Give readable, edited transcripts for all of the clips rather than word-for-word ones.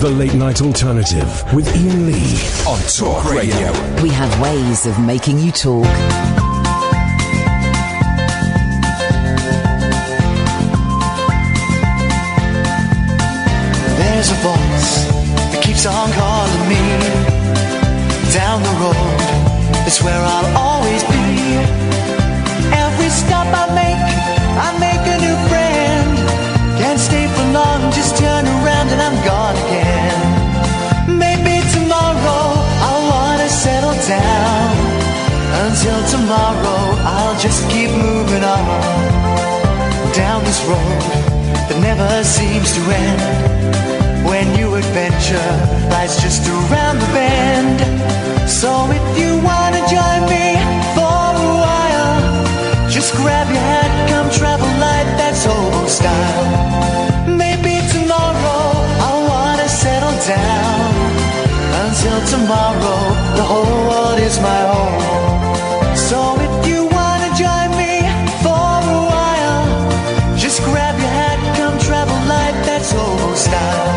The Late Night Alternative with Iain Lee on Talk Radio. We have ways of making you talk. There's a voice that keeps on calling me. Down the road, it's where I'll always be. Every stop I make a new friend. Can't stay for long, just turn around and I'm gone again. Maybe tomorrow I'll wanna settle down. Until tomorrow I'll just keep moving on. Down this road that never seems to end. When new adventure lies just around the bend. So if you wanna join me for a while, just grab your hat, come travel light, that's old style. Maybe tomorrow I'll wanna settle down. Until tomorrow, the whole world is my home. So if you wanna join me for a while, just grab your hat, come travel light, that's old style.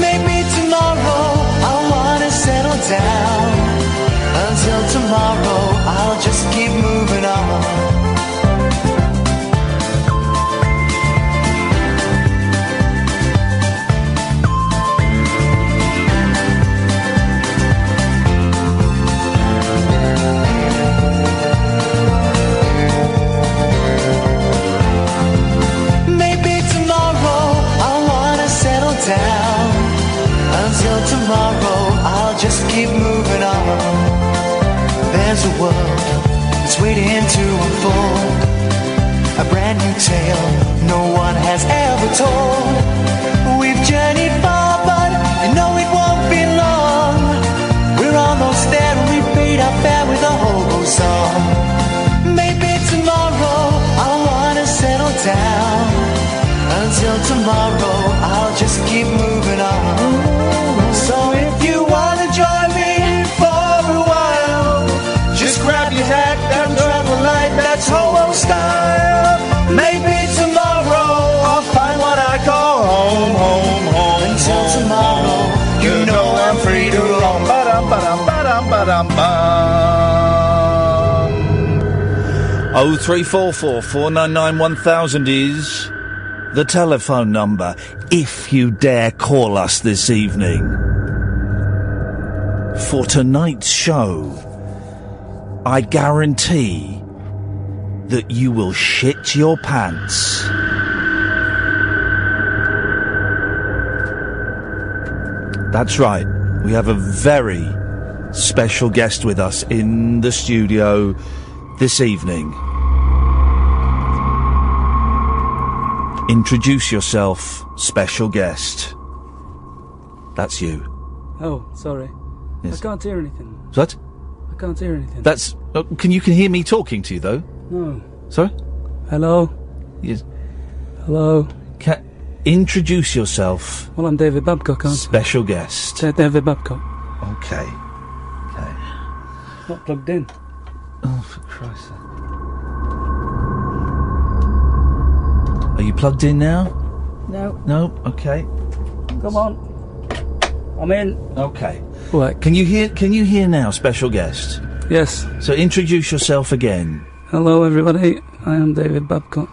Maybe tomorrow I'll wanna settle down. Until tomorrow, I'll just keep moving on. Until tomorrow, I'll just keep moving on. There's a world that's waiting to unfold, a brand new tale no one has ever told. We've journeyed far, but you know it won't be long. We're almost there and we paid our fare with a hobo song. Maybe tomorrow I'll wanna settle down. Until tomorrow, I'll just keep moving on. So if you wanna join me for a while, just grab your hat and travel light, that's hobo style. Maybe tomorrow I'll find what I call home, home, home. Until tomorrow, you know I'm free to roam. Ba-dum-ba-dum-ba-dum-ba-dum-ba. 0344 499 1000 is the telephone number, if you dare call us this evening. For tonight's show, I guarantee that you will shit your pants. That's right, we have a very special guest with us in the studio this evening. Introduce yourself, special guest. That's you. Oh, sorry. Yes. I can't hear anything. What? I can't hear anything. That's... can you hear me talking to you, though? No. Sorry? Hello? Yes. Hello? Introduce yourself. Well, I'm David Babcock, aren't I? Special guest. David Babcock. Okay. Okay. Not plugged in. Oh, for Christ's sake. Are you plugged in now? No. No? Okay. Come on. I'm in. Okay. What? Can you hear now, special guest? Yes. So introduce yourself again. Hello, everybody. I am David Babcock.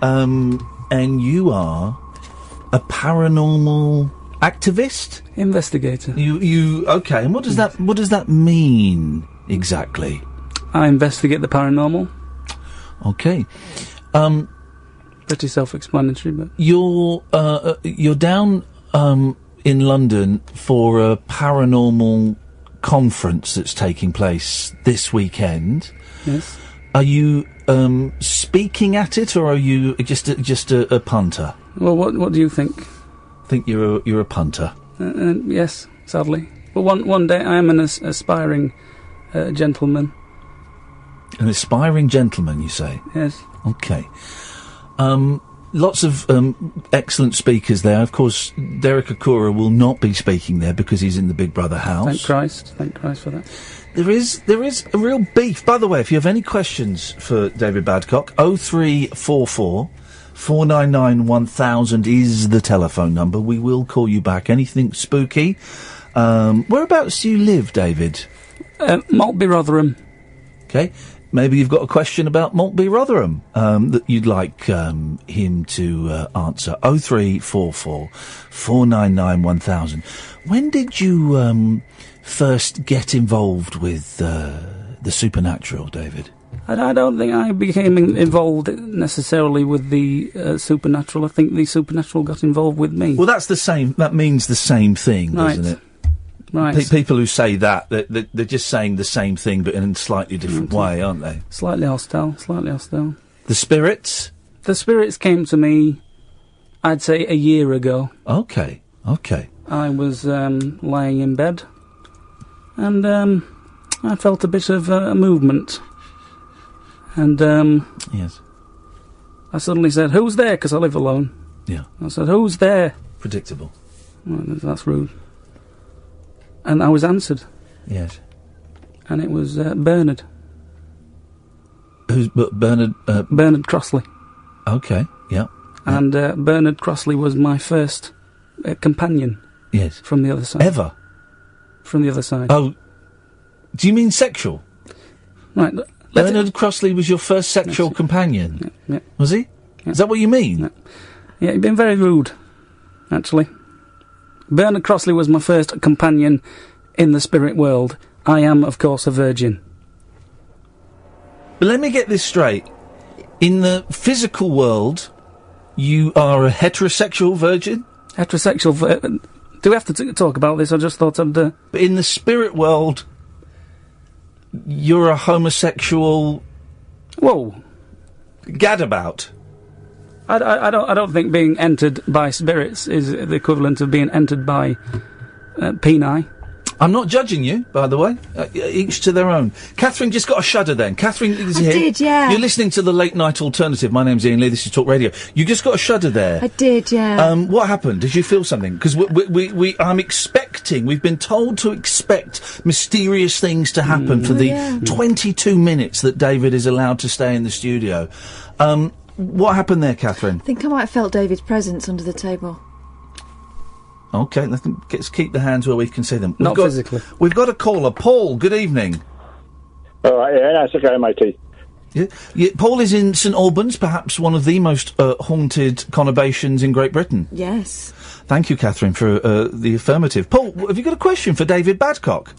And you are a paranormal activist? Investigator. Okay, and what does that mean exactly? I investigate the paranormal. Okay. Pretty self-explanatory, but... You're down in London for a paranormal conference that's taking place this weekend. Yes. Are you speaking at it, or are you just a punter? Well, what do you think? I think you're a punter. Yes, sadly. But one day I am an aspiring gentleman. An aspiring gentleman, you say? Yes. Okay. Lots of excellent speakers there. Of course, Derek Akura will not be speaking there because he's in the Big Brother house. Thank Christ for that. There is a real beef. By the way, if you have any questions for David Babcock, 0344 499 1000 is the telephone number. We will call you back. Anything spooky? Whereabouts do you live, David? Maltby Rotherham. Okay. Maybe you've got a question about Maltby Rotherham that you'd like him to answer. 0344 499 1000. When did you first get involved with the supernatural, David? I don't think I became involved necessarily with the supernatural. I think the supernatural got involved with me. Well, that's the same. That means the same thing, doesn't it? Right. People who say that, they're just saying the same thing, but in a slightly different way, aren't they? Slightly hostile. The spirits? The spirits came to me, I'd say, a year ago. Okay. I was lying in bed, and I felt a bit of a movement. And yes, I suddenly said, "Who's there?" Because I live alone. Yeah. I said, "Who's there?" Predictable. Well, that's rude. And I was answered. Yes. And it was Bernard. Who's Bernard? Bernard Crossley. Okay. Yeah. And Bernard Crossley was my first companion. Yes. From the other side. Ever. From the other side. Oh. Do you mean sexual? Right. Bernard Crossley was your first sexual companion? Yeah. Was he? Yeah. Is that what you mean? Yeah, you've been very rude, actually. Bernard Crossley was my first companion in the spirit world. I am, of course, a virgin. But let me get this straight. In the physical world, you are a heterosexual virgin? Heterosexual do we have to talk about this? I just thought I'd... But in the spirit world, you're a homosexual... Whoa. Gadabout. I don't think being entered by spirits is the equivalent of being entered by peni. I'm not judging you, by the way. Each to their own. Catherine just got a shudder then. Catherine is here. I did, yeah. You're listening to the Late Night Alternative. My name's Iain Lee. This is Talk Radio. You just got a shudder there. I did, yeah. What happened? Did you feel something? Because I'm expecting, we've been told to expect mysterious things to happen for the 22 minutes that David is allowed to stay in the studio. What happened there, Catherine? I think I might have felt David's presence under the table. Okay, let's keep the hands where we can see them. Not physically. We've got a caller. Paul, good evening. All right, yeah, that's okay, matey. Yeah, Paul is in St Albans, perhaps one of the most haunted conurbations in Great Britain. Yes. Thank you, Catherine, for the affirmative. Paul, have you got a question for David Babcock?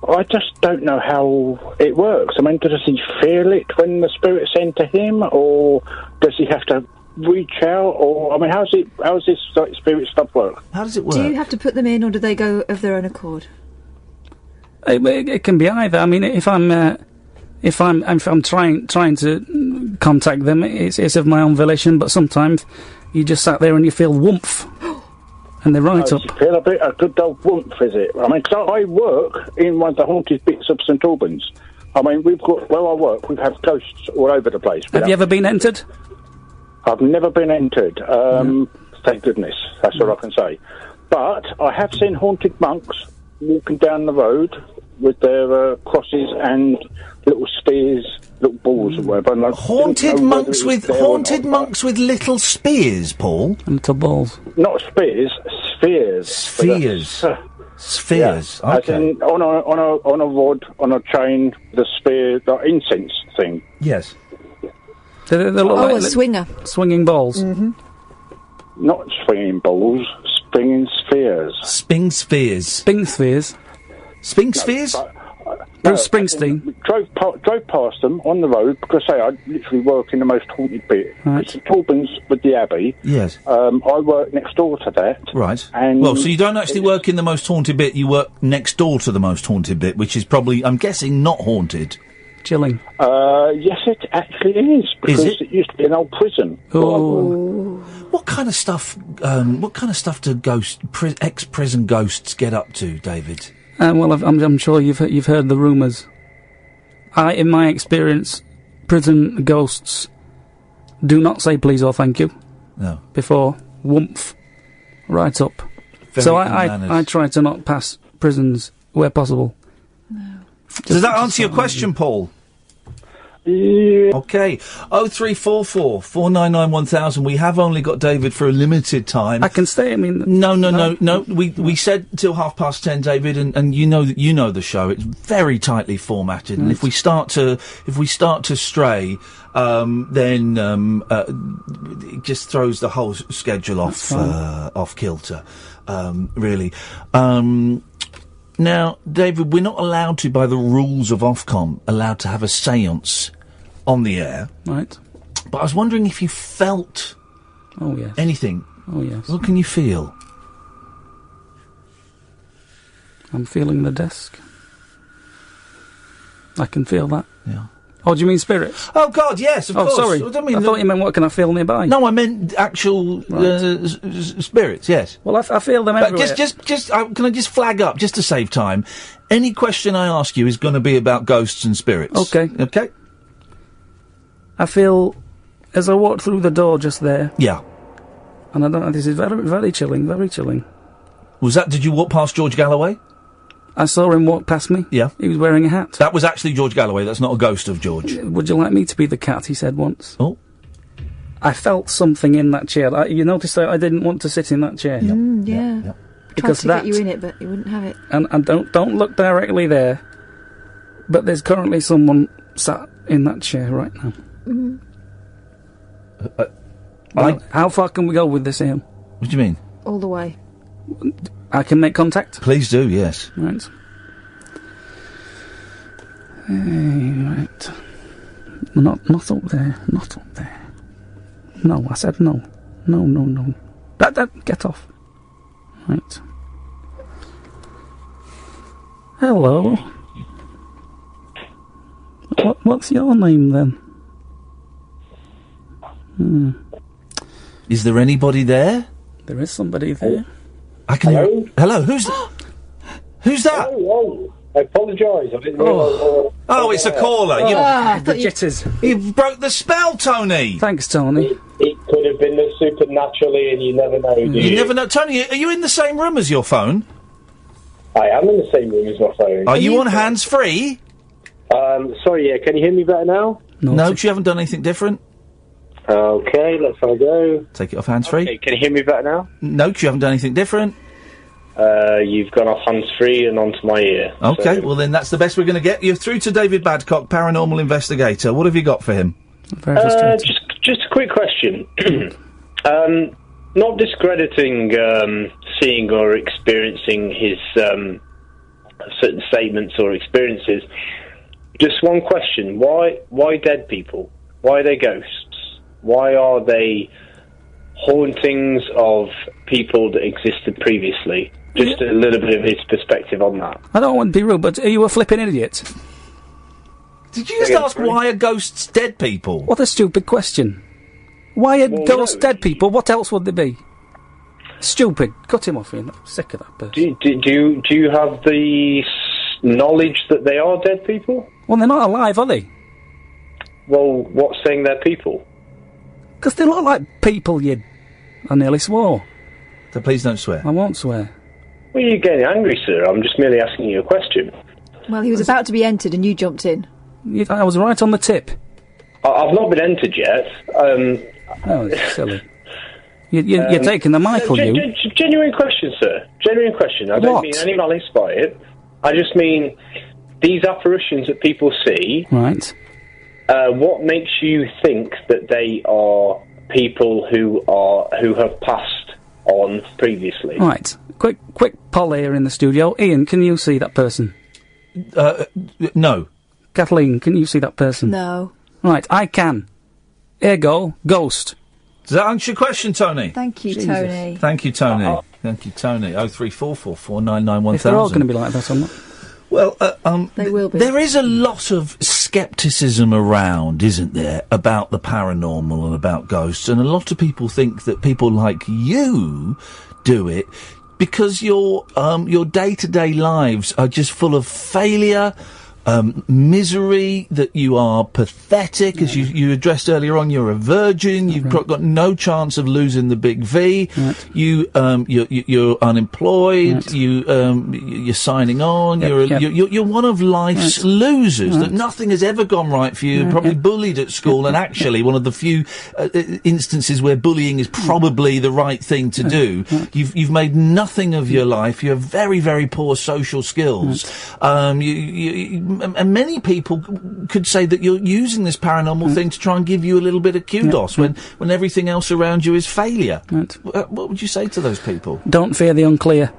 I just don't know how it works. I mean, does he feel it when the spirits enter him, or does he have to reach out, or I mean, how's this spirit stuff work? How does it work? Do you have to put them in, or do they go of their own accord? It can be either. I mean, if I'm trying to contact them, it's of my own volition. But sometimes you just sat there and you feel woomph, and they're right up. You feel a good old woomph, is it? I mean, because I work in one of the haunted bits of St Albans. I mean, where I work, we've had ghosts all over the place. Have you ever been entered? I've never been entered. Thank goodness. That's all I can say. But I have seen haunted monks walking down the road with their crosses and little spears, little balls, or whatever. Haunted monks with little spears, Paul. And little balls. Not spears, spheres. Spheres. Yeah, Okay. as in on a rod, on a chain, the spear, the incense thing. Yes. They look like a swinger. Swinging balls. Mm-hmm. Not swinging balls, springing spheres. Sping spheres. Sping spheres. Sping spheres? Bruce Springsteen. Drove past them on the road, because I literally work in the most haunted bit. Right. It's St Albans with the Abbey. Yes. I work next door to that. Right. And well, so you don't actually work in the most haunted bit, you work next door to the most haunted bit, which is probably, I'm guessing, not haunted. Chilling. Yes, it actually is, because it used to be an old prison. Oh. What kind of stuff do ex-prison ghosts get up to, David? Well, I'm sure you've heard the rumours. In my experience, prison ghosts do not say please or thank you. No. Before woomph, right up. So I try to not pass prisons where possible. No. Does that answer your question, Paul? Yeah. Okay. 0344 499 1000. We have only got David for a limited time. I can stay. I mean, No. We said till 10:30, David, and you know the show. It's very tightly formatted, and if we start to stray, then it just throws the whole schedule off kilter. Really. Now, David, we're not allowed to, by the rules of Ofcom, allowed to have a séance on the air. Right. But I was wondering if you felt anything. Oh, yes. What can you feel? I'm feeling the desk. I can feel that. Yeah. Oh, do you mean spirits? Oh, God, yes, of course. Sorry. I I thought you meant what can I feel nearby? No, I meant actual spirits, yes. Well, I feel them everywhere. But can I just flag up, just to save time, any question I ask you is going to be about ghosts and spirits. Okay. Okay? I feel, as I walked through the door just there... Yeah. And I don't know, this is very, very chilling, very chilling. Did you walk past George Galloway? I saw him walk past me. Yeah. He was wearing a hat. That was actually George Galloway, that's not a ghost of George. Would you like me to be the cat, he said once. Oh. I felt something in that chair. You noticed that I didn't want to sit in that chair. Yeah. Because tried to get you in it, but you wouldn't have it. And don't look directly there, but there's currently someone sat in that chair right now. How far can we go with this, Ian? What do you mean? All the way. I can make contact? Please do, yes. Right. Right. Not up there. Not up there. No, I said no. No. That, get off. Right. Hello. What's your name, then? Is there anybody there? There is somebody there. Hello? Who's that? Oh, I apologise. I didn't realise. Oh, it's a caller. The jitters. You broke the spell, Tony. Thanks, Tony. It could have been the supernaturally, and you never know, do you? You never know. Tony, are you in the same room as your phone? I am in the same room as my phone. Are you on hands-free? Sorry, yeah, can you hear me better now? No, you haven't done anything different. Okay, let's have a go. Take it off hands-free. Okay, can you hear me better now? No, you haven't done anything different. You've gone off hands-free and onto my ear. Okay, well then that's the best we're going to get. You're through to David Babcock, Paranormal Investigator. What have you got for him? Very frustrating. Just a quick question. Not discrediting seeing or experiencing his certain statements or experiences. Just one question. Why dead people? Why are they ghosts? Why are they hauntings of people that existed previously? Just a little bit of his perspective on that. I don't want to be rude, but are you a flipping idiot? Did you just ask why are ghosts dead people? What a stupid question. Why are ghosts dead people? What else would they be? Stupid. Cut him off, Ian. I'm sick of that person. Do you have the knowledge that they are dead people? Well, they're not alive, are they? Well, what's saying they're people? Because they look like people, I nearly swore. So please don't swear. I won't swear. Well, you're getting angry, sir. I'm just merely asking you a question. Well, he was about to be entered and you jumped in. I was right on the tip. I've not been entered yet. Oh, it's silly. You're taking the Michael, Genuine question, sir. Genuine question. I don't mean any malice by it. I just mean these apparitions that people see. Right. What makes you think that they are people who have passed on previously? Right. Quick poll here in the studio. Ian, can you see that person? No. Kathleen, can you see that person? No. Right, I can. Ergo, ghost. Does that answer your question, Tony? Thank you, Jesus. Tony. Thank you, Tony. Thank you, Tony. 0344 499 1000. If they're all going to be like that, I'm not. Well, they will be. There is a lot of scepticism around, isn't there, about the paranormal and about ghosts, and a lot of people think that people like you do it because your day-to-day lives are just full of failure, misery, that you are pathetic, as you addressed earlier on. You're a virgin. You've got no chance of losing the big V. Right. You're unemployed. Right. You're signing on. Yep. You're one of life's losers. That nothing has ever gone right for you. Probably bullied at school, and actually one of the few instances where bullying is probably the right thing to do. You've made nothing of your life. You have very, very poor social skills. And many people could say that you're using this paranormal thing to try and give you a little bit of kudos when everything else around you is failure. What would you say to those people? Don't fear the unclear.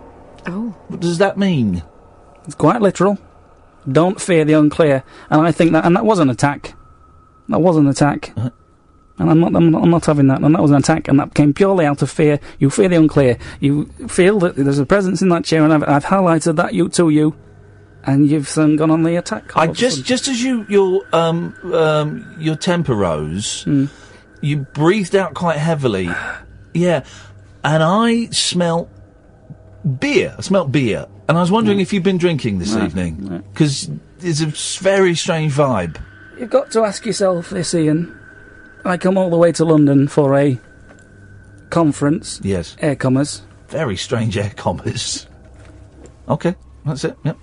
Oh. What does that mean? It's quite literal. Don't fear the unclear. And I think that was an attack. That was an attack. And I'm not having that. And that was an attack, and that came purely out of fear. You fear the unclear. You feel that there's a presence in that chair, and I've highlighted that to you. And you've gone on the attack. Just as your temper rose, you breathed out quite heavily. Yeah, and I smelt beer. And I was wondering if you've been drinking this evening, because it's a very strange vibe. You've got to ask yourself this, Ian. I come all the way to London for a conference. Yes. Air commas. Very strange air commas. Okay, that's it. Yep.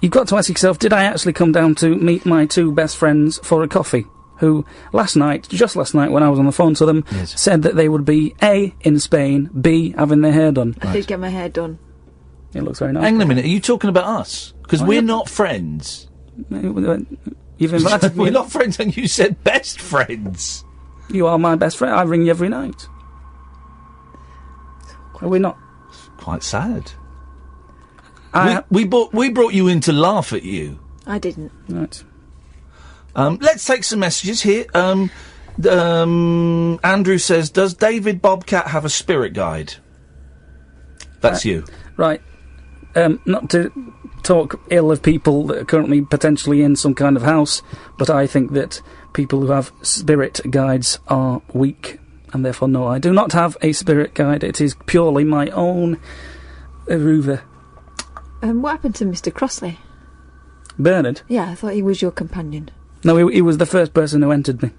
You've got to ask yourself, did I actually come down to meet my two best friends for a coffee, who just last night when I was on the phone to them, said that they would be A, in Spain, B, having their hair done. I did get my hair done. It looks very nice. Hang on a minute, are you talking about us? Because we're not friends. You've invited me. We're not friends, and you said best friends. You are my best friend. I ring you every night. Are we not? Quite sad. We brought you in to laugh at you. I didn't. Right. Let's take some messages here. Andrew says, does David Bobcat have a spirit guide? That's you. Right. Not to talk ill of people that are currently potentially in some kind of house, but I think that people who have spirit guides are weak, and therefore no, I do not have a spirit guide. It is purely my own Aruva. What happened to Mr. Crossley? Bernard? Yeah, I thought he was your companion. No, he was the first person who entered me.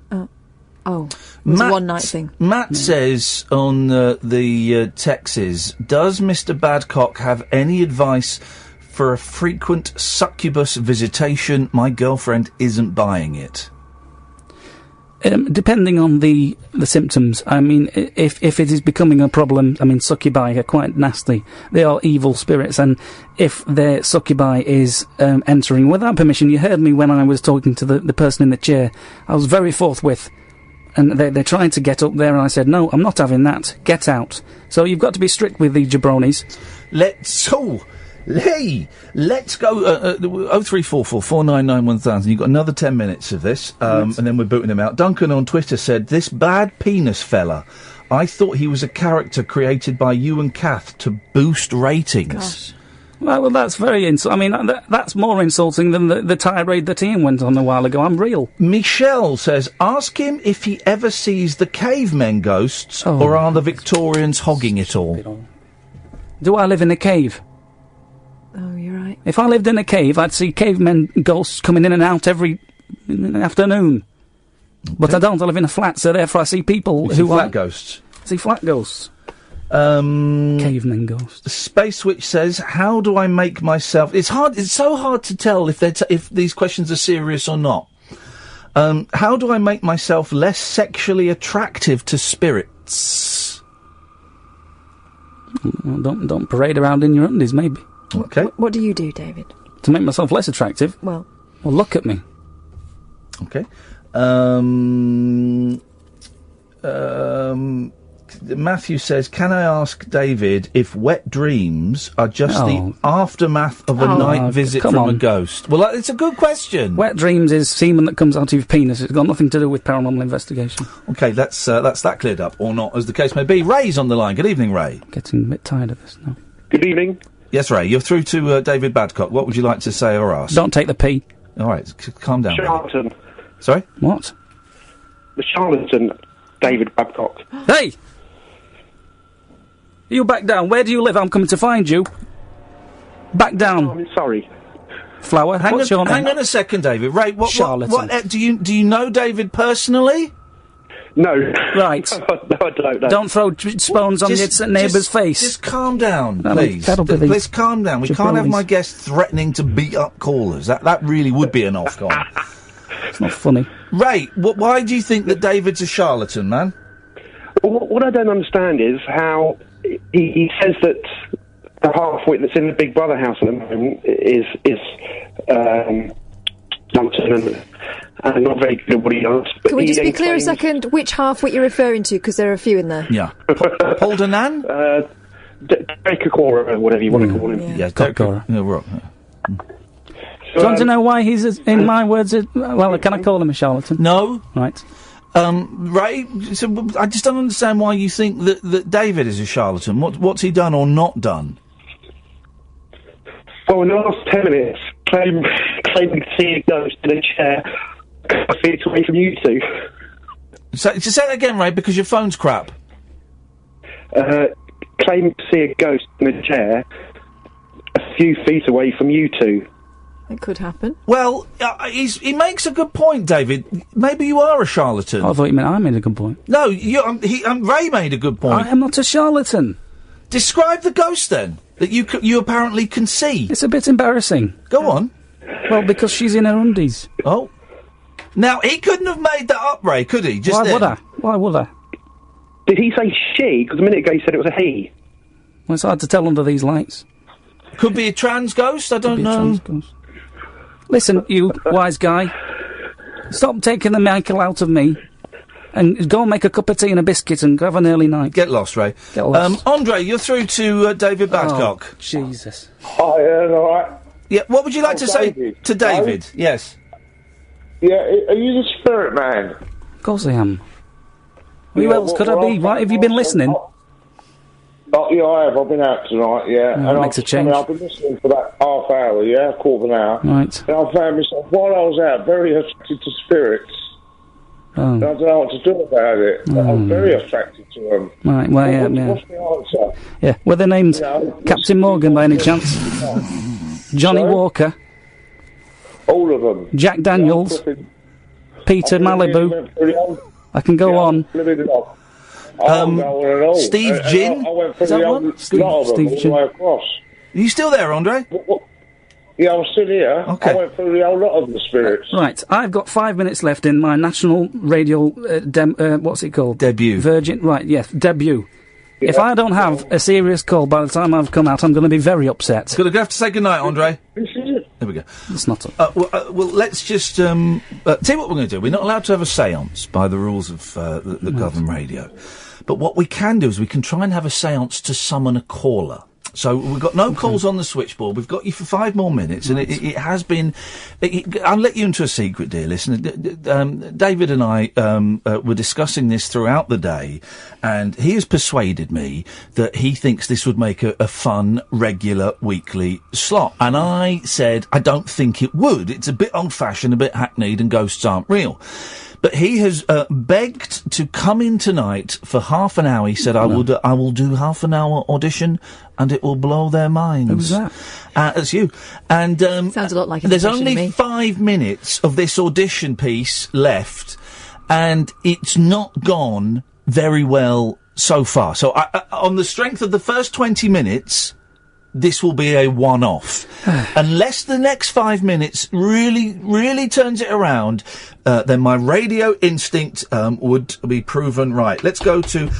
Oh. It was a one-night thing. Matt says on the texts, does Mr. Babcock have any advice for a frequent succubus visitation? My girlfriend isn't buying it. Depending on the symptoms, I mean, if it is becoming a problem, I mean, succubi are quite nasty. They are evil spirits, and if their succubi is entering without permission, you heard me when I was talking to the person in the chair. I was very forthwith, and they're trying to get up there, and I said, no, I'm not having that. Get out. So you've got to be strict with the jabronis. Let's go 0344 499 1000. You've got another 10 minutes of this, and then we're booting him out. Duncan on Twitter said, this bad penis fella, I thought he was a character created by you and Kath to boost ratings. Gosh. Well, that's very insulting. I mean, that's more insulting than the tirade that Ian went on a while ago. I'm real. Michelle says, ask him if he ever sees the cavemen ghosts, or are the Victorians hogging it all? Do I live in a cave? Oh, you're right. If I lived in a cave, I'd see cavemen ghosts coming in and out every afternoon. Okay. But I don't. I live in a flat, so therefore I see people who flat ghosts. See flat ghosts. Cavemen ghosts. Space Witch says, how do I make myself... It's so hard to tell if these questions are serious or not. How do I make myself less sexually attractive to spirits? Well, don't parade around in your undies, maybe. Okay. What do you do, David? To make myself less attractive? Well, look at me. Okay. Matthew says, can I ask David if wet dreams are just the aftermath of a night visit from a ghost? Well, it's a good question. Wet dreams is semen that comes out of your penis. It's got nothing to do with paranormal investigation. Okay, that's that cleared up, or not, as the case may be. Ray's on the line. Good evening, Ray. Getting a bit tired of this now. Good evening. Yes, Ray, you're through to David Babcock. What would you like to say or ask? Don't take the pee. All right, calm down. Charlatan. Sorry? What? The charlatan, David Babcock. Hey! You back down. Where do you live? I'm coming to find you. Back down. Oh, I'm sorry. Flower, Hang what's your name? on a second, David. Ray, Charlatan. what do you know David personally? No. Right. No, I don't know. Don't throw stones on your neighbour's face. Just calm down, I mean, please. that'll be the Please calm down. We can't have jabronis. my guests threatening to beat up callers. That really would be an Ofcom. It's not funny. Ray, why do you think that David's a charlatan, man? Well, what I don't understand is how he says that the half-wit that's in the Big Brother house at the moment is Johnson and not very good at what he does. Can we just be clear a second which half-wit you're referring to, because there are a few in there? Yeah. Paul Danan? Dekakora, whatever you want to call him. Yeah, Dekakora. Yeah, right. Do you want to know why he's, in my words, well, can I call him a charlatan? No. Right. Ray, so I just don't understand why you think that David is a charlatan. What's he done or not done? Well, in the last 10 minutes, claiming to see a ghost in a chair a couple of feet away from you two. So, just say that again, Ray, because your phone's crap. Claiming to see a ghost in a chair a few feet away from you two. It could happen. Well, he makes a good point, David. Maybe you are a charlatan. I thought you meant I made a good point. No, Ray made a good point. I am not a charlatan. Describe the ghost, then, that you apparently can see. It's a bit embarrassing. Go on. Well, because she's in her undies. Oh. Now, he couldn't have made that up, Ray, could he? Just Why would I? Why would I? Did he say she? Because a minute ago he said it was a he. Well, it's hard to tell under these lights. Could be a trans ghost, I don't know. Listen, you wise guy. Stop taking the Michael out of me. And go and make a cup of tea and a biscuit and have an early night. Get lost, Ray. Get lost. Andre, you're through to David Babcock. Oh, Jesus. Hi, all right. Yeah, what would you like to say to David? Yes. Yeah, are you the spirit man? Of course I am. Who else could I be? Why have you been listening? Yeah, I have. I've been out tonight, yeah. Oh, that makes a change. I've been listening for that half hour, yeah, quarter of an hour. Right. And I found myself, while I was out, very attracted to spirits. Oh. And I don't know what to do about it. But I'm very attracted to them. Right, well, yeah. What's the answer? Yeah, were they named Captain Morgan by any chance? Johnny Walker? All of them. Jack Daniels? Peter Malibu? I can go on. Steve Ginn? I went through the old lot of them all the way across. Are you still there, Andre? Yeah, I'm still here. Okay. I went through the old lot of the spirits. Right, I've got 5 minutes left in my national radio, what's it called? Debut. Virgin, right, yes, debut. Yeah. If I don't have a serious call by the time I've come out, I'm going to be very upset. Gonna have to say goodnight, Andre. This is it. There we go. It's not. Well, let's just tell you what we're going to do. We're not allowed to have a séance by the rules of the govern radio, but what we can do is we can try and have a séance to summon a caller. So we've got no calls on the switchboard. We've got you for 5 more minutes, and it has been. I'll let you into a secret, dear listener. David and I were discussing this throughout the day, and he has persuaded me that he thinks this would make a fun, regular, weekly slot. And I said I don't think it would. It's a bit old-fashioned, a bit hackneyed, and ghosts aren't real. But he has begged to come in tonight for half an hour. He said, I will do half an hour audition, and it will blow their minds. Who's that? That's you. And sounds a lot like an there's audition to only me. 5 minutes of this audition piece left, and it's not gone very well so far. So on the strength of the first 20 minutes, this will be a one-off. Unless the next 5 minutes really turns it around, then my radio instinct would be proven right. Let's go to...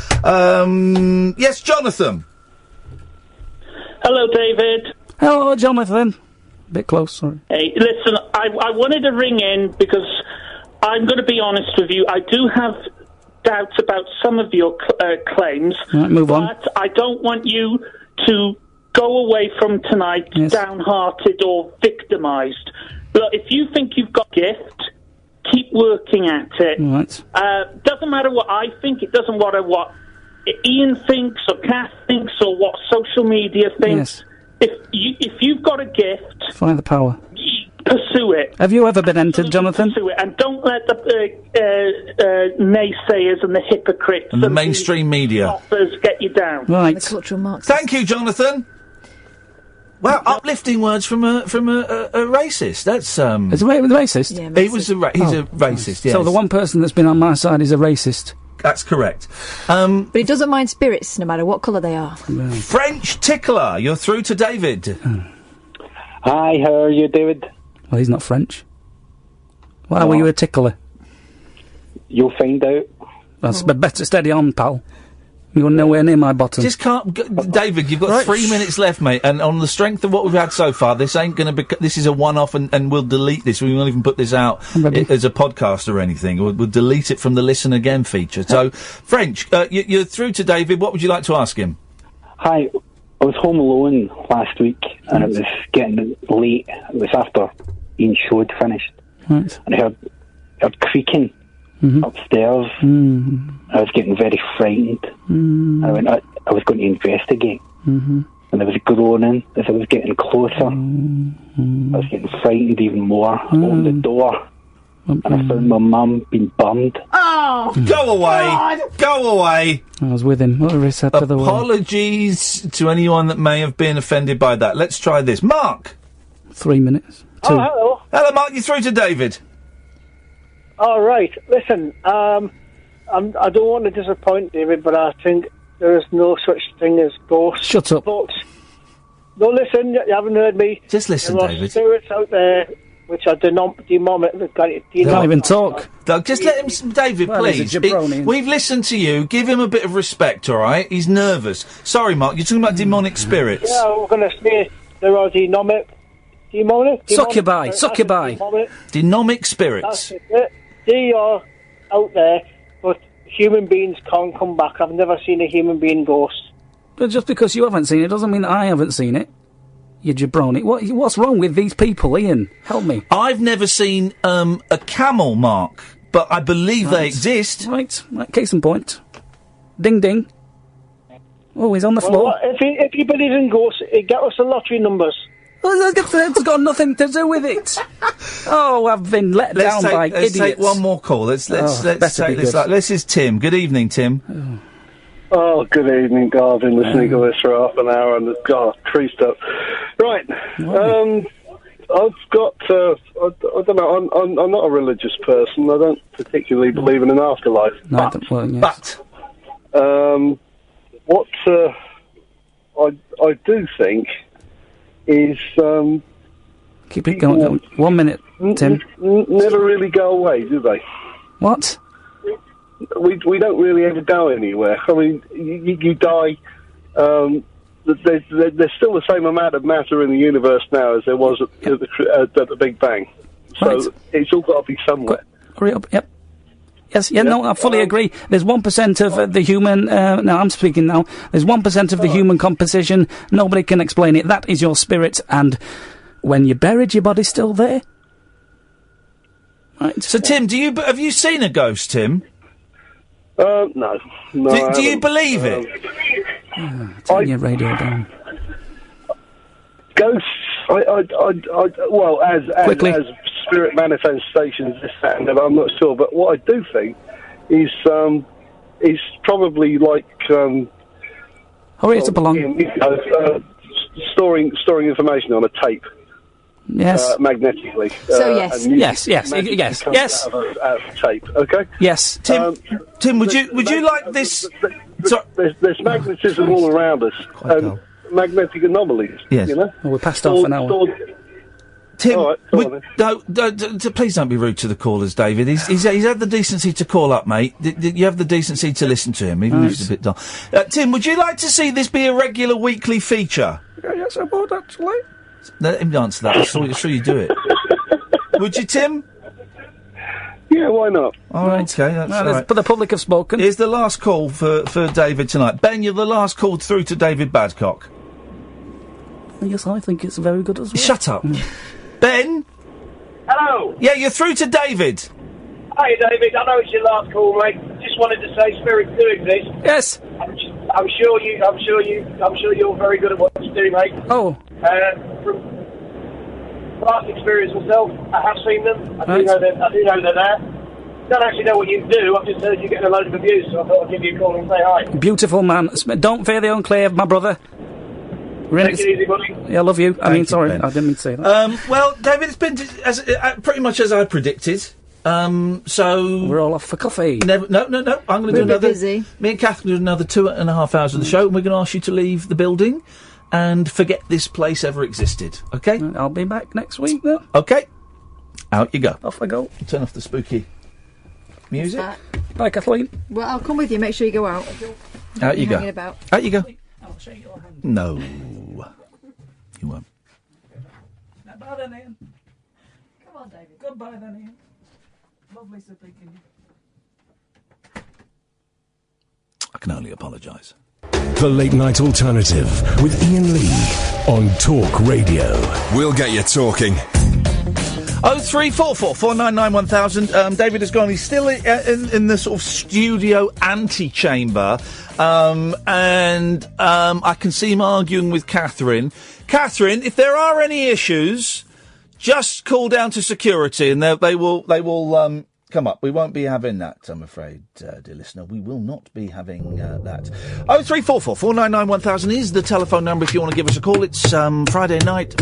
yes, Jonathan. Hello, David. Hello, Jonathan. A bit close, sorry. Hey, listen, I wanted to ring in because I'm going to be honest with you. I do have doubts about some of your claims. Right, move on. But I don't want you to go away from tonight downhearted or victimised. Look, if you think you've got a gift, keep working at it. Right. Doesn't matter what I think. It doesn't matter what Ian thinks or Kath thinks or what social media thinks. Yes. If you've got a gift, Find the power. Pursue it. Have you ever been entered, Jonathan? Pursue it, and don't let the naysayers and the hypocrites And the mainstream media offers get you down. Right. The cultural Marxists. Thank you, Jonathan. Wow, uplifting words from a racist. That's Is it racist? Yeah, he was he's a racist. Yes. So the one person that's been on my side is a racist. That's correct. But he doesn't mind spirits, no matter what colour they are. French tickler. You're through to David. Hi, how are you, David? Well, he's not French. Why were you a tickler? You'll find out. That's better. Steady on, pal. You're nowhere near my bottom. Just can't, David. You've got 3 minutes left, mate. And on the strength of what we've had so far, this ain't going to be. This is a one-off, and we'll delete this. We won't even put this out as a podcast or anything. We'll delete it from the Listen Again feature. So, French, you're through to David. What would you like to ask him? Hi, I was home alone last week, and it was getting late. It was after Ian's show had finished, and I heard creaking upstairs. I was getting very frightened. I went. I was going to investigate, and there was groaning as I was getting closer. I was getting frightened even more. I opened the door, and I found my mum being burned. Oh, go away! God. Go away! I was with him. What a step of the way. Apologies to anyone that may have been offended by that. Let's try this. Mark! 3 minutes. 2. Oh, hello. Hello, Mark. You're through to David. All right. Listen, I don't want to disappoint David, but I think there is no such thing as ghosts. Shut up. But, no, listen, you haven't heard me. Just listen, there David. There are spirits out there which are Can't even talk. Doug, just let him... David, Well, he's a please. jabroni. We've listened to you. Give him a bit of respect, all right? He's nervous. Sorry, Mark. You're talking about demonic spirits. Yeah, we're going to say there are demonic... Succubi. Demonic spirits. That's it. They are out there, but human beings can't come back. I've never seen a human being ghost. But just because you haven't seen it doesn't mean that I haven't seen it. You jabroni. What's wrong with these people, Ian? Help me. I've never seen a camel, Mark, but I believe they exist. Right. Case in point. Ding ding. Oh, he's on the floor. Well, if you believe in ghosts, get us the lottery numbers. It's got nothing to do with it. Oh, I've been let down by idiots. Let's take one more call. Let's take this. This is Tim. Good evening, Tim. Oh, good evening, God. I've been listening to this for half an hour and it's got tree stuff. Right. I've got, I don't know, I'm not a religious person. I don't particularly believe in an afterlife. No, but what I do think is... Keep it going. 1 minute, Tim. Never really go away, do they? What? We don't really ever go anywhere. I mean, you die. There's still the same amount of matter in the universe now as there was at the Big Bang. So it's all got to be somewhere. Hurry up. Yep. Yes. Yeah. No, I fully agree. There's 1% of the human. Now I'm speaking now. There's 1% of the human composition. Nobody can explain it. That is your spirit, and when you're buried, your body's still there. Right. So, Tim, have you seen a ghost, Tim? No. Do you believe it? Turn your radio down. Ghosts, well, as spirit manifestations, this, that, and that, I'm not sure. But what I do think is probably like hurry it up along. Storing information on a tape. Yes. Magnetically. So yes. Yes. Out of tape. Okay. Yes. Tim, would you like this? There's magnetism all around us. And magnetic anomalies. Yes. You know. Oh, we're past half an hour. Tim, please don't be rude to the callers, David. He's had the decency to call up, mate. You have the decency to listen to him, even if he's a bit dull. Tim, would you like to see this be a regular weekly feature? Yes, I would, actually. Let him answer that. I saw you do it. Would you, Tim? Yeah, why not? All right, okay, that's all right. But the public have spoken. Here's the last call for David tonight. Ben, you're the last call through to David Babcock. Yes, I think it's very good as well. Shut up. Ben? Hello. Yeah, you're through to David. Hi, David. I know it's your last call, mate. Just wanted to say spirits do exist. Yes. I'm sure you're very good at what you do, mate. Oh. From past experience myself, I have seen them. I do know they're there. Don't actually know what you do. I've just heard you getting a load of abuse, so I thought I'd give you a call and say hi. Beautiful man. Don't fear the unclave, my brother. Really? Take it easy, buddy. Yeah, I love you. I mean, sorry, Ben. I didn't mean to say that. Well, David, it's been pretty much as I predicted. So we're all off for coffee. No. I'm going to do another. Busy. Me and Kath will do another 2.5 hours of the show, and we're going to ask you to leave the building and forget this place ever existed. Okay? I'll be back next week. Then. Okay. Out you go. Off I go. Turn off the spooky music. Bye, Kathleen. Well, I'll come with you. Make sure you go out. Out you go. About. Out you go. No, you won't. Bye then, Ian. Come on, David. Goodbye then, Ian. Lovely speaking to you. I can only apologise. The Late Night Alternative with Iain Lee on Talk Radio. We'll get you talking. 0344 499 1000. David has gone. He's still in the sort of studio antechamber. And I can see him arguing with Katherine. Katherine, if there are any issues, just call down to security and they will come up. We won't be having that, I'm afraid, dear listener. We will not be having that. 0344 499 1000 is the telephone number if you want to give us a call. It's Friday night.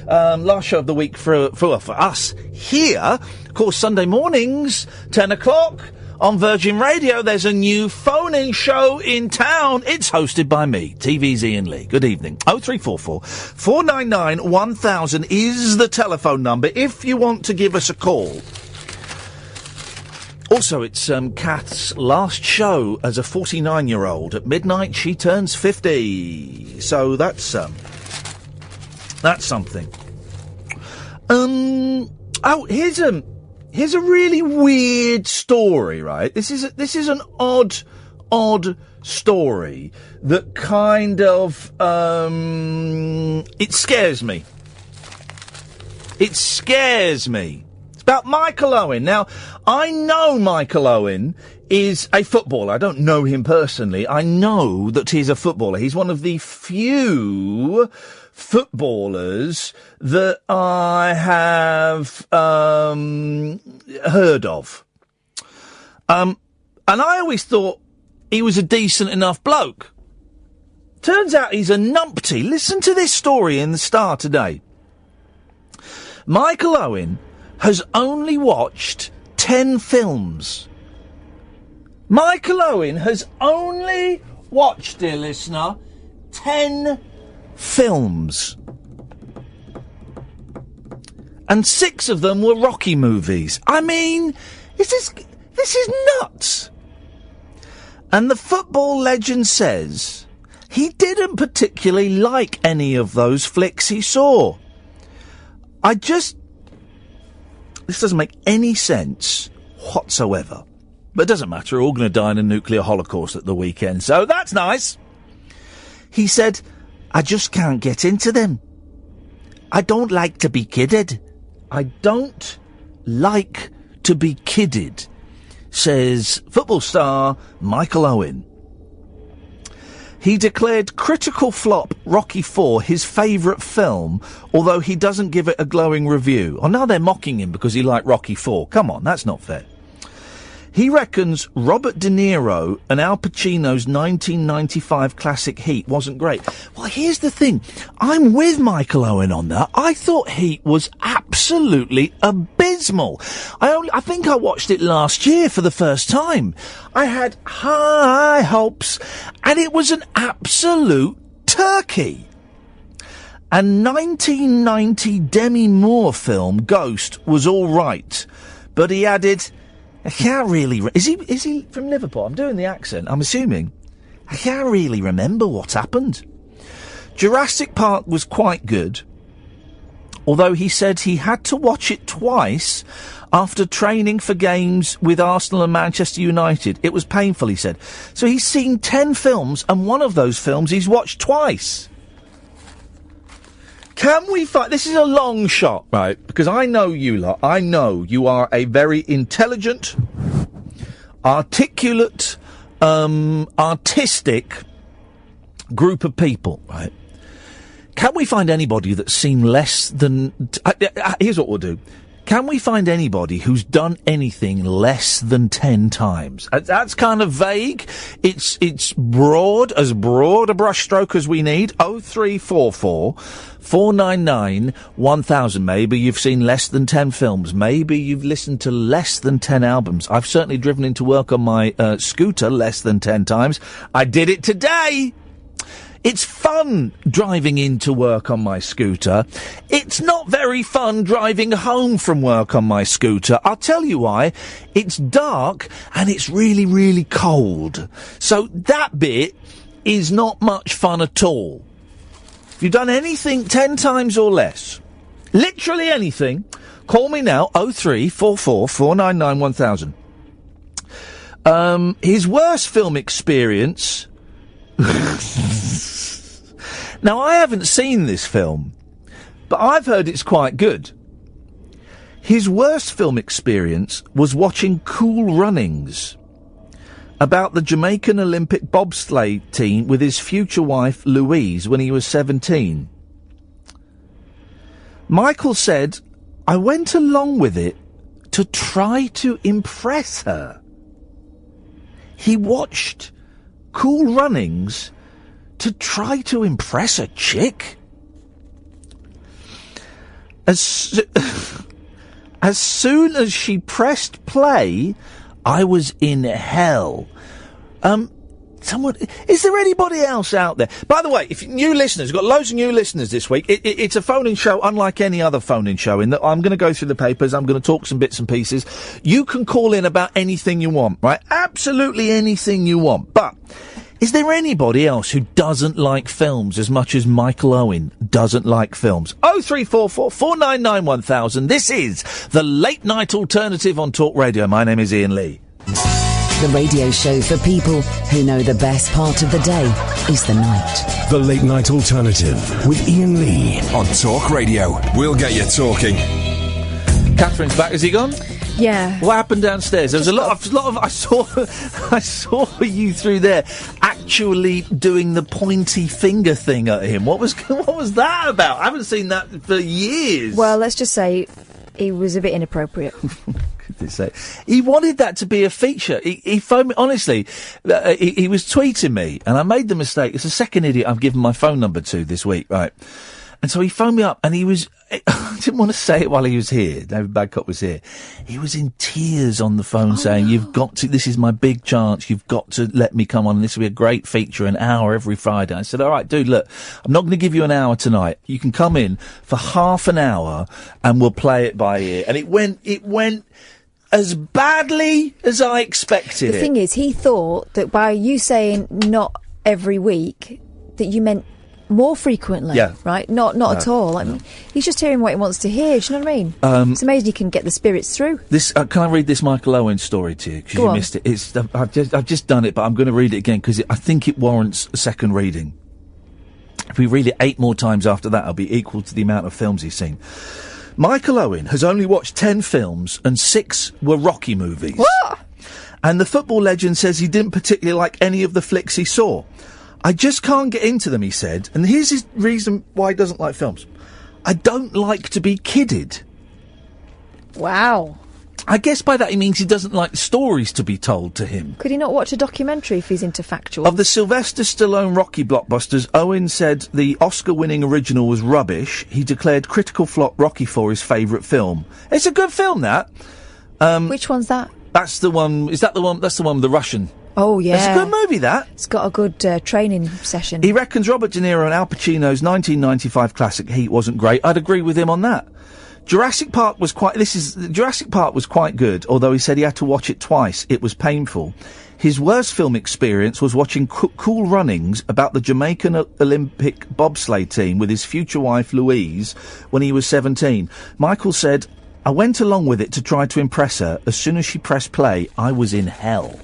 Last show of the week for us here. Of course, Sunday mornings, 10 o'clock. On Virgin Radio, there's a new phone-in show in town. It's hosted by me, TV's Iain Lee. Good evening. 0344 499 1000 is the telephone number if you want to give us a call. Also, it's Kath's last show as a 49-year-old. At midnight, she turns 50. So that's something. Here's a really weird story, right? This is an odd story that kind of it scares me. It scares me. It's about Michael Owen. Now, I know Michael Owen is a footballer. I don't know him personally. I know that he's a footballer. He's one of the few footballers that I have heard of. And I always thought he was a decent enough bloke. Turns out he's a numpty. Listen to this story in the Star today. Michael Owen has only watched 10 films. Michael Owen has only watched, dear listener, 10 films. And 6 of them were Rocky movies. I mean, this is nuts. And the football legend says he didn't particularly like any of those flicks he saw. This doesn't make any sense whatsoever. But it doesn't matter, we're all going to die in a nuclear holocaust at the weekend, so that's nice. He said, I just can't get into them. I don't like to be kidded. I don't like to be kidded, says football star Michael Owen. He declared critical flop Rocky IV his favourite film, although he doesn't give it a glowing review. Oh, now they're mocking him because he liked Rocky IV. Come on, that's not fair. He reckons Robert De Niro and Al Pacino's 1995 classic Heat wasn't great. Well, here's the thing. I'm with Michael Owen on that. I thought Heat was absolutely abysmal. I think I watched it last year for the first time. I had high hopes, and it was an absolute turkey. And 1990 Demi Moore film Ghost was all right, but he added, I can't really... Is he from Liverpool? I'm doing the accent, I'm assuming. I can't really remember what happened. Jurassic Park was quite good, although he said he had to watch it twice after training for games with Arsenal and Manchester United. It was painful, he said. So he's seen 10 films, and one of those films he's watched twice. Can we find... This is a long shot, right? Because I know you lot. I know you are a very intelligent, articulate, artistic group of people, right? Can we find anybody that's seen less than... here's what we'll do. Can we find anybody who's done anything less than 10 times? That's kind of vague. It's as broad a brushstroke as we need. 0344 499 1000. Maybe you've seen less than 10 films. Maybe you've listened to less than 10 albums. I've certainly driven into work on my scooter less than 10 times. I did it today. It's fun driving into work on my scooter. It's not very fun driving home from work on my scooter. I'll tell you why. It's dark and it's really, really cold. So that bit is not much fun at all. If you've done anything 10 times or less, literally anything, call me now, 0344 499 1000. His worst film experience... Now, I haven't seen this film, but I've heard it's quite good. His worst film experience was watching Cool Runnings, about the Jamaican Olympic bobsleigh team with his future wife, Louise, when he was 17. Michael said, I went along with it to try to impress her. He watched Cool Runnings to try to impress a chick? As soon as she pressed play, I was in hell. Is there anybody else out there? By the way, if new listeners, we've got loads of new listeners this week. It's a phone-in show unlike any other phone-in show in that I'm going to go through the papers, I'm going to talk some bits and pieces. You can call in about anything you want, right? Absolutely anything you want. But is there anybody else who doesn't like films as much as Michael Owen doesn't like films? 0344 499 1000. This is the Late Night Alternative on Talk Radio. My name is Iain Lee. The radio show for people who know the best part of the day is the night. The Late Night Alternative with Iain Lee on Talk Radio. We'll get you talking. Catherine's back. Has he gone? Yeah. What happened downstairs? There was a lot of. I saw you through there, actually doing the pointy finger thing at him. What was that about? I haven't seen that for years. Well, let's just say he was a bit inappropriate. He wanted that to be a feature. He phoned me, honestly, he was tweeting me, and I made the mistake. It's the second idiot I've given my phone number to this week, right? And so he phoned me up, and he was... I didn't want to say it while he was here. David Babcock was here. He was in tears on the phone saying, you've got to... This is my big chance. You've got to let me come on. This will be a great feature, an hour every Friday. I said, all right, dude, look, I'm not going to give you an hour tonight. You can come in for half an hour, and we'll play it by ear. And it went as badly as I expected. The thing is, he thought that by you saying not every week, that you meant more frequently, right? Not at all. I mean, he's just hearing what he wants to hear. Do you know what I mean? It's amazing he can get the spirits through. This can I read this Michael Owen story to you? Because you missed it. I've just done it, but I'm going to read it again because I think it warrants a second reading. If we read it 8 more times after that, it'll be equal to the amount of films he's seen. Michael Owen has only watched 10 films and 6 were Rocky movies. What? And the football legend says he didn't particularly like any of the flicks he saw. I just can't get into them, he said. And here's his reason why he doesn't like films. I don't like to be kidded. Wow. I guess by that he means he doesn't like stories to be told to him. Could he not watch a documentary if he's into factual? Of the Sylvester Stallone Rocky blockbusters, Owen said the Oscar-winning original was rubbish. He declared critical flop Rocky IV his favourite film. It's a good film, that. Which one's that? That's the one... Is that the one... That's the one with the Russian... Oh, yeah. It's a good movie, that. It's got a good training session. He reckons Robert De Niro and Al Pacino's 1995 classic Heat wasn't great. I'd agree with him on that. Jurassic Park was quite good, although he said he had to watch it twice. It was painful. His worst film experience was watching Cool Runnings about the Jamaican Olympic bobsleigh team with his future wife Louise when he was 17. Michael said, I went along with it to try to impress her. As soon as she pressed play, I was in hell.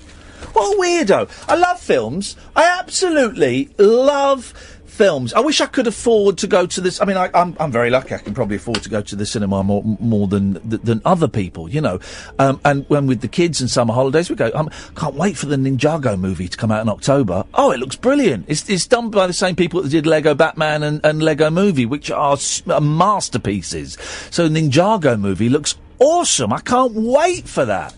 What a weirdo. I love films. I absolutely love films. I wish I could afford to go to this. I mean, I'm very lucky. I can probably afford to go to the cinema more than other people, you know. And when with the kids and summer holidays, we go. Can't wait for the Ninjago movie to come out in October. Oh, it looks brilliant. It's done by the same people that did Lego Batman and Lego Movie, which are masterpieces. So Ninjago movie looks awesome. I can't wait for that.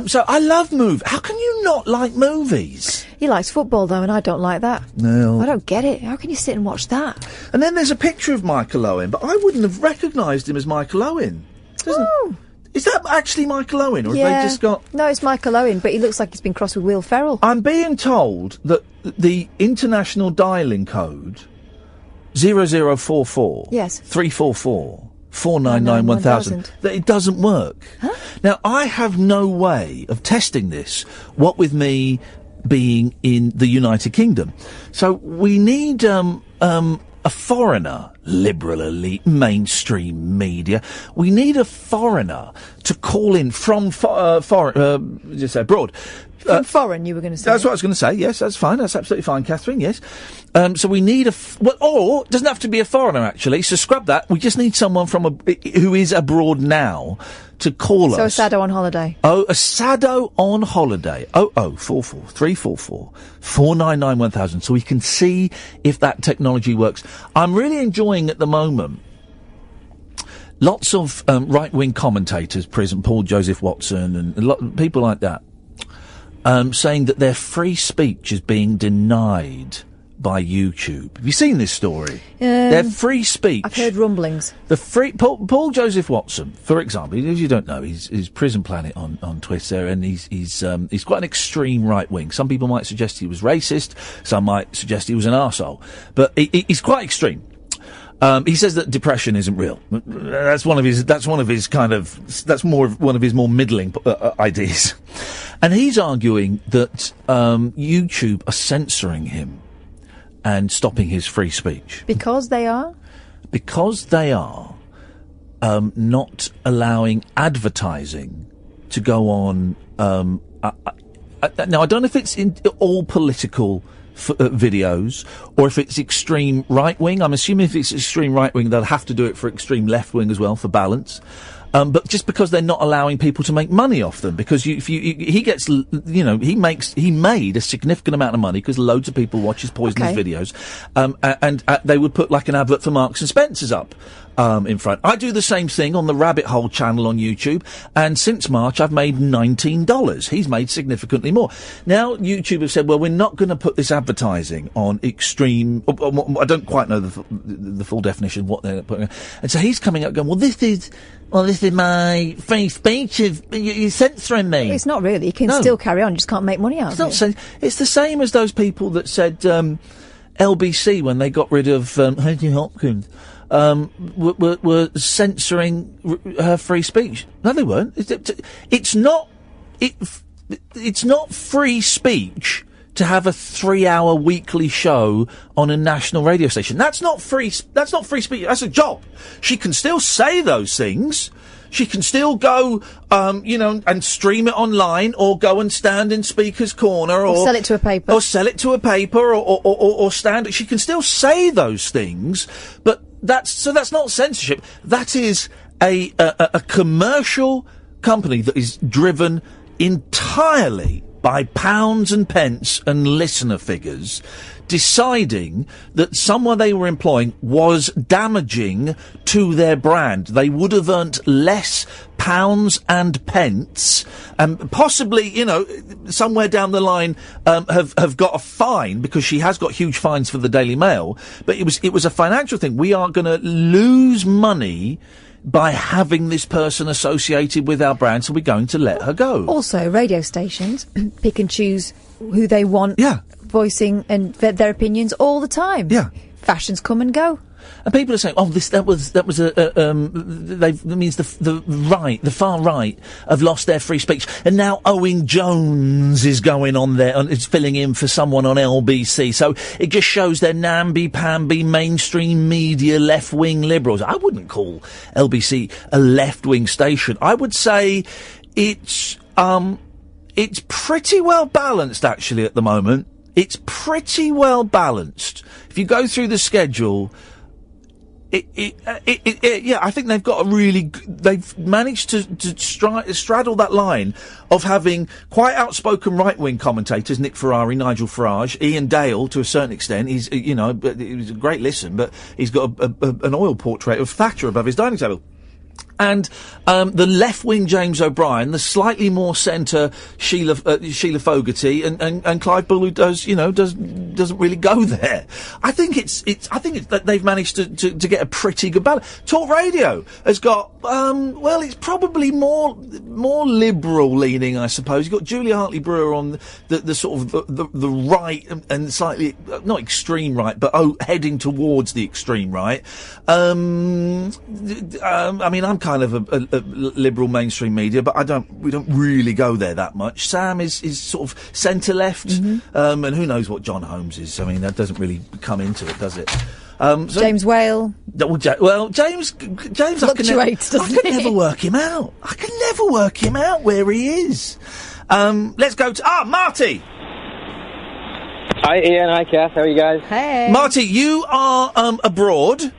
So I love movies. How can you not like movies? He likes football, though, and I don't like that. No. I don't get it. How can you sit and watch that? And then there's a picture of Michael Owen, but I wouldn't have recognised him as Michael Owen. Is that actually Michael Owen, or have they just got... No, it's Michael Owen, but he looks like he's been crossed with Will Ferrell. I'm being told that the international dialing code 0044 344 499 1000 that it doesn't work. Huh? Now, I have no way of testing this, what with me being in the United Kingdom. So we need a foreigner, liberal elite, mainstream media. We need a foreigner to call in from abroad. From foreign, you were going to say? That's what I was going to say, yes, that's fine. That's absolutely fine, Catherine, yes. So we need or it doesn't have to be a foreigner, actually, so scrub that. We just need someone who is abroad now to call us. So a sado on holiday. Oh, a sado on holiday. 0044 344 499 1000, so we can see if that technology works. I'm really enjoying at the moment lots of right-wing commentators, Paul Joseph Watson and people like that, saying that their free speech is being denied by YouTube. Have you seen this story? Their free speech. I've heard rumblings. Paul Joseph Watson, for example, as you don't know, he's Prison Planet on Twitter, and he's quite an extreme right wing. Some people might suggest he was racist. Some might suggest he was an arsehole. But he's quite extreme. He says that depression isn't real. That's one of his more middling ideas. And he's arguing that YouTube are censoring him and stopping his free speech. Because they are? Because they are not allowing advertising to go on. Now, I don't know if it's in all political videos or if it's extreme right-wing. I'm assuming if it's extreme right-wing, they'll have to do it for extreme left-wing as well, for balance. But just because they're not allowing people to make money off them, because he made a significant amount of money because loads of people watch his poisonous videos, and they would put like an advert for Marks and Spencer's up in front. I do the same thing on the Rabbit Hole channel on YouTube, and since March I've made $19. He's made significantly more. Now YouTube have said, well, we're not going to put this advertising on extreme. I don't quite know the full definition of what they're putting, and so he's coming up going, well, this is my free speech. You're censoring me. It's not really. You can still carry on. You just can't make money out of it. It's the same as those people that said LBC, when they got rid of Hayley Hopkins, were censoring her free speech. No, they weren't. It's not free speech to have a 3-hour weekly show on a national radio station. That's not free speech. That's a job. She can still say those things. She can still go, and stream it online, or go and stand in Speaker's Corner, or sell it to a paper. Or stand. She can still say those things, but that's not censorship. That is a commercial company that is driven entirely by pounds and pence and listener figures, deciding that someone they were employing was damaging to their brand. They would have earned less pounds and pence, and possibly, somewhere down the line, have got a fine, because she has got huge fines for the Daily Mail. But it was a financial thing. We are going to lose money by having this person associated with our brand, so we're going to let her go. Also, radio stations pick and choose who they want voicing and their opinions all the time. Yeah. Fashions come and go. And people are saying, that means the far right have lost their free speech, and now Owen Jones is going on there and it's filling in for someone on LBC. So it just shows they're namby-pamby mainstream media left-wing liberals. I wouldn't call LBC a left-wing station. I would say it's pretty well balanced, actually, at the moment. It's pretty well balanced. If you go through the schedule, I think they've got they've managed to straddle that line of having quite outspoken right-wing commentators, Nick Ferrari, Nigel Farage, Ian Dale to a certain extent. He's, it was a great listen, but he's got an oil portrait of Thatcher above his dining table. and the left-wing James O'Brien, the slightly more centre Sheila Fogarty, and Clive Bull, who doesn't really go there. I think it's that they've managed to get a pretty good balance. Talk Radio has got it's probably more liberal leaning, I suppose. You've got Julia Hartley-Brewer on the sort of the right and slightly not extreme right, but heading towards the extreme right. I mean, I'm kind of a liberal mainstream media, but we don't really go there that much. Sam is sort of centre left, and who knows what John Holmes is. I mean, that doesn't really come into it, does it? James Whale. James fluctuates, I can never work him out. I can never work him out where he is. Let's go to Marty. Hi, Ian. Hi, Kath. How are you guys? Hey, Marty. You are abroad.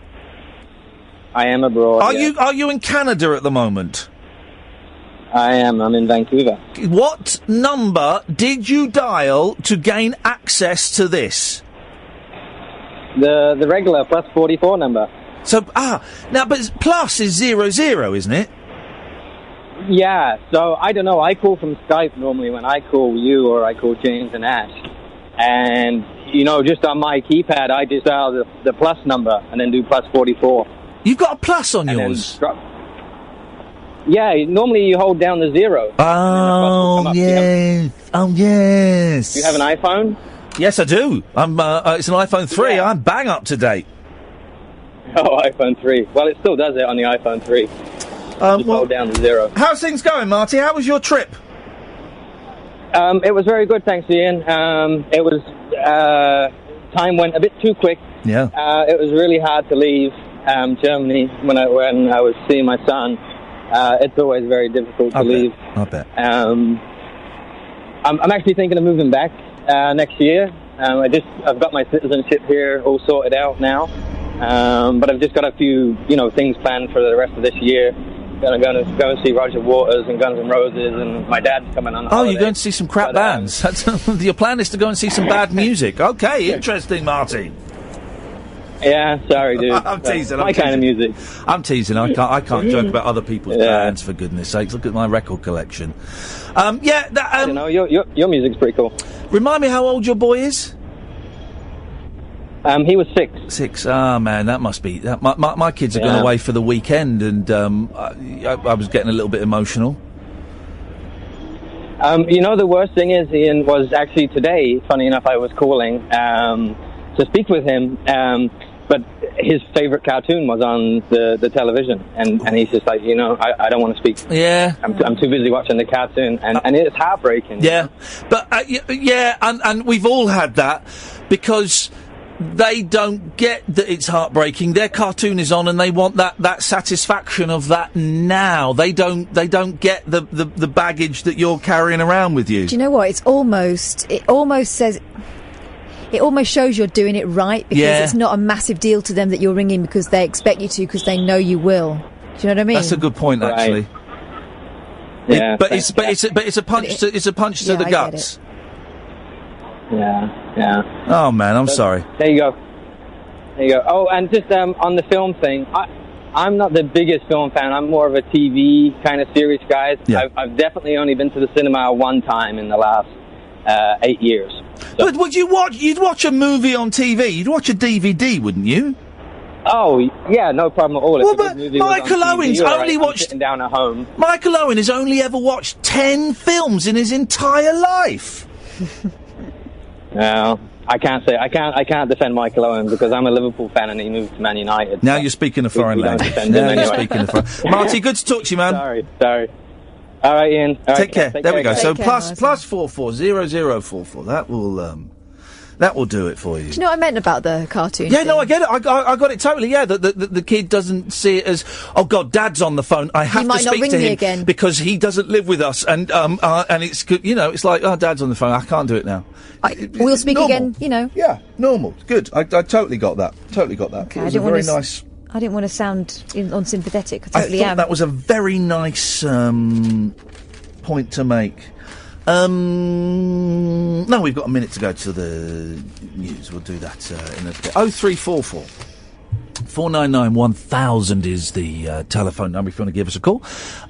I am abroad. Are you in Canada at the moment? I am. I'm in Vancouver. What number did you dial to gain access to this? The regular plus 44 number. So now, but plus is 00, isn't it? Yeah. So I don't know. I call from Skype normally when I call you or I call James and Ash, and just on my keypad I just dial the plus number and then do plus 44. You've got a plus on yours. Yeah, normally you hold down the 0. Oh, yes. Oh, yes. You have an iPhone? Yes, I do. It's an iPhone 3. Yeah. I'm bang up to date. Oh, iPhone 3. Well, it still does it on the iPhone 3. Just hold down the 0. How's things going, Marty? How was your trip? It was very good, thanks, Ian. It was... time went a bit too quick. Yeah. It was really hard to leave Germany when I was seeing my son. It's always very difficult to leave. I bet. I'm actually thinking of moving back next year. I've got my citizenship here all sorted out now, but I've just got a few things planned for the rest of this year. Going to go and see Roger Waters and Guns N' Roses, and my dad's coming on holiday. You're going to see some crap bands. Your plan is to go and see some bad music. Okay, interesting, Marty. Yeah, sorry, dude. I'm teasing. My kind of music. I'm teasing. I can't joke about other people's bands, for goodness sakes. Look at my record collection. Your music's pretty cool. Remind me how old your boy is. He was 6. 6. Man, that must be... My kids are going away for the weekend, and I was getting a little bit emotional. The worst thing is, Ian, was actually today, funny enough, I was calling to speak with him, but his favourite cartoon was on the television, and he's just like, I don't want to speak. Yeah. I'm too busy watching the cartoon, and it's heartbreaking. Yeah. But, and we've all had that, because... they don't get that it's heartbreaking. Their cartoon is on, and they want that satisfaction of that now. They don't get the baggage that you're carrying around with you. Do you know what? It almost shows you're doing it right, because it's not a massive deal to them that you're ringing because they expect you to, because they know you will. Do you know what I mean? That's a good point, actually. Yeah, it's a punch to the guts. Yeah. Oh man, I'm sorry. There you go. Oh, and just on the film thing, I'm not the biggest film fan. I'm more of a TV kind of series guy. Yeah. I've definitely only been to the cinema one time in the last 8 years. So. But you'd watch a movie on TV. You'd watch a DVD, wouldn't you? Oh, yeah, no problem at all. Well, but Michael Owen's only watched... sitting down at home. Michael Owen has only ever watched 10 films in his entire life. No, I can't defend Michael Owen, because I'm a Liverpool fan and he moved to Man United. Now you're speaking a foreign language. Marty, good to talk to you, man. Sorry. All right, Ian. All Take care. There we go. So plus 440044. That will do it for you. Do you know what I meant about the cartoon? Yeah, thing? no, I get it. I got it totally. Yeah, the kid doesn't see it as, oh God, Dad's on the phone. I have to speak to him again because he doesn't live with us, and it's good. It's like, oh, Dad's on the phone. I can't do it now. We'll speak normal. again. Yeah, normal. Good. I totally got that. Okay, it was a very nice. I didn't want to sound unsympathetic. I totally thought am. That was a very nice point to make. No, we've got a minute to go to the news. We'll do that in a bit. 0344 499 1000 is the telephone number if you want to give us a call.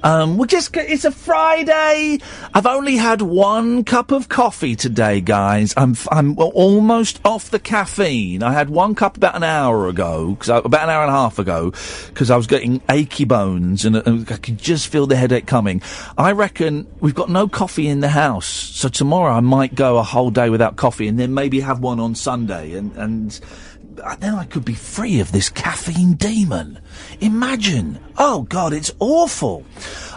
It's a Friday. I've only had one cup of coffee today, guys. I'm almost off the caffeine. I had one cup about an hour ago, about an hour and a half ago, because I was getting achy bones and I could just feel the headache coming. I reckon we've got no coffee in the house, so tomorrow I might go a whole day without coffee and then maybe have one on Sunday and then I could be free of this caffeine demon. Imagine. Oh, God, it's awful.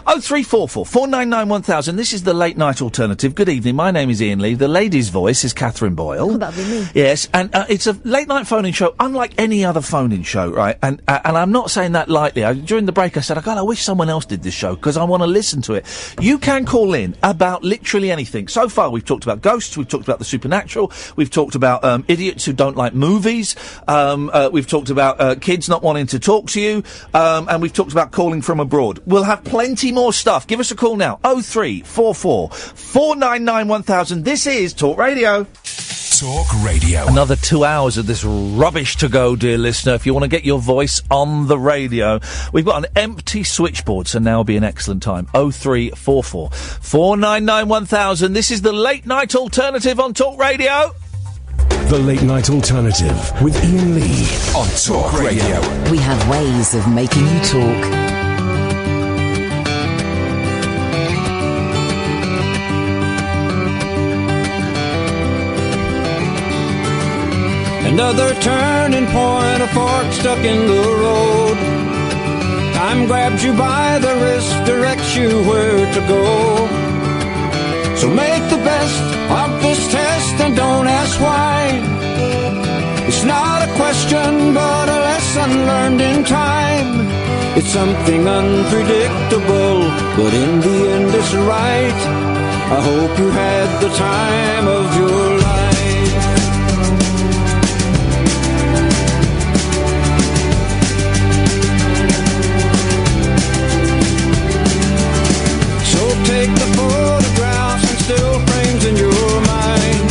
0344 499 1000. This is the late night alternative. Good evening. My name is Iain Lee. The lady's voice is Catherine Boyle. Oh, that'd be me. Yes, and it's a late night phone-in show, unlike any other phone-in show, right? And I'm not saying that lightly. During the break, I said, God, I wish someone else did this show because I want to listen to it. You can call in about literally anything. So far, we've talked about ghosts. We've talked about the supernatural. We've talked about idiots who don't like movies. We've talked about kids not wanting to talk to you. And we've talked about calling from abroad. We'll have plenty more stuff. Give us a call now. 0344 499 1000. This is Talk Radio. Talk Radio. Another 2 hours of this rubbish to go, dear listener. If you want to get your voice on the radio, we've got an empty switchboard, so now will be an excellent time. 0344 499 1000. This is the late night alternative on Talk Radio. The Late Night Alternative with Iain Lee on Talk Radio. We have ways of making you talk. Another turning point, a fork stuck in the road. Time grabs you by the wrist, directs you where to go. So make the best of this test and don't ask why. It's not a question, but a lesson learned in time. It's something unpredictable, but in the end it's right. I hope you had the time of your life. Take the photographs and still frames in your mind.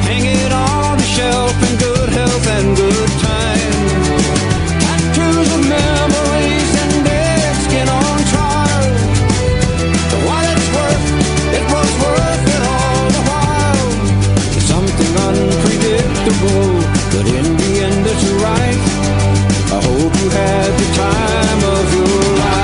Hang it on the shelf in good health and good time. Tattoos of memories and dead skin on trial. For what it's worth, it was worth it all the while. It's something unpredictable, but in the end it's right. I hope you had the time of your life.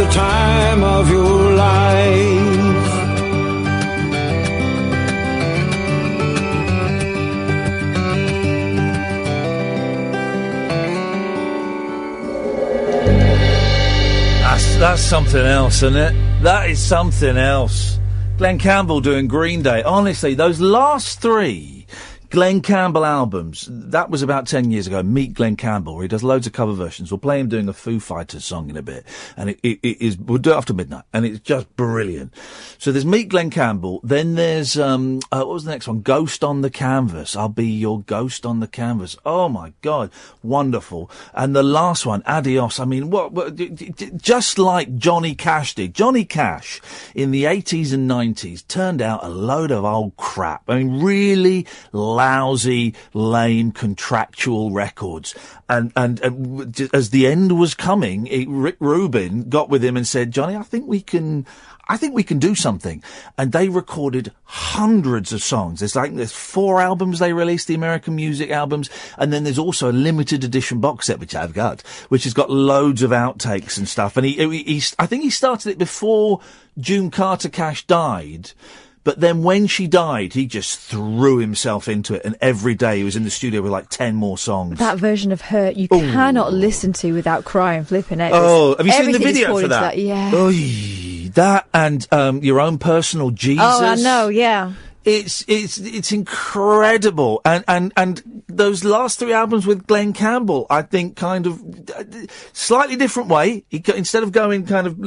Time of your life. That's something else, isn't it? That is something else. Glenn Campbell doing Green Day. Honestly, those last three Glenn Campbell albums, that was about 10 years ago. Meet Glenn Campbell, where he does loads of cover versions. We'll play him doing a Foo Fighters song in a bit. And it is, we'll do it after midnight. And it's just brilliant. So there's Meet Glenn Campbell. Then there's, what was the next one? Ghost on the Canvas. I'll be your ghost on the canvas. Oh my God. Wonderful. And the last one, Adios. I mean, just like Johnny Cash did. Johnny Cash in the 80s and 90s turned out a load of old crap. I mean, really lousy, lame, contractual records. And as the end was coming, Rick Rubin got with him and said, Johnny, I think we can do something. And they recorded hundreds of songs. There's 4 albums they released, the American music albums, and then there's also a limited edition box set, which I've got, which has got loads of outtakes and stuff. And I think he started it before June Carter Cash died. But then when she died, he just threw himself into it, and every day he was in the studio with like 10 more songs. That version of Hurt you cannot listen to without crying, flipping it. Oh, have you seen the video for that? Yeah. Oy, that and Your Own Personal Jesus. Oh, I know, yeah. It's incredible. And those last 3 albums with Glenn Campbell, I think kind of slightly different way. Instead of going kind of,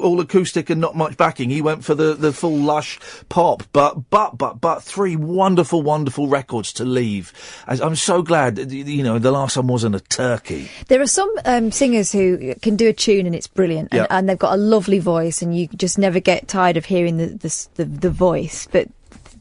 all acoustic and not much backing, he went for the full lush pop. But 3 wonderful, wonderful records to leave. I'm so glad, the last one wasn't a turkey. There are some singers who can do a tune and it's brilliant, and they've got a lovely voice, and you just never get tired of hearing the voice. But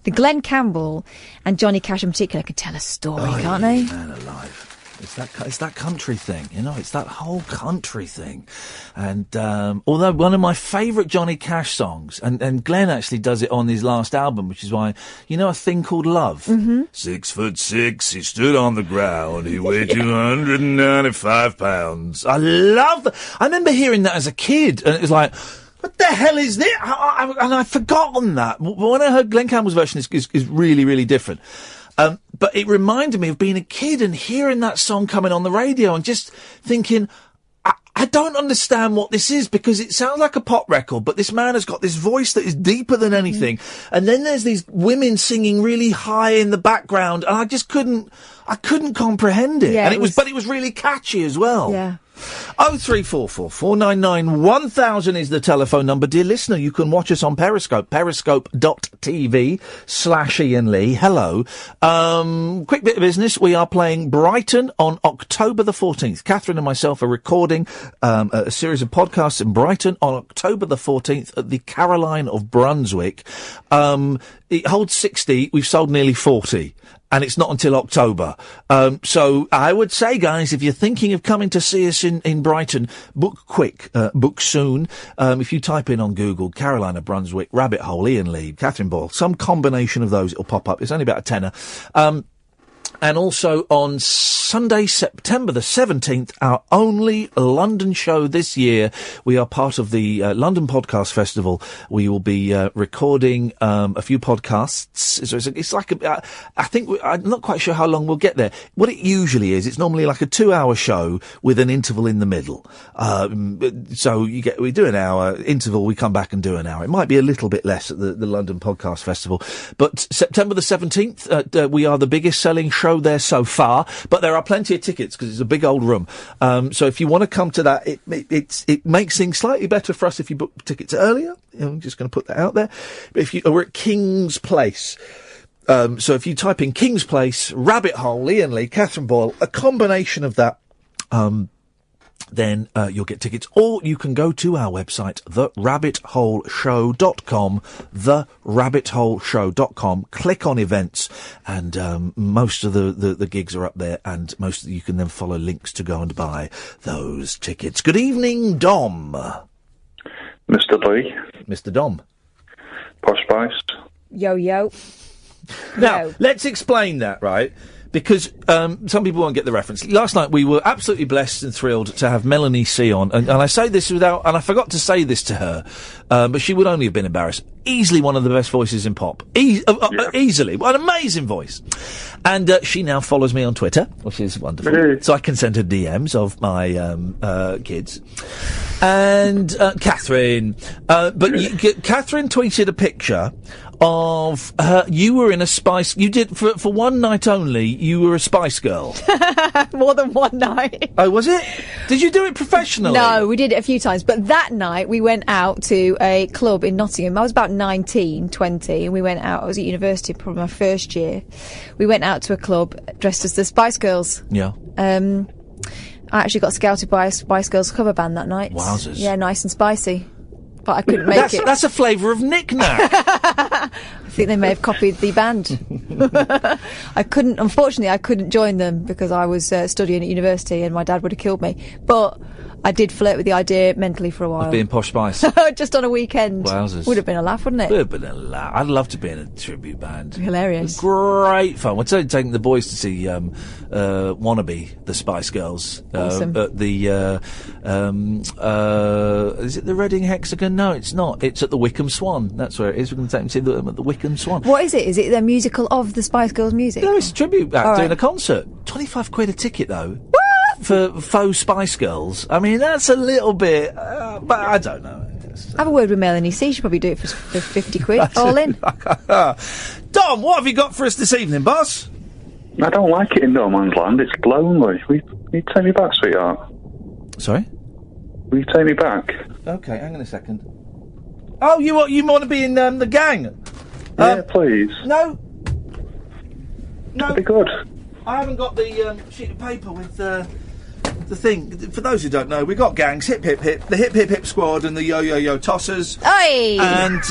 the Glenn Campbell and Johnny Cash in particular can tell a story, can't they? Man alive. It's that country thing, it's that whole country thing. And, although one of my favourite Johnny Cash songs, and Glenn actually does it on his last album, which is why, A Thing Called Love? Mm-hmm. 6'6", he stood on the ground, he weighed 295 pounds. I love that. I remember hearing that as a kid, and it was like, what the hell is this? And I'd forgotten that. When I heard Glenn Campbell's version, is really, really different. But it reminded me of being a kid and hearing that song coming on the radio and just thinking, I don't understand what this is, because it sounds like a pop record, but this man has got this voice that is deeper than anything. And then there's these women singing really high in the background, and I just couldn't comprehend it. Yeah, and but it was really catchy as well. Yeah. 0344 499 1000 is the telephone number. Dear listener, you can watch us on Periscope, periscope.tv/Iain Lee. Hello. Quick bit of business. We are playing Brighton on October the 14th. Katherine and myself are recording a series of podcasts in Brighton on October the 14th at the Caroline of Brunswick. It holds 60. We've sold nearly 40. And it's not until October. So I would say, guys, if you're thinking of coming to see us in Brighton, book quick, book soon. If you type in on Google, Carolina, Brunswick, Rabbit Hole, Iain Lee, Catherine Boyle, some combination of those, it'll pop up. It's only about a tenner. And also on Sunday, September the 17th, our only London show this year. We are part of the London Podcast Festival. We will be recording a few podcasts. So it's like I'm not quite sure how long we'll get there. What it usually is, it's normally like a 2-hour show with an interval in the middle. So we do an hour interval, we come back and do an hour. It might be a little bit less at the London Podcast Festival. But September the 17th, we are the biggest selling show there so far, but there are plenty of tickets because it's a big old room. So if you want to come to that, it makes things slightly better for us if you book tickets earlier. I'm just going to put that out there. But we're at King's Place. So if you type in King's Place, Rabbit Hole, Iain Lee, Catherine Boyle, a combination of that, then you'll get tickets. Or you can go to our website, therabbitholeshow.com, therabbitholeshow.com, click on events, and most of the gigs are up there, and you can then follow links to go and buy those tickets. Good evening, Dom. Mr. Lee. Mr. Dom. Posh Spice. Yo. Now, let's explain that, right? Because some people won't get the reference. Last night we were absolutely blessed and thrilled to have Melanie C on, and I say this and I forgot to say this to her, but she would only have been embarrassed. Easily one of the best voices in pop. Easily. An amazing voice. And she now follows me on Twitter, which is wonderful. So I can send her DMs of my kids. And Catherine. Catherine tweeted a picture of her. You were in a Spice. You did for one night only. You were a Spice Girl. More than one night. Oh, was it? Did you do it professionally? No, we did it a few times. But that night we went out to a club in Nottingham. I was about 19, 20, and we went out. I was at university, probably my first year. We went out to a club dressed as the Spice Girls. Yeah. I actually got scouted by a Spice Girls cover band that night. Wowzers. Yeah, nice and spicy. But I couldn't make it. That's a flavour of knick-knack. I think they may have copied the band. Unfortunately, I couldn't join them because I was studying at university and my dad would have killed me. But I did flirt with the idea mentally for a while. Of being Posh Spice. Just on a weekend. Wowzers. Would have been a laugh, wouldn't it? Would have been a laugh. I'd love to be in a tribute band. Hilarious. Great fun. We're taking the boys to see Wannabe, the Spice Girls. Awesome. At the, is it the Reading Hexagon? No, it's not. It's at the Wickham Swan. That's where it is. We're going to take them to see them at the Wickham Swan. What is it? Is it the musical of the Spice Girls music? No, it's a tribute act All doing right. a concert. £25 a ticket, though. For faux Spice Girls. I mean, that's a little bit, but I don't know. Have a word with Melanie. See, she'll probably do it for 50 quid. All in. Dom, what have you got for us this evening, boss? I don't like it in no man's land. It's lonely. Will you take me back, sweetheart? Sorry? Will you take me back? Okay, hang on a second. Oh, you want to be in the gang? Yeah, please. No. That'd be good. I haven't got the sheet of paper with the thing. For those who don't know, we got gangs. Hip Hip Hip, the Hip Hip Hip Squad, and the Yo Yo Yo Tossers. Oi! And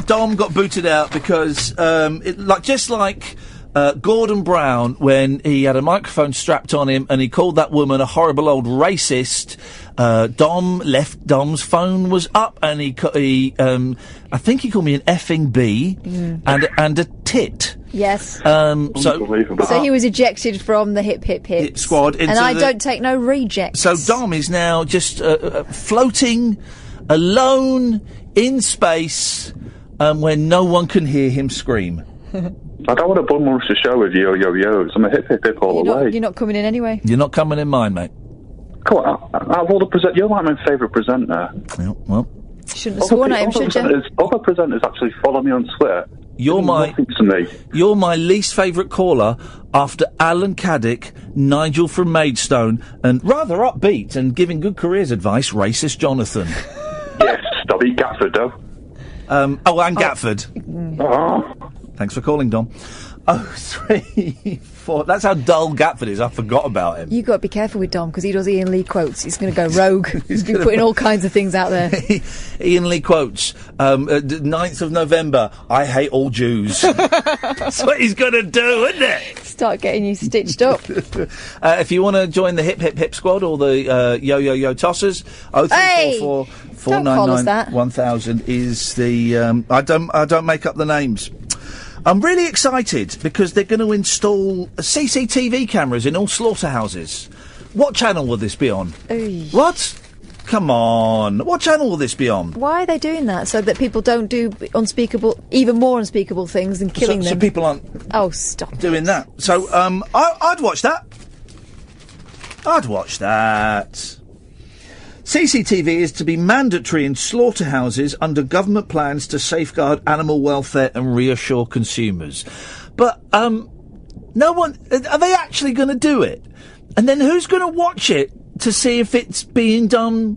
Dom got booted out because just like Gordon Brown when he had a microphone strapped on him and he called that woman a horrible old racist. Dom's phone was up and he I think he called me an effing bee and a tit. Yes. So he was ejected from the Hip Hip Hip Squad. And I don't take no rejects. So Dom is now just floating alone in space where no one can hear him scream. I don't want to bum rush the show with yo-yo-yos. I'm a hip hip hip all the way. You're not coming in anyway. You're not coming in mine, mate. Come on, out of all the you're like my favourite presenter. Yeah, well. Shouldn't have sworn at him, should you? Other presenters actually follow me on Twitter. You're my least favourite caller after Alan Caddick, Nigel from Maidstone, and rather upbeat and giving good careers advice, racist Jonathan. Yes, I'll be Gatford, though. And Gatford. Thanks for calling, Dom. 034. That's how dull Gatford is. I forgot about him. You've got to be careful with Dom because he does Ian Lee quotes. He's going to go rogue. He's been putting all kinds of things out there. Ian Lee quotes. 9th of November. I hate all Jews. That's what he's going to do, isn't it? Start getting you stitched up. If you want to join the Hip Hip Hip Squad or the Yo Yo Yo Tossers, 0344 499 1000 is the. I don't make up the names. I'm really excited because they're going to install CCTV cameras in all slaughterhouses. What channel will this be on? Oy. What? Come on. What channel will this be on? Why are they doing that? So that people don't do even more unspeakable things than killing them? So people aren't doing that. So, I'd watch that. I'd watch that. CCTV is to be mandatory in slaughterhouses under government plans to safeguard animal welfare and reassure consumers. But, no one... Are they actually going to do it? And then who's going to watch it to see if it's being done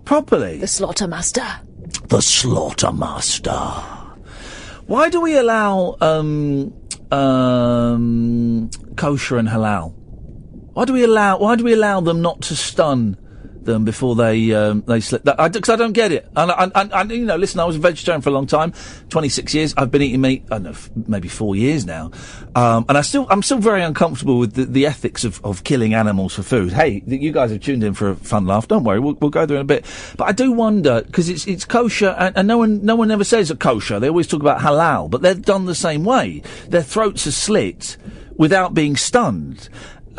properly? The slaughtermaster. The slaughtermaster. Why do we allow, kosher and halal? Why do we allow them not to stun them before they slip? Because I don't get it. And you know, listen, I was a vegetarian for a long time, 26 years. I've been eating meat, I don't know, maybe 4 years now. And I'm still very uncomfortable with the ethics of killing animals for food. Hey, you guys have tuned in for a fun laugh. Don't worry, we'll go there in a bit. But I do wonder, because it's kosher, and no one ever says kosher. They always talk about halal, but they're done the same way. Their throats are slit without being stunned.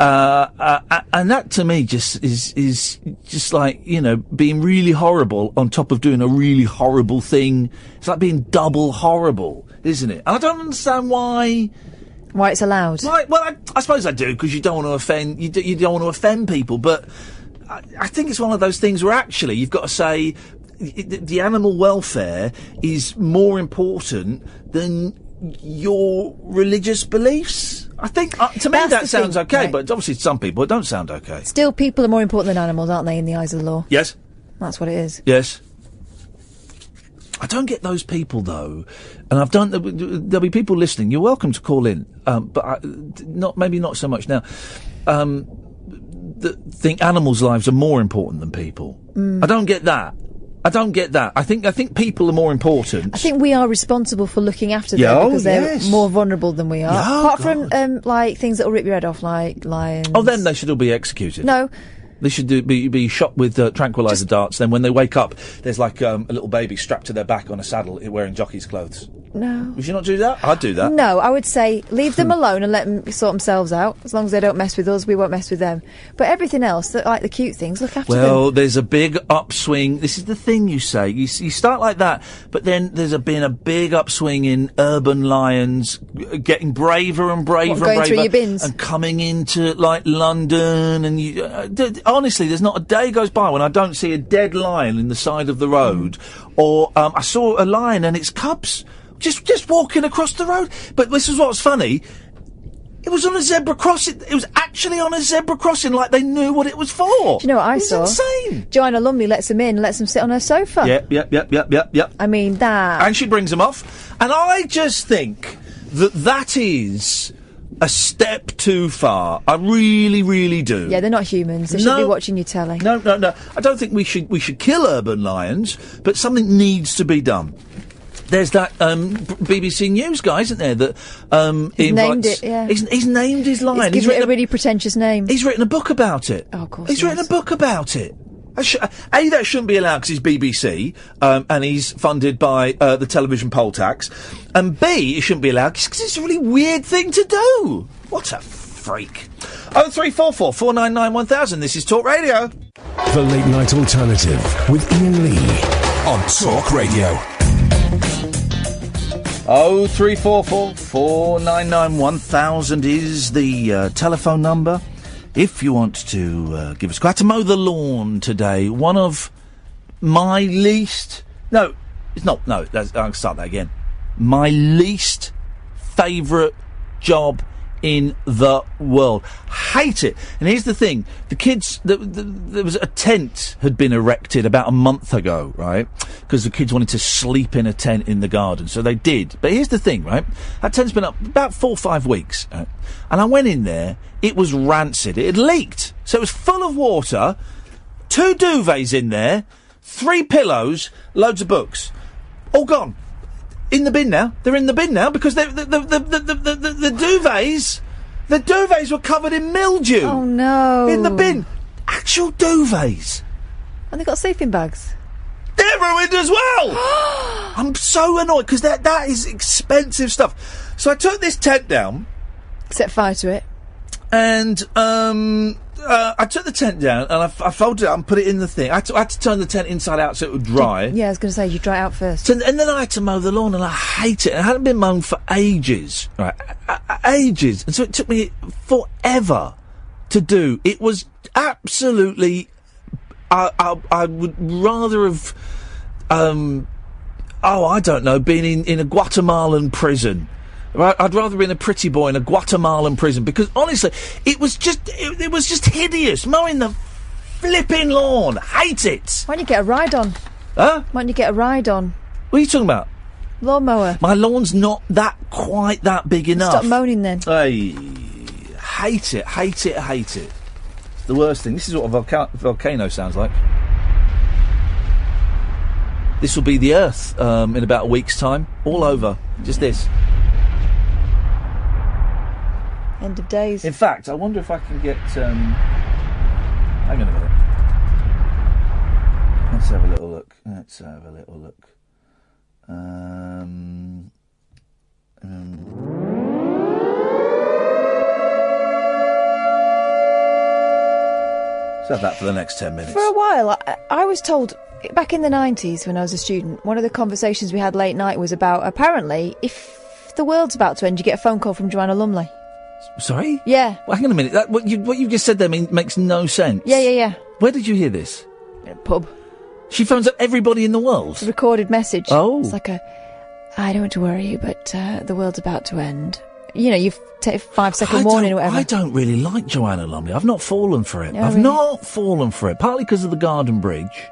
And that to me just is just like, you know, being really horrible on top of doing a really horrible thing. It's like being double horrible, isn't it? And I don't understand why it's allowed. Well, I suppose I do, because you don't want to offend, you don't want to offend people, but I think it's one of those things where actually you've got to say the animal welfare is more important than your religious beliefs. I think, to me, that sounds okay, right? But obviously to some people it don't sound okay. Still, people are more important than animals, aren't they, in the eyes of the law? Yes. That's what it is. Yes. I don't get those people, though. And there'll be people listening. You're welcome to call in, but maybe not so much now. That think animals' lives are more important than people. I don't get that. I don't get that. I think people are more important. I think we are responsible for looking after Yeah, them because they're yes. more vulnerable than we are. Yeah, Apart from like things that will rip your head off, like lions. Oh, then they should all be executed. No. They should be shot with tranquilizer darts. Then when they wake up, there's like a little baby strapped to their back on a saddle wearing jockey's clothes. No. Would you not do that? I'd do that. No, I would say leave them alone and let them sort themselves out. As long as they don't mess with us, we won't mess with them. But everything else, like the cute things, look after them. Well, there's a big upswing. This is the thing you say. You start like that, but then there's been a big upswing in urban lions getting braver and braver and going braver. through your bins. And coming into, like, London. And honestly, there's not a day goes by when I don't see a dead lion in the side of the road. Or I saw a lion and its cubs just walking across the road. But this is what's funny. It was on a zebra crossing. It was actually on a zebra crossing, like they knew what it was for. Do you know what I saw? Insane. Joanna Lumley lets them in, lets them sit on her sofa. Yep. I mean, that. And she brings them off. And I just think that is a step too far. I really, really do. Yeah, they're not humans. They should be watching your telly. No. I don't think we should kill urban lions, but something needs to be done. There's that BBC News guy, isn't there? That he's named it. Yeah, he's named his lion. He's given it a really pretentious name. He's written a book about it. Oh, of course. He's written a book about it. That shouldn't be allowed because he's BBC and he's funded by the television poll tax. And B, it shouldn't be allowed because it's a really weird thing to do. What a freak. 0344 499 1000. This is Talk Radio. The Late Night Alternative with Iain Lee on Talk Radio. 0344 499 1000 is the telephone number. If you want to give us... I had to mow the lawn today. One of my least... No, it's not... No, I'll start that again. My least favourite job in the world. Hate it. And here's the thing. The kids... there was a tent had been erected about a month ago, right? Because the kids wanted to sleep in a tent in the garden. So they did. But here's the thing, right? That tent's been up about 4 or 5 weeks. Right? And I went in there. It was rancid. It had leaked. So it was full of water. 2 duvets in there. 3 pillows. Loads of books. All gone. In the bin now. They're in the bin now because the duvets were covered in mildew. Oh no. In the bin. Actual duvets. And they got sleeping bags. They're ruined as well. I'm so annoyed because that is expensive stuff. So I took this tent down. Set fire to it. And I took the tent down and I folded it up and put it in the thing. I had to turn the tent inside out so it would dry. Yeah, I was going to say, you dry it out first. So, and then I had to mow the lawn and I hate it. It hadn't been mown for ages. Right, ages. And so it took me forever to do. It was absolutely... I would rather have... I don't know, been in a Guatemalan prison. Right, I'd rather be a pretty boy in a Guatemalan prison because honestly, it was just hideous mowing the flipping lawn. Hate it. Why don't you get a ride on? Huh? Why don't you get a ride on? What are you talking about? Lawnmower. My lawn's not quite that big enough. Stop moaning then. Hey, hate it. It's the worst thing. This is what a volcano sounds like. This will be the Earth in about a week's time. All over. Just this. End of days. In fact, I wonder if I can get... hang on a minute. Let's have a little look. Let's have that for the next 10 minutes. For a while, I was told... Back in the 90s, when I was a student, one of the conversations we had late night was about, apparently, if the world's about to end, you get a phone call from Joanna Lumley. Sorry? Yeah. Well, hang on a minute. What you just said there makes no sense. Yeah. Where did you hear this? In a pub. She phones up everybody in the world? It's a recorded message. Oh. It's like I don't want to worry you, but the world's about to end. you've taken 5 second warning or whatever. I don't really like Joanna Lumley. I've not fallen for it. No, I've really? not fallen for it. Partly because of the Garden Bridge,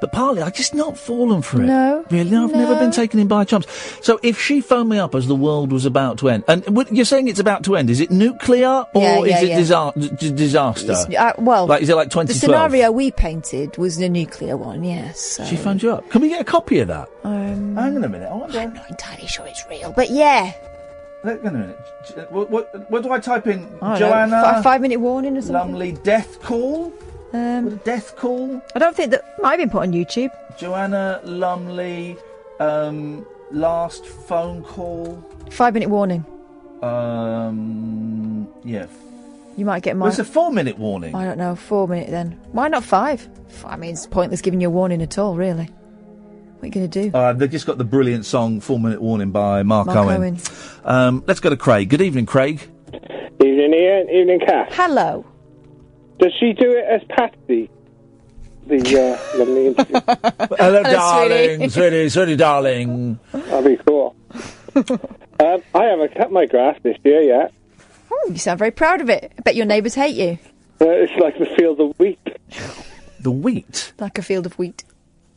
but partly I've just not fallen for it. No. Really, I've never been taken in by chance. So if she phoned me up as the world was about to end, and you're saying it's about to end, is it nuclear or is it disaster? Is it like 2012? The scenario we painted was the nuclear one, yes. So. She phoned you up. Can we get a copy of that? Hang on a minute. I'm not entirely sure it's real, but yeah. Hang on a minute. What do I type in? I don't Joanna know, 5 minute warning or something. Lumley death call. Death call. I don't think that might have been put on YouTube. Joanna Lumley, last phone call. 5 minute warning. Yeah. You might get Well, it's a 4 minute warning. I don't know, 4 minute then. Why not 5? I mean, it's pointless giving you a warning at all, really. What are you going to do? They've just got the brilliant song 4 Minute Warning by Mark Owen. Let's go to Craig. Good evening, Craig. Evening, Ian. Evening, Kath. Hello. Does she do it as Patsy? The lovely interview. Hello, darling. Sweetie, darling. That'd be cool. I haven't cut my grass this year yet. Oh, you sound very proud of it. I bet your neighbours hate you. It's like the field of wheat. The wheat? Like a field of wheat.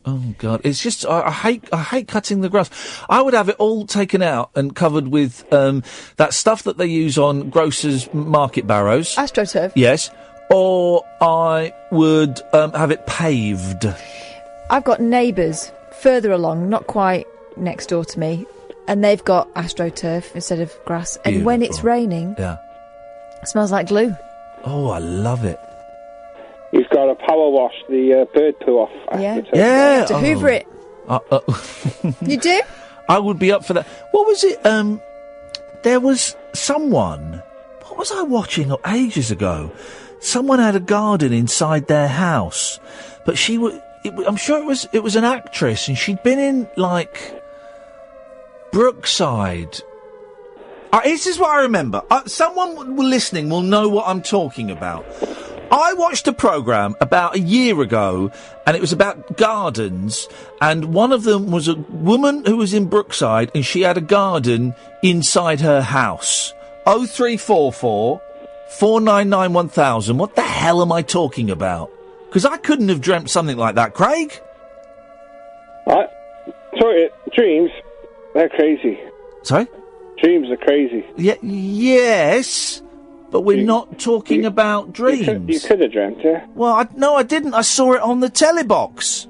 Oh God! It's just I hate cutting the grass. I would have it all taken out and covered with that stuff that they use on grocers' market barrows. AstroTurf. Yes, or I would have it paved. I've got neighbours further along, not quite next door to me, and they've got AstroTurf instead of grass. And Beautiful. when it's raining, it smells like glue. Oh, I love it. You've got to power wash the bird poo off. Yeah. Yeah. To hoover it. You do? I would be up for that. What was it? There was someone. What was I watching ages ago? Someone had a garden inside their house, but she was. I'm sure it was an actress, and she'd been in like Brookside. This is what I remember. Someone listening will know what I'm talking about. I watched a programme about a year ago, and it was about gardens, and one of them was a woman who was in Brookside, and she had a garden inside her house. 0344 499 1000. What the hell am I talking about? Because I couldn't have dreamt something like that, Craig. Sorry, dreams, they're crazy. Sorry? Dreams are crazy. Yes, but we're not talking about dreams. You could have dreamt it. Well, no, I didn't. I saw it on the telly box.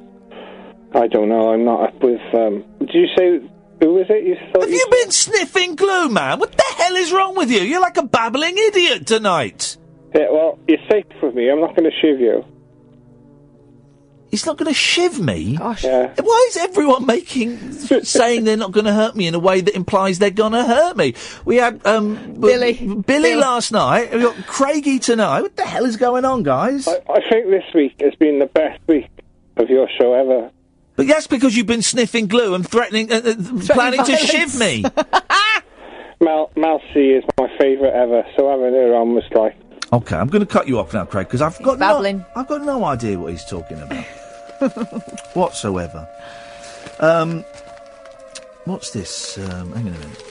I don't know. I'm not up with. Did you say who was it? Have you been sniffing glue, man? What the hell is wrong with you? You're like a babbling idiot tonight. Yeah, well, you're safe with me. I'm not going to shiv you. He's not going to shiv me? Gosh. Yeah. Why is everyone saying they're not going to hurt me in a way that implies they're going to hurt me? We had Billy last night. We got Craigie tonight. What the hell is going on, guys? I think this week has been the best week of your show ever. But that's because you've been sniffing glue and threatening planning to shiv me. Mel C is my favourite ever, so having her on was like... Okay, I'm going to cut you off now, Craig, because I've got no idea what he's talking about. Whatsoever. What's this? Hang on a minute.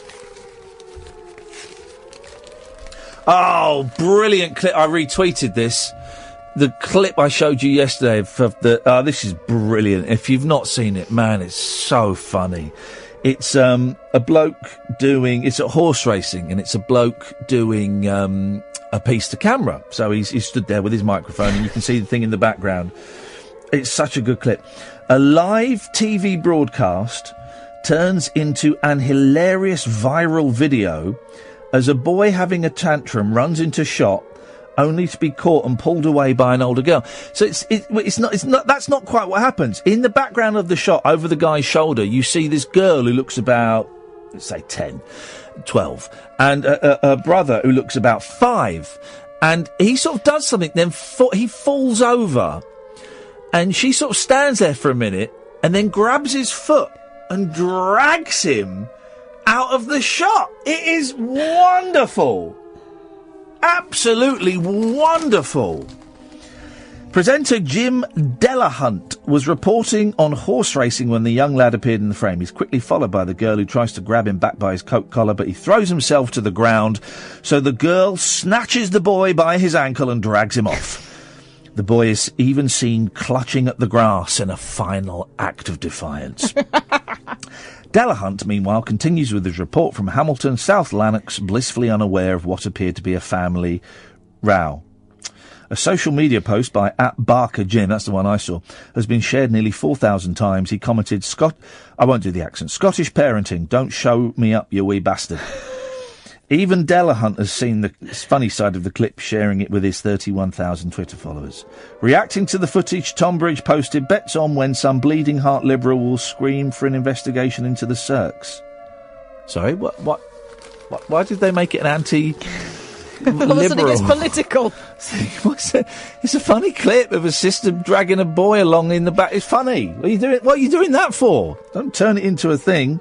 Oh, brilliant clip. I retweeted this. The clip I showed you yesterday of this is brilliant. If you've not seen it, man, it's so funny. It's a bloke doing... It's at horse racing, and it's a bloke doing a piece to camera. So he's stood there with his microphone, and you can see the thing in the background. It's such a good clip. A live TV broadcast turns into an hilarious viral video as a boy having a tantrum runs into shot, only to be caught and pulled away by an older girl. So it's not. That's not quite what happens. In the background of the shot, over the guy's shoulder, you see this girl who looks about, let's say, 10, 12, and a brother who looks about 5, and he sort of does something. Then he falls over. And she sort of stands there for a minute and then grabs his foot and drags him out of the shot. It is wonderful. Absolutely wonderful. Presenter Jim Delahunt was reporting on horse racing when the young lad appeared in the frame. He's quickly followed by the girl who tries to grab him back by his coat collar, but he throws himself to the ground, so the girl snatches the boy by his ankle and drags him off. The boy is even seen clutching at the grass in a final act of defiance. Delahunt, meanwhile, continues with his report from Hamilton, South Lanark's, blissfully unaware of what appeared to be a family row. A social media post by @BarkerJim, that's the one I saw, has been shared nearly 4,000 times. He commented, I won't do the accent, Scottish parenting, don't show me up, you wee bastard. Even Delahunt has seen the funny side of the clip, sharing it with his 31,000 Twitter followers. Reacting to the footage, Tom Bridge posted, bets on when some bleeding heart liberal will scream for an investigation into the Cirques. Sorry, what? Why did they make it an anti... Listening, it's political. It's a funny clip of a sister dragging a boy along in the back. It's funny. What are you doing that for? Don't turn it into a thing.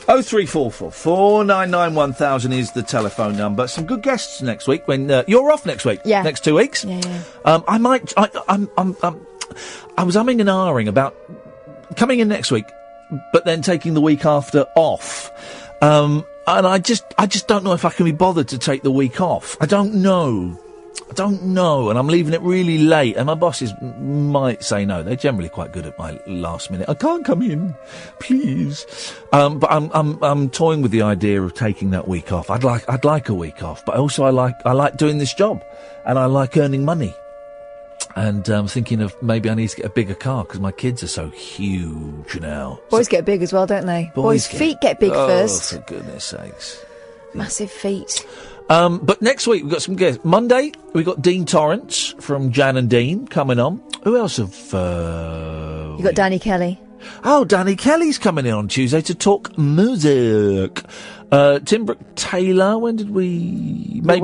0344 499 1000 is the telephone number. Some good guests next week. When you're off next week, next 2 weeks. Yeah. I was umming and ahhing about coming in next week, but then taking the week after off. And I just don't know if I can be bothered to take the week off. I don't know. And I'm leaving it really late, and my bosses might say no. They're generally quite good at my last minute. I can't come in, please. But I'm toying with the idea of taking that week off. I'd like a week off, but also I like doing this job, and I like earning money. And I'm thinking of maybe I need to get a bigger car because my kids are so huge now. Boys get big as well, don't they? Boys' feet get big first. Oh, for goodness sakes. Massive feet. But next week we've got some guests. Monday we've got Dean Torrance from Jan and Dean coming on. Who else have... You've got Danny Kelly. Oh, Danny Kelly's coming in on Tuesday to talk music. Tim Brooke-Taylor, when did we... Maybe.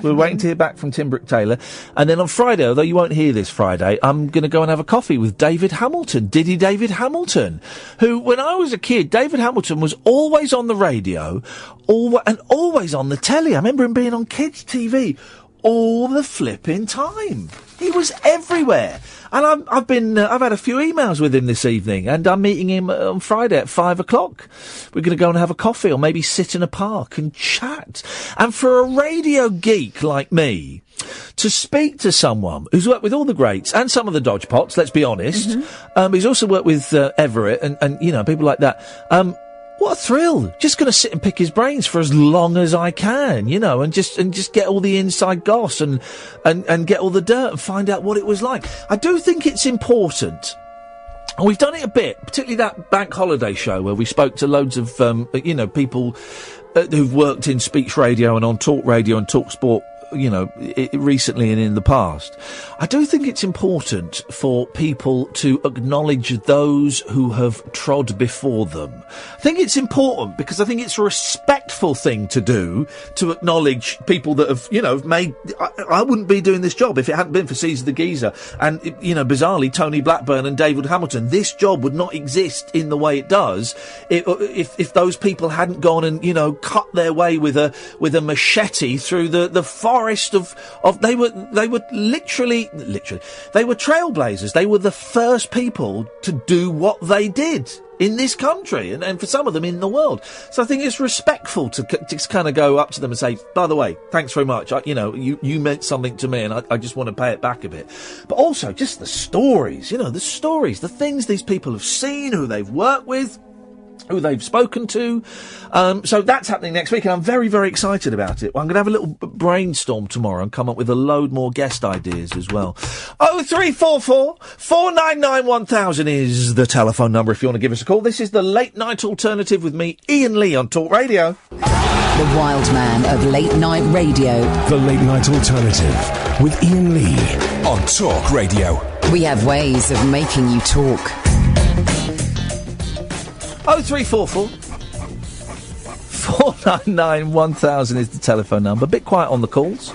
We're waiting to hear back from Tim Brooke-Taylor. And then on Friday, although you won't hear this Friday, I'm going to go and have a coffee with David Hamilton, Diddy David Hamilton, who, when I was a kid, David Hamilton was always on the radio, and always on the telly. I remember him being on kids' TV all the flipping time. He was everywhere. And I've had a few emails with him this evening, and I'm meeting him on Friday at 5:00. We're going to go and have a coffee, or maybe sit in a park and chat. And for a radio geek like me to speak to someone who's worked with all the greats and some of the dodgepots, let's be honest, he's also worked with Everett and people like that. What a thrill! Just going to sit and pick his brains for as long as I can, and just get all the inside goss and get all the dirt and find out what it was like. I do think it's important. And we've done it a bit, particularly that bank holiday show where we spoke to loads of, people who've worked in speech radio and on talk radio and talk sport, recently and in the past. I do think it's important for people to acknowledge those who have trod before them. I think it's important because I think it's a respectful thing to do, to acknowledge people that have, made... I wouldn't be doing this job if it hadn't been for Caesar the Geezer and, bizarrely, Tony Blackburn and David Hamilton. This job would not exist in the way it does if those people hadn't gone and, cut their way with a machete through the forest of they were literally they were trailblazers. They were the first people to do what they did in this country and for some of them in the world. So I think it's respectful to kind of go up to them and say, by the way, thanks very much. You meant something to me and I just want to pay it back a bit. But also just the stories, the things these people have seen, who they've worked with, who they've spoken to. So that's happening next week, and I'm very, very excited about it. I'm going to have a little brainstorm tomorrow and come up with a load more guest ideas as well. 0344 499 1000 is the telephone number if you want to give us a call. This is the Late Night Alternative with me, Iain Lee, on Talk Radio. The wild man of late night radio. The Late Night Alternative with Iain Lee on Talk Radio. We have ways of making you talk. 0344 499 1000 is the telephone number. Bit quiet on the calls.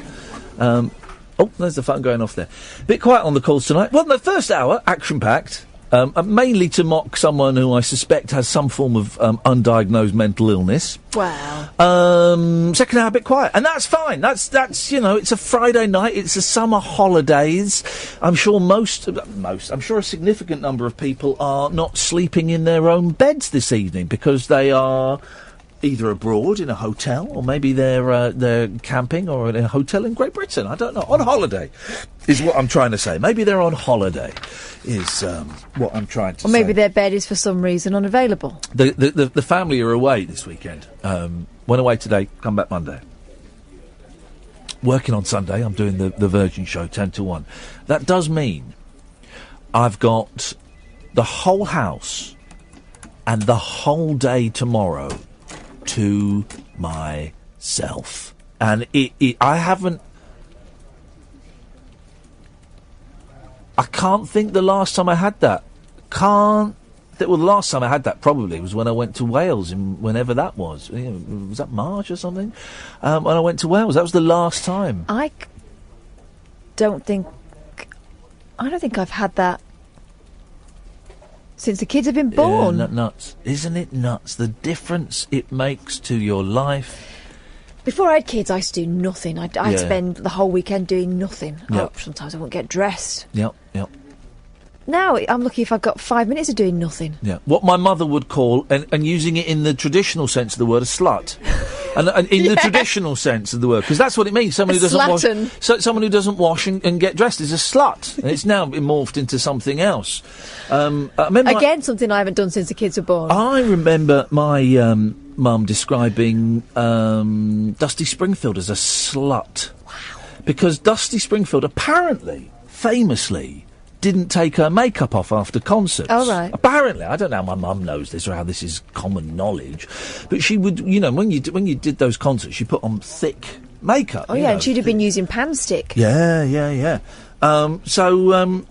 There's the phone going off there. Bit quiet on the calls tonight. Well, the first hour, action-packed. Mainly to mock someone who I suspect has some form of undiagnosed mental illness. Wow. Second hour, a bit quiet, and that's fine. That's it's a Friday night. It's the summer holidays. I'm sure I'm sure a significant number of people are not sleeping in their own beds this evening because they are either abroad in a hotel, or maybe they're camping or in a hotel in Great Britain. I don't know. On holiday is what I'm trying to say. Maybe they're on holiday is what I'm trying to say. Or maybe their bed is for some reason unavailable. The family are away this weekend. Went away today, come back Monday. Working on Sunday, I'm doing the Virgin show 10 to 1. That does mean I've got the whole house and the whole day tomorrow to myself. And I can't think the last time I had that. The last time I had that probably was when I went to Wales, whenever that was. Was that March or something? When I went to Wales, that was the last time. I don't think I've had that since the kids have been born. Nuts. Isn't it nuts? The difference it makes to your life. Before I had kids, I used to do nothing. I'd spend the whole weekend doing nothing. Yep. Sometimes I wouldn't get dressed. Yep. Now, I'm lucky if I've got 5 minutes of doing nothing. Yeah. What my mother would call, and using it in the traditional sense of the word, a slut. and in the traditional sense of the word, because that's what it means. Someone who doesn't wash, someone who doesn't wash and get dressed is a slut. And it's now morphed into something else. Again, something I haven't done since the kids were born. I remember my mum describing Dusty Springfield as a slut. Wow. Because Dusty Springfield apparently, famously, didn't take her makeup off after concerts. Oh, right. Apparently, I don't know how my mum knows this or how this is common knowledge, but she would, when you did those concerts, she put on thick makeup. Oh yeah, and she'd have been using pan stick. Yeah. So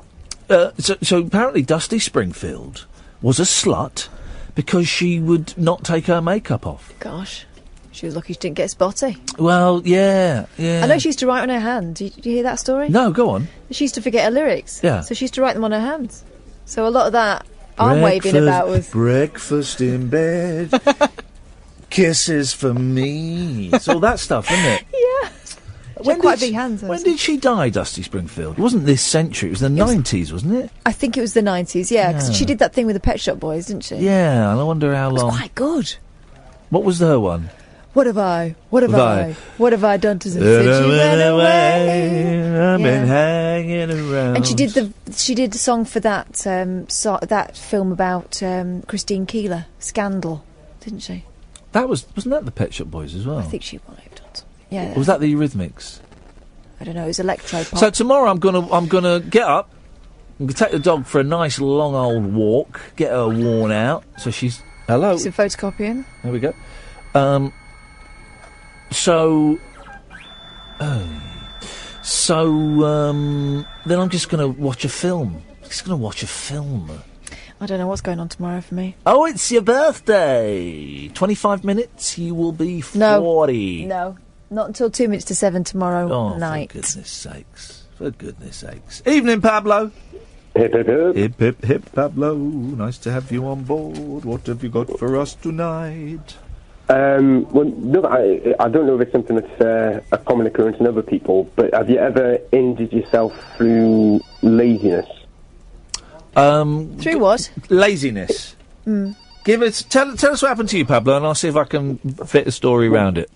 apparently, Dusty Springfield was a slut because she would not take her makeup off. Gosh. She was lucky she didn't get spotty. Well, yeah. I know she used to write on her hand. Did you hear that story? No, go on. She used to forget her lyrics. Yeah. So she used to write them on her hands. So a lot of that I'm waving about was... Breakfast in bed, kisses for me. It's all that stuff, isn't it? Yeah. She had quite big hands. When did she die, Dusty Springfield? It wasn't this century. It was the 90s, wasn't it? I think it was the 90s, yeah. Because she did that thing with the Pet Shop Boys, didn't she? Yeah, and I wonder how long... It was quite good. What was her one? What have I done to since you went away? I've been hanging around. And she did the song for that that film about Christine Keeler, Scandal, didn't she? Wasn't that the Pet Shop Boys as well? I think she might have done something. Yeah. Or was that the Eurythmics? I don't know. It was electro pop. So tomorrow I'm gonna get up. I'm gonna take the dog for a nice long old walk. Get her worn out. So she's hello. Some photocopying. There we go. So then I'm just going to watch a film. I don't know what's going on tomorrow for me. Oh, it's your birthday. 25 minutes, you will be 40. No, not until 2 minutes to 7 tomorrow night. For goodness sakes. Evening, Pablo. Hip, hip, hip. Hip, hip, hip, Pablo. Nice to have you on board. What have you got for us tonight? Well, no, I don't know if it's something that's a common occurrence in other people, but have you ever injured yourself through laziness? Through what? Laziness. Tell us what happened to you, Pablo, and I'll see if I can fit a story around it.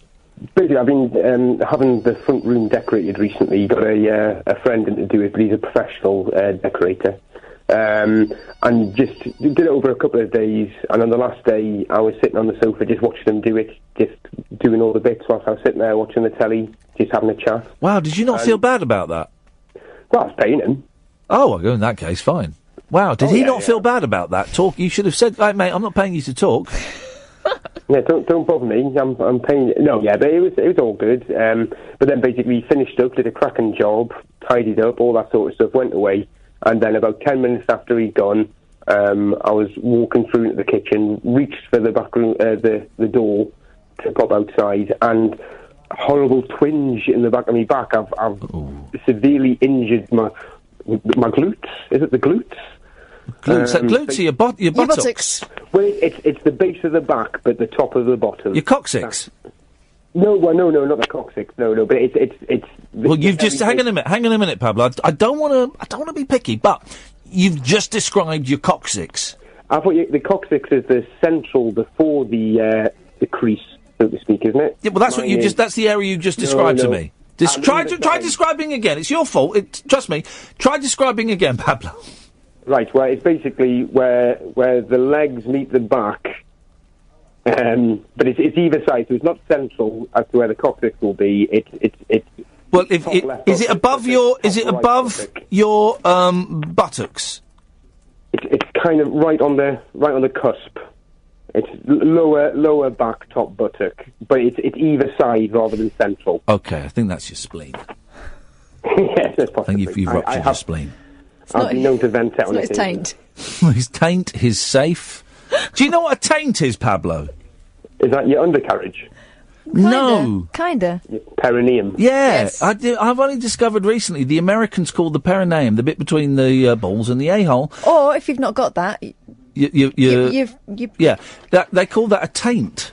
Basically, I've been having the front room decorated recently. Got a friend in to do it, but he's a professional decorator. And just did it over a couple of days, and on the last day I was sitting on the sofa just watching them do it, just doing all the bits whilst I was sitting there watching the telly, just having a chat. Wow, did you not feel bad about that? Well, I was paying him. Oh, well, in that case, fine. Wow, did he not feel bad about that? You should have said, hey, mate, I'm not paying you to talk. Yeah, don't bother me. I'm paying. No, yeah, but it was all good. But then basically finished up, did a cracking job, tidied up, all that sort of stuff, went away. And then about 10 minutes after he'd gone, I was walking through into the kitchen, reached for the back room, the door to pop outside, and a horrible twinge in the back of my back. I've severely injured my glutes. Is it the glutes? Glutes are your buttocks. Well, it's the base of the back, but the top of the bottom. Your coccyx. No, not the coccyx. No, but it's. Well, you've just hang on a minute, Pablo. I don't want to be picky, but you've just described your coccyx. I thought the coccyx is the central before the crease, so to speak, isn't it? Yeah, well, that's what you just. That's the area you just described to me. Try describing again. It's your fault. Trust me. Try describing again, Pablo. Right. Well, it's basically where the legs meet the back. But it's either side, so it's not central as to where the coccyx will be. It's. Well, is it above your buttocks? It's kind of right on the cusp. It's lower back, top buttock, but it's either side rather than central. Okay, I think that's your spleen. Yes, that's possible. I think you've ruptured your spleen. I've been known to vent out on It's not his taint. His taint, his safe. Do you know what a taint is, Pablo? Is that your undercarriage? No. Kinda. Your perineum. Yeah, Yes. I've only discovered recently the Americans call the perineum the bit between the balls and the a-hole. Or if you've not got that, yeah, they call that a taint.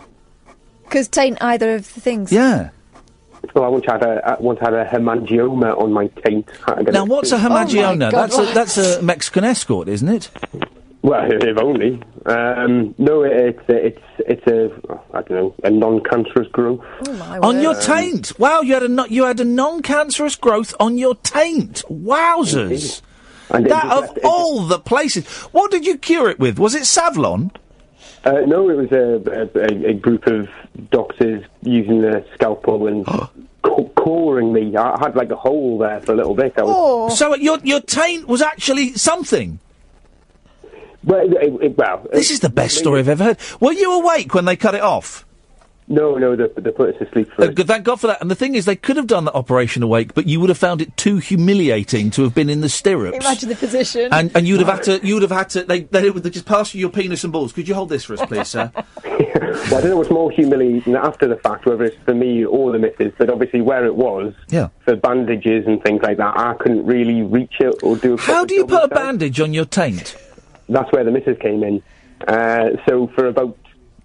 because taint either of the things. Yeah. Well, I once had a hemangioma on my taint. Now, what's a hemangioma? That's a Mexican escort, isn't it? Well, if only. No, it's a I don't know, a non-cancerous growth. Oh my on word. your taint. Wow, you had a non-cancerous growth on your taint. Wowzers! And all the places. What did you cure it with? Was it Savlon? No, it was a group of doctors using a scalpel and coring me. I had like a hole there for a little bit. So your taint was actually something. Well, this is the best story I've ever heard. Were you awake when they cut it off? No, they put us to sleep for it. Thank God for that. And the thing is, they could have done that operation awake, but you would have found it too humiliating to have been in the stirrups. Imagine the position. And you'd have had to. They would just pass you your penis and balls. Could you hold this for us, please, sir? Well, I don't know what's more humiliating after the fact, whether it's for me or the missus, but obviously where it was, for bandages and things like that, I couldn't really reach it or do. How do you put a bandage on your taint? That's where the missus came in. So for about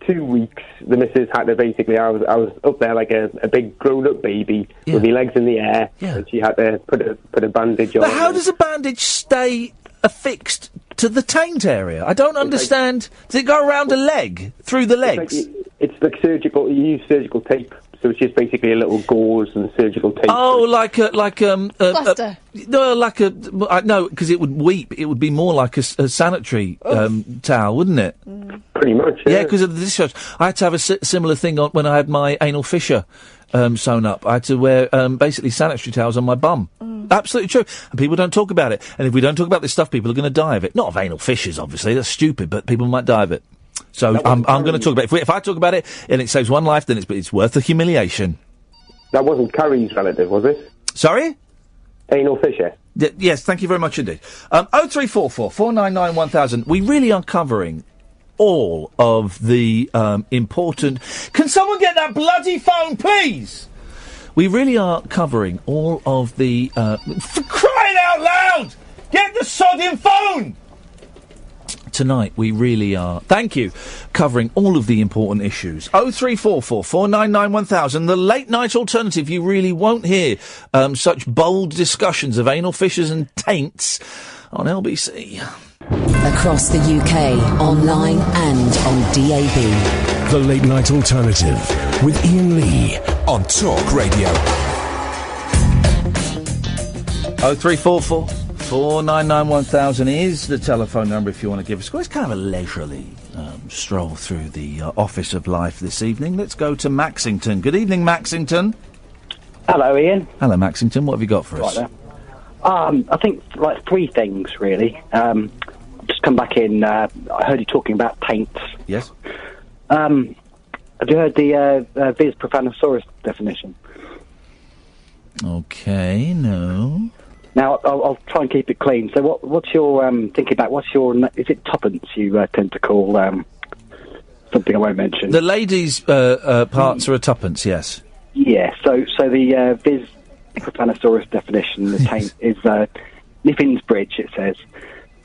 2 weeks, the missus had to basically, I was up there like a big grown-up baby with my legs in the air, and she had to put a bandage on. But how does a bandage stay affixed to the taint area? I don't understand. Does it go around a leg, through the legs? It's like surgical. You use surgical tape, so it's just basically a little gauze and surgical tape. Oh, Plaster. No, because it would weep. It would be more like a sanitary towel, wouldn't it? Pretty much. Yeah, because of the discharge. I had to have a similar thing on when I had my anal fissure sewn up. I had to wear basically sanitary towels on my bum. Absolutely true. And people don't talk about it. And if we don't talk about this stuff, people are going to die of it. Not of anal fissures, obviously. That's stupid, but people might die of it. So I'm going to talk about it. If I talk about it and it saves one life, then it's worth the humiliation. That wasn't Carrie's relative, was it? Sorry? Anal fissure. Yes, thank you very much indeed. 0344 499 1000. We really are covering all of the important... Can someone get that bloody phone, please? We really are covering all of the... for crying out loud! Get the sodding phone! Tonight, we really are, thank you, covering all of the important issues. 0344 499 1000, the late night alternative. You really won't hear such bold discussions of anal fissures and taints on LBC. Across the UK, online and on DAB. The late night alternative with Iain Lee on Talk Radio. 0344 499 1000 is the telephone number if you want to give us. It's kind of a leisurely stroll through the office of life this evening. Let's go to Maxington. Good evening, Maxington. Hello, Ian. Hello, Maxington. What have you got for us? Right there. I think like three things really. Just come back in. I heard you talking about taints. Yes. Have you heard the Vis profanosaurus definition? Okay, no. Now I'll try and keep it clean. So what's your thinking about? What's your is it tuppence you tend to call something I won't mention? The ladies' parts are a tuppence, yes. Yeah. So the Vis profanosaurus definition, the taint is Niffin's Bridge. It says,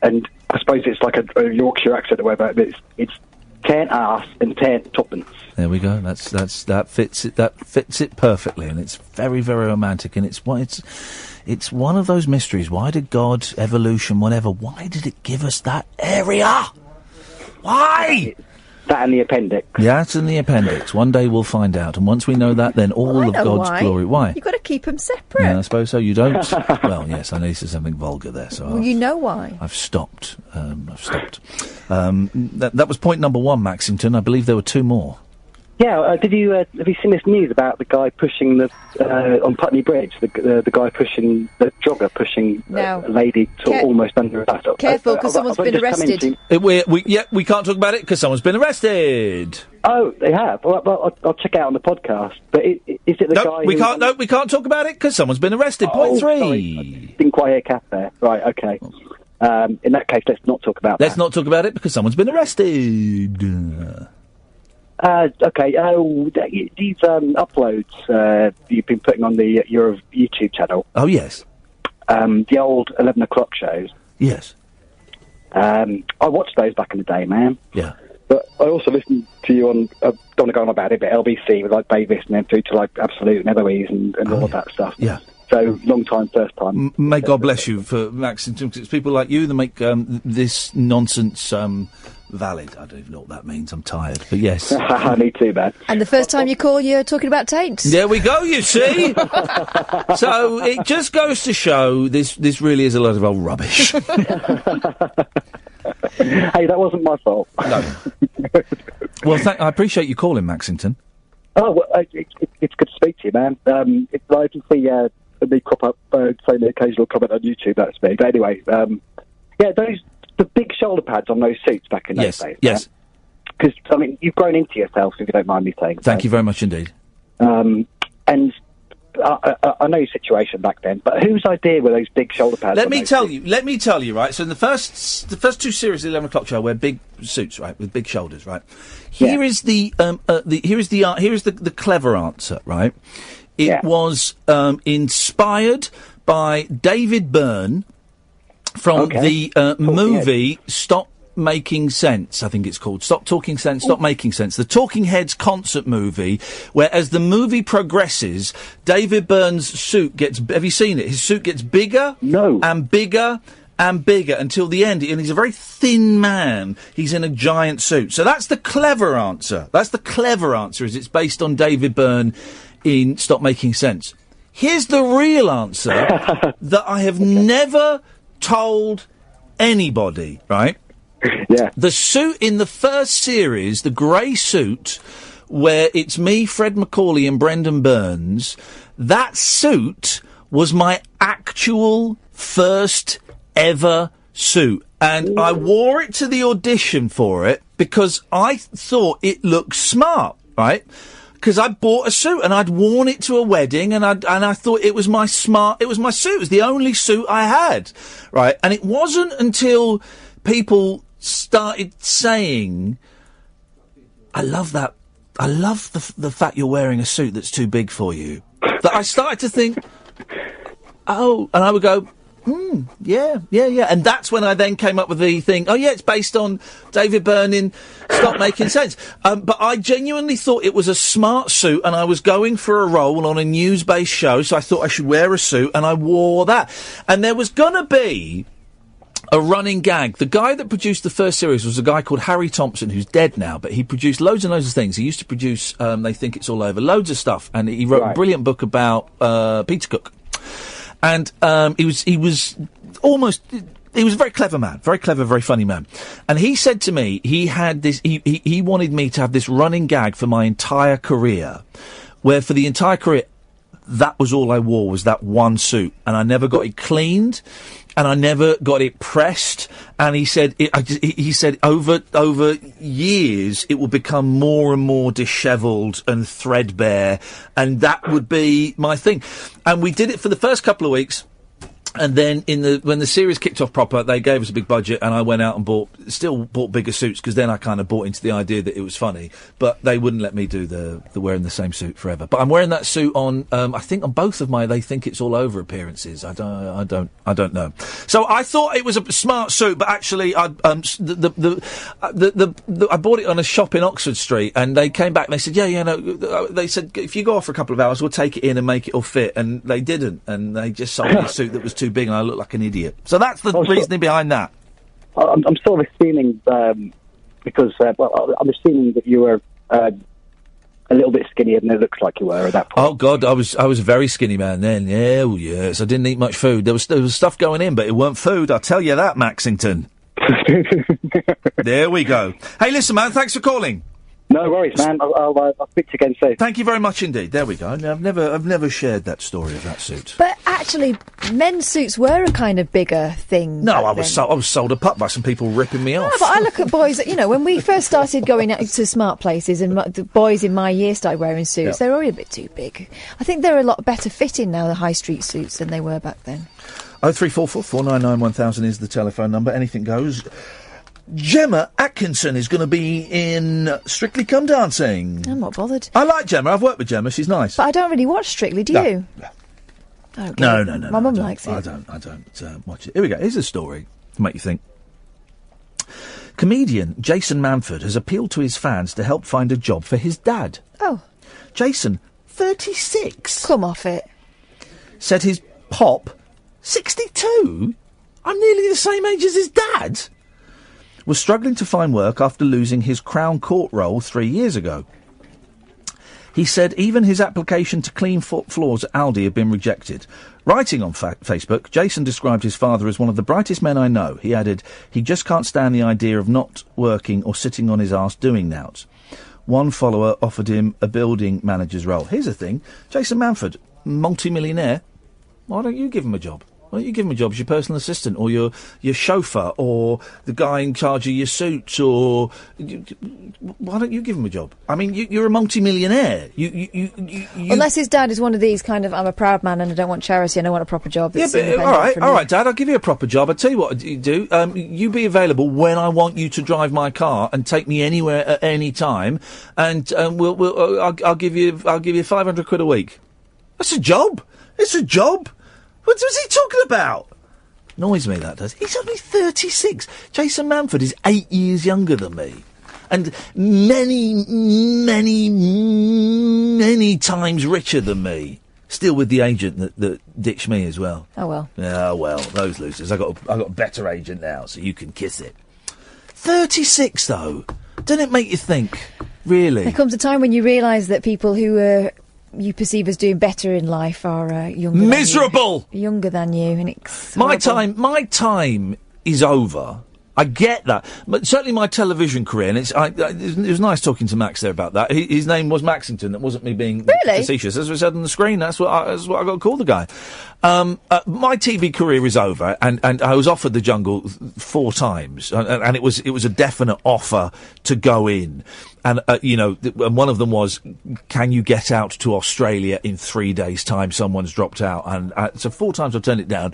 and I suppose it's like a Yorkshire accent or whatever. But it's taint ass and taint tuppence. There we go. That fits it. That fits it perfectly, and it's very, very romantic. And it's one of those mysteries. Why did God, evolution, whatever? Why did it give us that area? Why? That and the appendix. Yeah, it's in the appendix. One day we'll find out, and once we know that, then all of God's glory. Why? You've got to keep them separate. Yeah, I suppose so. You don't. Well, yes, I know this is something vulgar there, so. Well, you know why. I've stopped. That was point number 1, Maxington. I believe there were 2 more. Yeah, have you seen this news about the guy pushing on Putney Bridge, the guy pushing, the jogger pushing a lady almost under a bus? Careful, because someone's been arrested. We can't talk about it because someone's been arrested. Oh, they have? Well, I'll check it out on the podcast. But is it the guy we can't talk about it because someone's been arrested. Point 3. Sorry. I didn't quite hear Kath there. Right, okay. In that case, let's not talk about that. Let's not talk about it because someone's been arrested. Okay, these uploads you've been putting on your YouTube channel. Oh, yes. The old 11 o'clock shows. Yes. I watched those back in the day, man. Yeah. But I also listened to you on, don't want to go on about it, but LBC with like Davis and then through to like Absolute and Eloise and all of that stuff. Yeah. So, long time, first time. May God bless you for Maxington, because it's people like you that make this nonsense valid. I don't even know what that means. I'm tired, but yes. Me too, man. And the first time you call, you're talking about taints. There we go, you see? So, it just goes to show this really is a lot of old rubbish. Hey, that wasn't my fault. No. Well, I appreciate you calling, Maxington. Oh, well, it's good to speak to you, man. I can see me crop up saying the occasional comment on YouTube, that's me. But anyway, the big shoulder pads on those suits back in those days. Yes. Because, I mean, you've grown into yourself, if you don't mind me saying. Thank you very much indeed. And I know your situation back then, but whose idea were those big shoulder pads? Let me tell you, right? So in the first 2 series of the 11 o'clock show, I wear big suits, right, with big shoulders, right? Here is the clever answer, right? It was inspired by David Byrne from the movie Stop Making Sense, I think it's called. Stop Talking Sense, Stop Making Sense. The Talking Heads concert movie, where as the movie progresses, David Byrne's suit gets... Have you seen it? His suit gets bigger and bigger and bigger until the end. And he's a very thin man. He's in a giant suit. So that's the clever answer. That's the clever answer, is it's based on David Byrne in Stop Making Sense. Here's the real answer that I have never told anybody, right? Yeah. The suit in the first series, the grey suit, where it's me, Fred McCauley and Brendan Burns, that suit was my actual first ever suit. And I wore it to the audition for it because I thought it looked smart, right? Because I bought a suit and I'd worn it to a wedding and I thought it was my suit. It was the only suit I had, right? And it wasn't until people started saying, I love that. I love the fact you're wearing a suit that's too big for you. That I started to think, and I would go, yeah. And that's when I then came up with the thing, it's based on David Byrne in Stop Making Sense. But I genuinely thought it was a smart suit and I was going for a role on a news-based show, so I thought I should wear a suit and I wore that. And there was gonna be a running gag. The guy that produced the first series was a guy called Harry Thompson, who's dead now, but he produced loads and loads of things. He used to produce, They Think It's All Over, loads of stuff, and he wrote a brilliant book about Peter Cook. And he was a very clever man, very clever, very funny man. And he said to me, he wanted me to have this running gag for my entire career, where for the entire career, that was all I wore, was that one suit. And I never got it cleaned, and I never got it pressed. And he said, over years, it will become more and more dishevelled and threadbare, and that would be my thing. And we did it for the first couple of weeks. And then when the series kicked off proper, they gave us a big budget, and I went out and bought bigger suits, because then I kind of bought into the idea that it was funny. But they wouldn't let me do the wearing the same suit forever. But I'm wearing that suit on, I think on both of my They Think It's All Over appearances. I don't know. So I thought it was a smart suit, but actually I bought it on a shop in Oxford Street, and they came back and they said, no, they said, if you go off for a couple of hours, we'll take it in and make it all fit. And they didn't, and they just sold me a suit that was too big, and I looked like an idiot. So that's the reasoning behind that. I'm sort of assuming, because, I'm assuming that you were a little bit skinnier than it looks like you were at that point. Oh, God, I was a very skinny man then. Yeah, well, yes, I didn't eat much food. There was stuff going in, but it weren't food, I'll tell you that, Maxington. There we go. Hey, listen, man, thanks for calling. No worries, man. I'll speak to you again soon. Thank you very much indeed. There we go. I've never shared that story of that suit. But actually, men's suits were a kind of bigger thing. No, I was sold a pup by some people ripping me off. No, but I look at boys. When we first started going out to smart places, and the boys in my year started wearing suits, they were already a bit too big. I think they're a lot better fitting now, the high street suits, than they were back then. 0344 499 1000 is the telephone number. Anything goes. Gemma Atkinson is going to be in Strictly Come Dancing. I'm not bothered. I like Gemma. I've worked with Gemma. She's nice. But I don't really watch Strictly, do you? No. My mum likes it. I don't watch it. Here we go. Here's a story to make you think. Comedian Jason Manford has appealed to his fans to help find a job for his dad. Oh. Jason, 36. Come off it. Said his pop, 62? I'm nearly the same age as his dad. Was struggling to find work after losing his Crown Court role 3 years ago. He said even his application to clean floors at Aldi had been rejected. Writing on Facebook, Jason described his father as one of the brightest men I know. He added, he just can't stand the idea of not working or sitting on his arse doing nouts. One follower offered him a building manager's role. Here's the thing, Jason Manford, multi-millionaire, why don't you give him a job? Why don't you give him a job as your personal assistant, or your chauffeur, or the guy in charge of your suits, or why don't you give him a job? I mean, you're a multi-millionaire. Unless his dad is one of these kind of, I'm a proud man and I don't want charity and I want a proper job. Yeah, but all right, Dad, I'll give you a proper job. I'll tell you what you do. You be available when I want you to drive my car and take me anywhere at any time, and I'll give you 500 quid a week. That's a job. It's a job. What was he talking about? Annoys me, that does. He's only 36. Jason Manford is 8 years younger than me. And many, many, many times richer than me. Still with the agent that ditched me as well. Oh, well. Yeah, well, those losers. I got a better agent now, so you can kiss it. 36, though. Doesn't it make you think? Really? There comes a time when you realise that people who you perceive as doing better in life are younger. Miserable. Younger than you, and it's my time is over. I get that, but certainly my television career, and it was nice talking to Max there about that. His name was Maxington. That wasn't me being facetious. As we said on the screen, that's what I got to call the guy. My TV career is over, and I was offered the Jungle 4 times, and it was a definite offer to go in. And, and one of them was, can you get out to Australia in 3 days' time? Someone's dropped out. And so 4 times I've turned it down.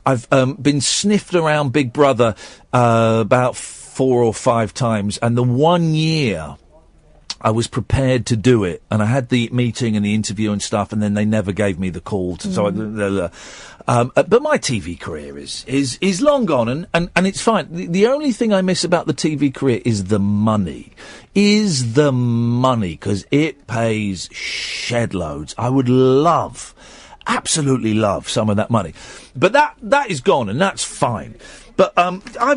I've been sniffed around Big Brother about 4 or 5 times. And the 1 year I was prepared to do it. And I had the meeting and the interview and stuff, and then they never gave me the call. So but my TV career is long gone, and it's fine. The only thing I miss about the TV career is the money. Because it pays shed loads. I would absolutely love some of that money. But that is gone, and that's fine. But I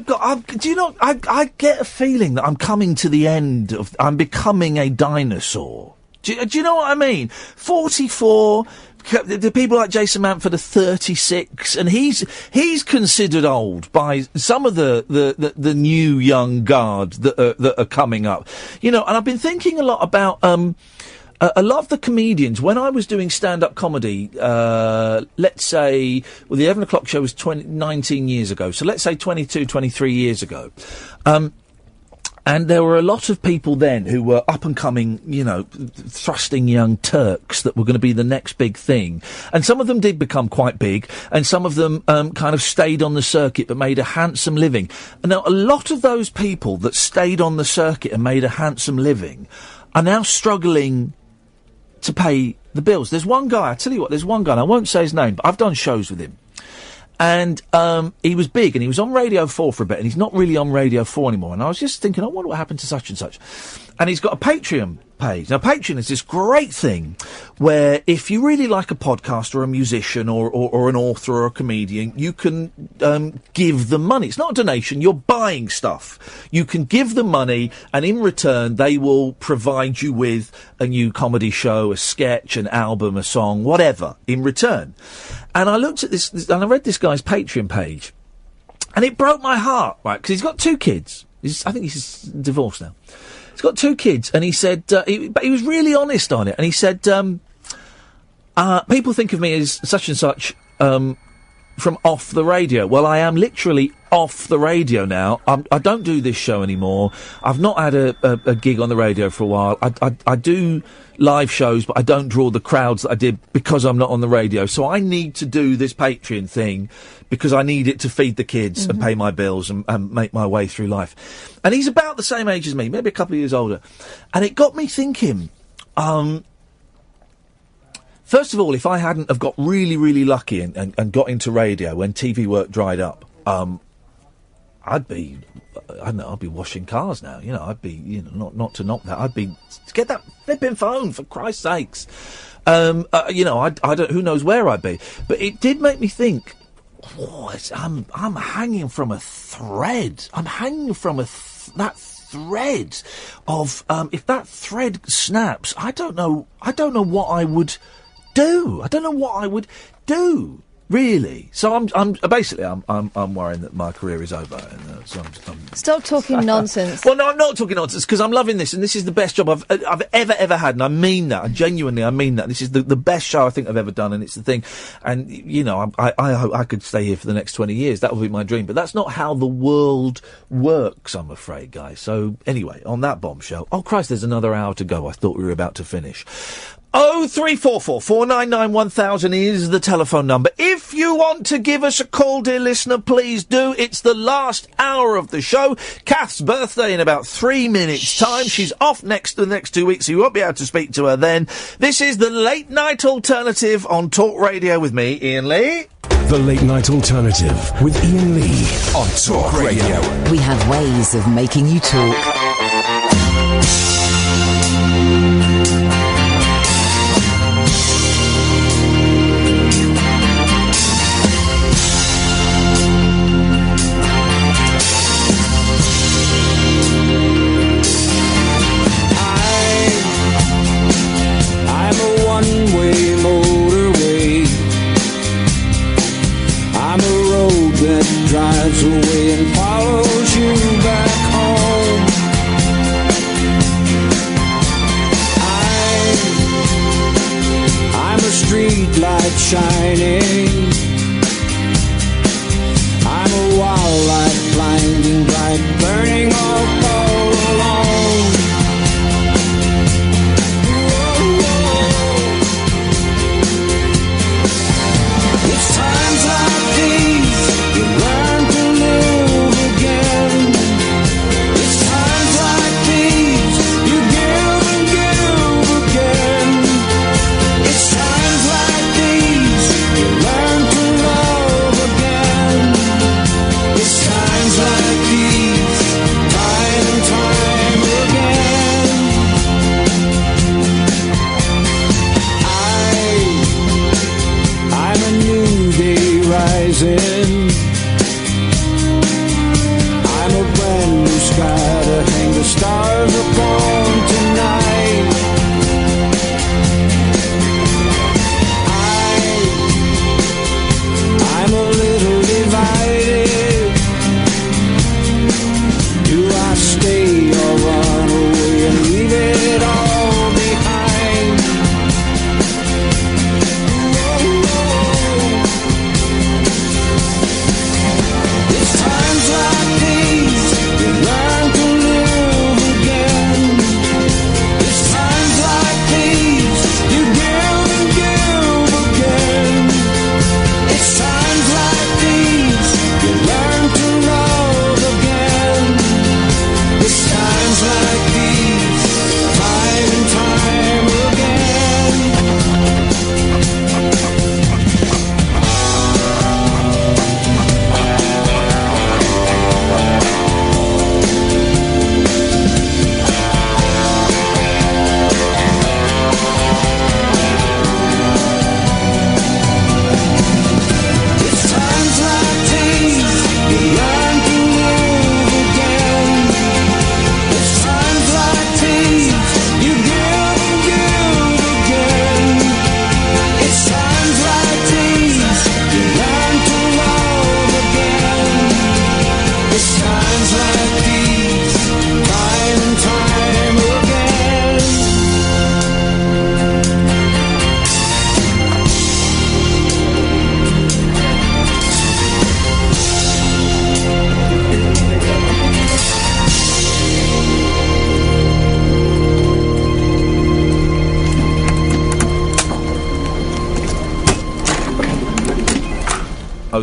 get a feeling that I'm coming to the end I'm becoming a dinosaur. Do you know what I mean? 44, the people like Jason Manford are 36, and he's considered old by some of the new young guard that are coming up. And I've been thinking a lot about a lot of the comedians. When I was doing stand-up comedy, let's say, the 11 o'clock show was 19 years ago, so let's say 22, 23 years ago. And there were a lot of people then who were up-and-coming, thrusting young Turks that were going to be the next big thing. And some of them did become quite big, and some of them kind of stayed on the circuit but made a handsome living. And now, a lot of those people that stayed on the circuit and made a handsome living are now struggling to pay the bills. There's one guy, I tell you what, and I won't say his name, but I've done shows with him. And he was big, and he was on Radio 4 for a bit, and he's not really on Radio 4 anymore. And I was just thinking, I wonder what happened to such and such. And he's got a Patreon page. Now, Patreon is this great thing where if you really like a podcast or a musician or an author or a comedian, you can give them money. It's not a donation, you're buying stuff. You can give them money, and in return, they will provide you with a new comedy show, a sketch, an album, a song, whatever, in return. And I looked at this and I read this guy's Patreon page, and it broke my heart, right? Because he's got 2 kids. I think he's divorced now. He's got 2 kids, and he said, but he was really honest on it, and he said, people think of me as such and such, from off the radio. Well, I am literally off the radio now. I don't do this show anymore. I've not had a gig on the radio for a while. I do live shows, but I don't draw the crowds that I did because I'm not on the radio. So I need to do this Patreon thing because I need it to feed the kids and pay my bills and make my way through life. And he's about the same age as me, maybe a couple of years older. And it got me thinking, first of all, if I hadn't have got really, really lucky and got into radio when TV work dried up, I'd be washing cars now. I'd be, not to knock that. I'd be, get that flipping phone, for Christ's sakes. I don't, who knows where I'd be. But it did make me think, I'm hanging from a thread. I'm hanging from that thread of, if that thread snaps, I don't know what I would do. I don't know what I would do, really. So I'm worrying that my career is over. And, so I'm Stop talking nonsense. Well, no, I'm not talking nonsense, because I'm loving this, and this is the best job I've ever had, and I mean that. I mean that. This is the best show I think I've ever done, and it's the thing. And I hope I could stay here for the next 20 years. That would be my dream. But that's not how the world works, I'm afraid, guys. So anyway, on that bombshell. Oh Christ, there's another hour to go. I thought we were about to finish. 0344 499 1000 is the telephone number. If you want to give us a call, dear listener, please do. It's the last hour of the show. Kath's birthday in about 3 minutes' time. She's off the next 2 weeks, so you won't be able to speak to her then. This is the Late Night Alternative on Talk Radio with me, Iain Lee. The Late Night Alternative with Iain Lee on Talk Radio. We have ways of making you talk. Drives away and follows you back home. I'm a street light shining. I'm a wild light blinding bright, burning all alone. It's times like these you learn to live again. It's times like these you give and give again. It's times like these you learn to love again. It's times like these, time and time again. I'm a new day rising. I'm a brand new sky to hang the stars upon tonight. I'm a little divided. Do I stay or run away and leave it all behind?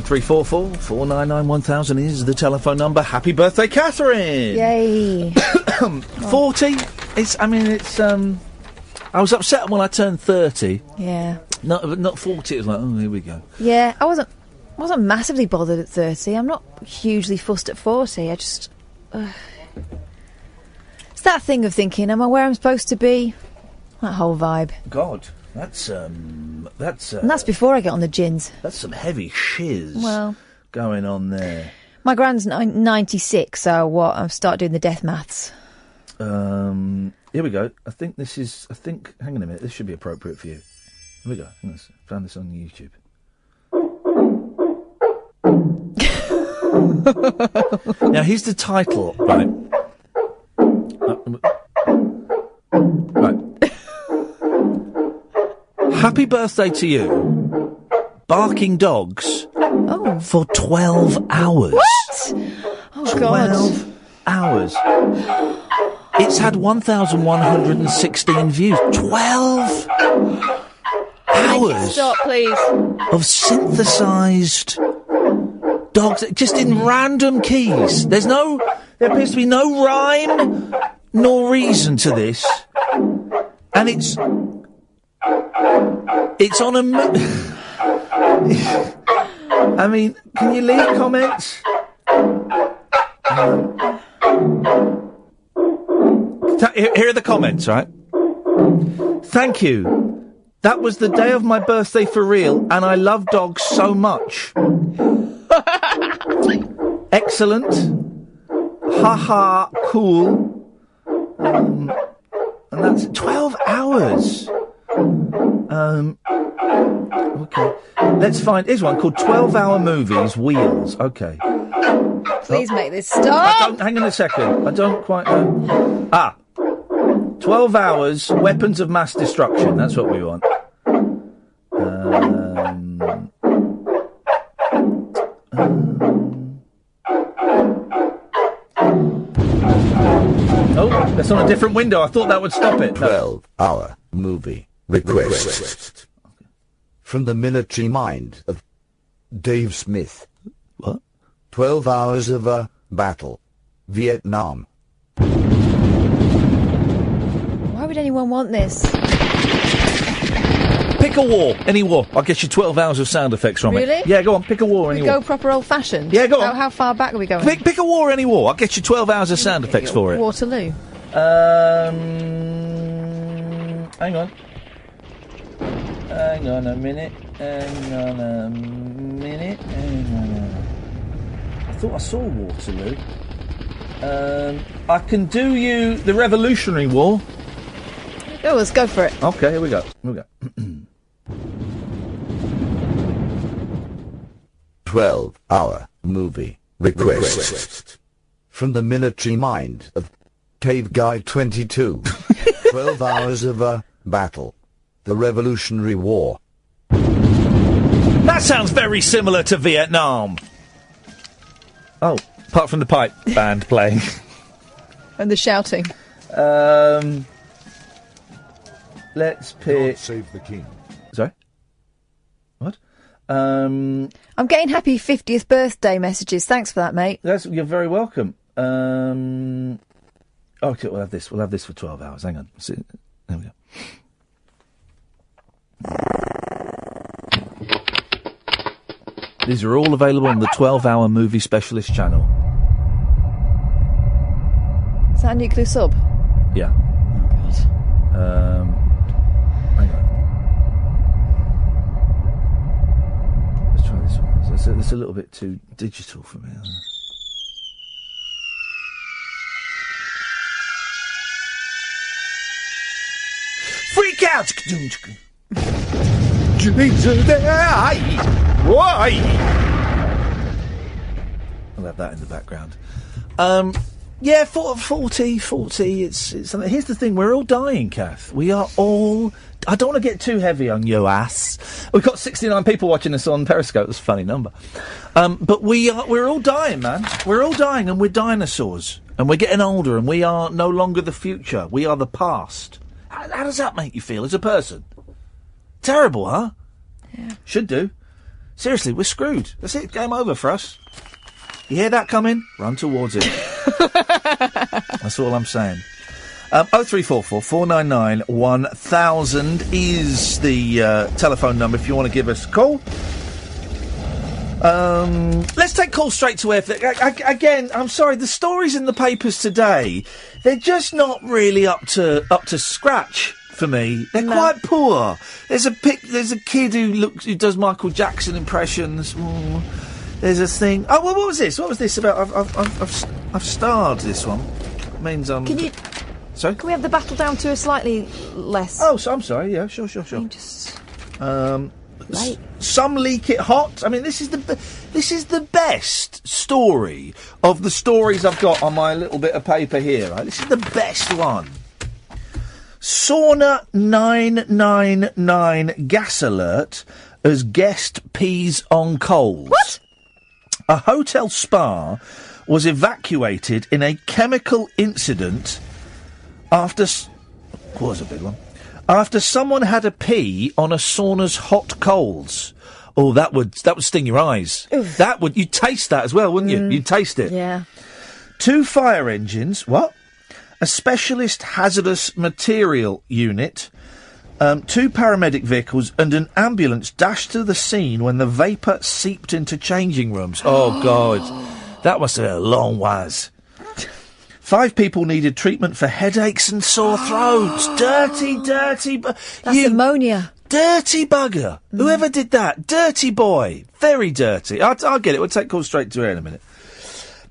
0344 499 1000 is the telephone number. Happy birthday, Katherine! Yay! 40? I was upset when I turned 30. Yeah. Not 40, it was like, oh, here we go. Yeah, I wasn't massively bothered at 30. I'm not hugely fussed at 40. I just... it's that thing of thinking, am I where I'm supposed to be? That whole vibe. God, that's... And that's before I get on the gins. That's some heavy shiz going on there. My grand's 96, so what? I'll start doing the death maths. Here we go. Hang on a minute, this should be appropriate for you. Here we go. Found this on YouTube. Now, here's the title, right? Right. Happy birthday to you. Barking dogs for 12 hours. What? Oh, 12 hours. It's had 1,116 views. 12 hours. Stop, please. Of synthesised dogs, just in random keys. There appears to be no rhyme nor reason to this, and it's on a. I mean, can you leave comments? Here are the comments, right? Thank you. That was the day of my birthday for real, and I love dogs so much. Excellent. Haha, cool. And that's 12 hours. Okay. Let's find... Here's one called 12-Hour Movies, Wheels. Okay. Please make this stop. Hang on a second. I don't quite know. 12 hours, weapons of mass destruction. That's what we want. Oh, that's on a different window. I thought that would stop it. 12-hour movie request. From the military mind of Dave Smith. What? 12 hours of a battle. Vietnam. Why would anyone want this? Pick a war. Any war. I'll get you 12 hours of sound effects from Really? it. Yeah, go on. Pick a war. Any We war. go proper old-fashioned? Yeah, go on. How far back are we going? Pick a war, any war. I'll get you 12 hours of sound effects for it. Waterloo. Hang on. Hang on a minute. I thought I saw Waterloo. I can do you the Revolutionary War. Oh, let's go for it. Okay, here we go. 12-hour movie request. From the military mind of Cave Guy 22. 12 hours of a battle. The Revolutionary War. That sounds very similar to Vietnam. Oh, apart from the pipe band playing. And the shouting. Let's pick... God save the king. Sorry? What? I'm getting happy 50th birthday messages. Thanks for that, mate. You're very welcome. Okay, we'll have this. We'll have this for 12 hours. Hang on. There we go. These are all available on the 12-hour movie specialist channel. Is that a nuclear sub? Yeah. Oh, God. Hang on. Let's try this one. It's a little bit too digital for me. Freak out! I'll have that in the background. Yeah, 40, it's something. Here's the thing, we're all dying, Kath. We are all... I don't want to get too heavy on your ass. We've got 69 people watching us on Periscope. That's a funny number. But we're all dying, man. We're all dying, and we're dinosaurs. And we're getting older, and we are no longer the future. We are the past. How does that make you feel as a person? Terrible, huh? Yeah. Should do. Seriously, we're screwed. That's it. Game over for us. You hear that coming? Run towards it. That's all I'm saying. 0344 499 1000 is the telephone number if you want to give us a call. Let's take calls straight to air. Again, I'm sorry, the stories in the papers today, they're just not really up to scratch for me. They're quite poor. There's a kid who does Michael Jackson impressions. There's a thing. Oh, well, what was this? What was this about? I've starred this one. It means I'm. Can you? Sorry. Can we have the battle down to a slightly less? Oh, so I'm sorry. Yeah, sure. Just. Some leak it hot. I mean, this is the best story of the stories I've got on my little bit of paper here. Right, this is the best one. Sauna 999 gas alert as guest pees on coals. What? A hotel spa was evacuated in a chemical incident after someone had a pee on a sauna's hot coals. Oh, that would sting your eyes. Oof. You'd taste that as well, wouldn't you? You'd taste it. Yeah. 2 fire engines. What? A specialist hazardous material unit, 2 paramedic vehicles and an ambulance dashed to the scene when the vapour seeped into changing rooms. Oh, God. That must have been a long whiz. 5 people needed treatment for headaches and sore throats. Dirty. That's ammonia. Dirty bugger. Whoever did that. Dirty boy. Very dirty. I'll get it. We'll take calls straight to air in a minute.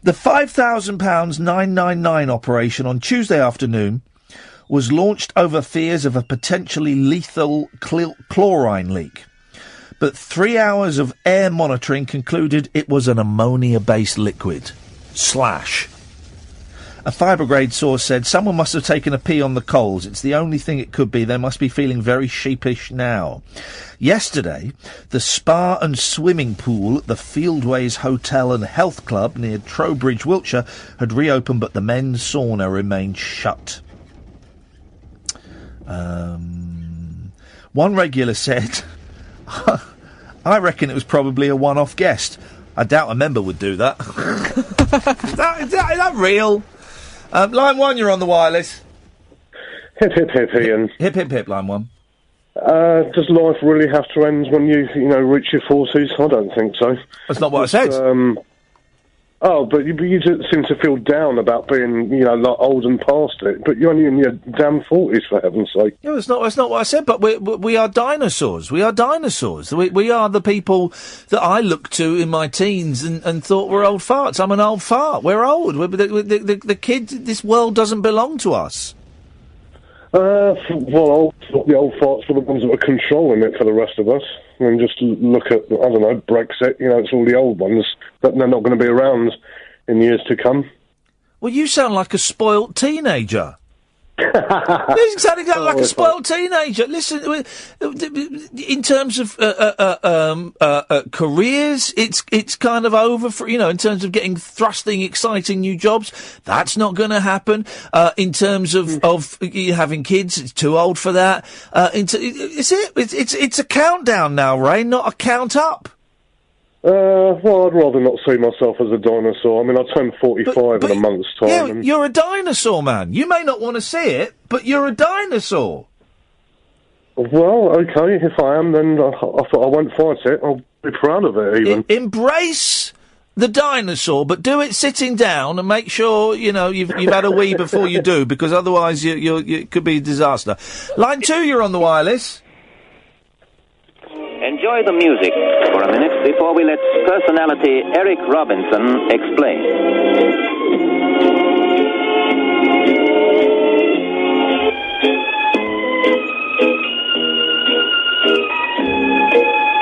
The £5,000 999 operation on Tuesday afternoon was launched over fears of a potentially lethal chlorine leak. But 3 hours of air monitoring concluded it was an ammonia-based liquid. A fire-brigade source said someone must have taken a pee on the coals. It's the only thing it could be. They must be feeling very sheepish now. Yesterday, the spa and swimming pool at the Fieldways Hotel and Health Club near Trowbridge, Wiltshire, had reopened, but the men's sauna remained shut. One regular said, I reckon it was probably a one-off guest. I doubt a member would do that. Is that real? Line 1, you're on the wireless. Hip, hip, hip, Ian. Hip, hip, hip, line 1. Does life really have to end when you reach your 40s? I don't think so. That's not what I said. But you just seem to feel down about being, like old and past it. But you're only in your damn 40s, for heaven's sake. Yeah, that's not what I said, but we are dinosaurs. We are dinosaurs. We are the people that I looked to in my teens and thought were old farts. I'm an old fart. We're old. The kids, this world doesn't belong to us. The old farts were the ones that were controlling it for the rest of us. I mean, just look at, Brexit, it's all the old ones, but they're not going to be around in years to come. Well, you sound like a spoilt teenager. You sound exactly like a spoilt teenager. Listen, in terms of careers, it's kind of over for, in terms of getting thrusting, exciting new jobs. That's not going to happen. In terms of having kids, it's too old for that. It's a countdown now, Ray, not a count up. I'd rather not see myself as a dinosaur. I mean, I turn 45 in a month's time. Yeah, you're a dinosaur, man. You may not want to see it, but you're a dinosaur. Well, okay, if I am, then I won't fight it. I'll be proud of it, even. Embrace the dinosaur, but do it sitting down and make sure, you've had a wee before you do, because otherwise it could be a disaster. Line 2, you're on the wireless. Enjoy the music for a minute before we let personality Eric Robinson explain.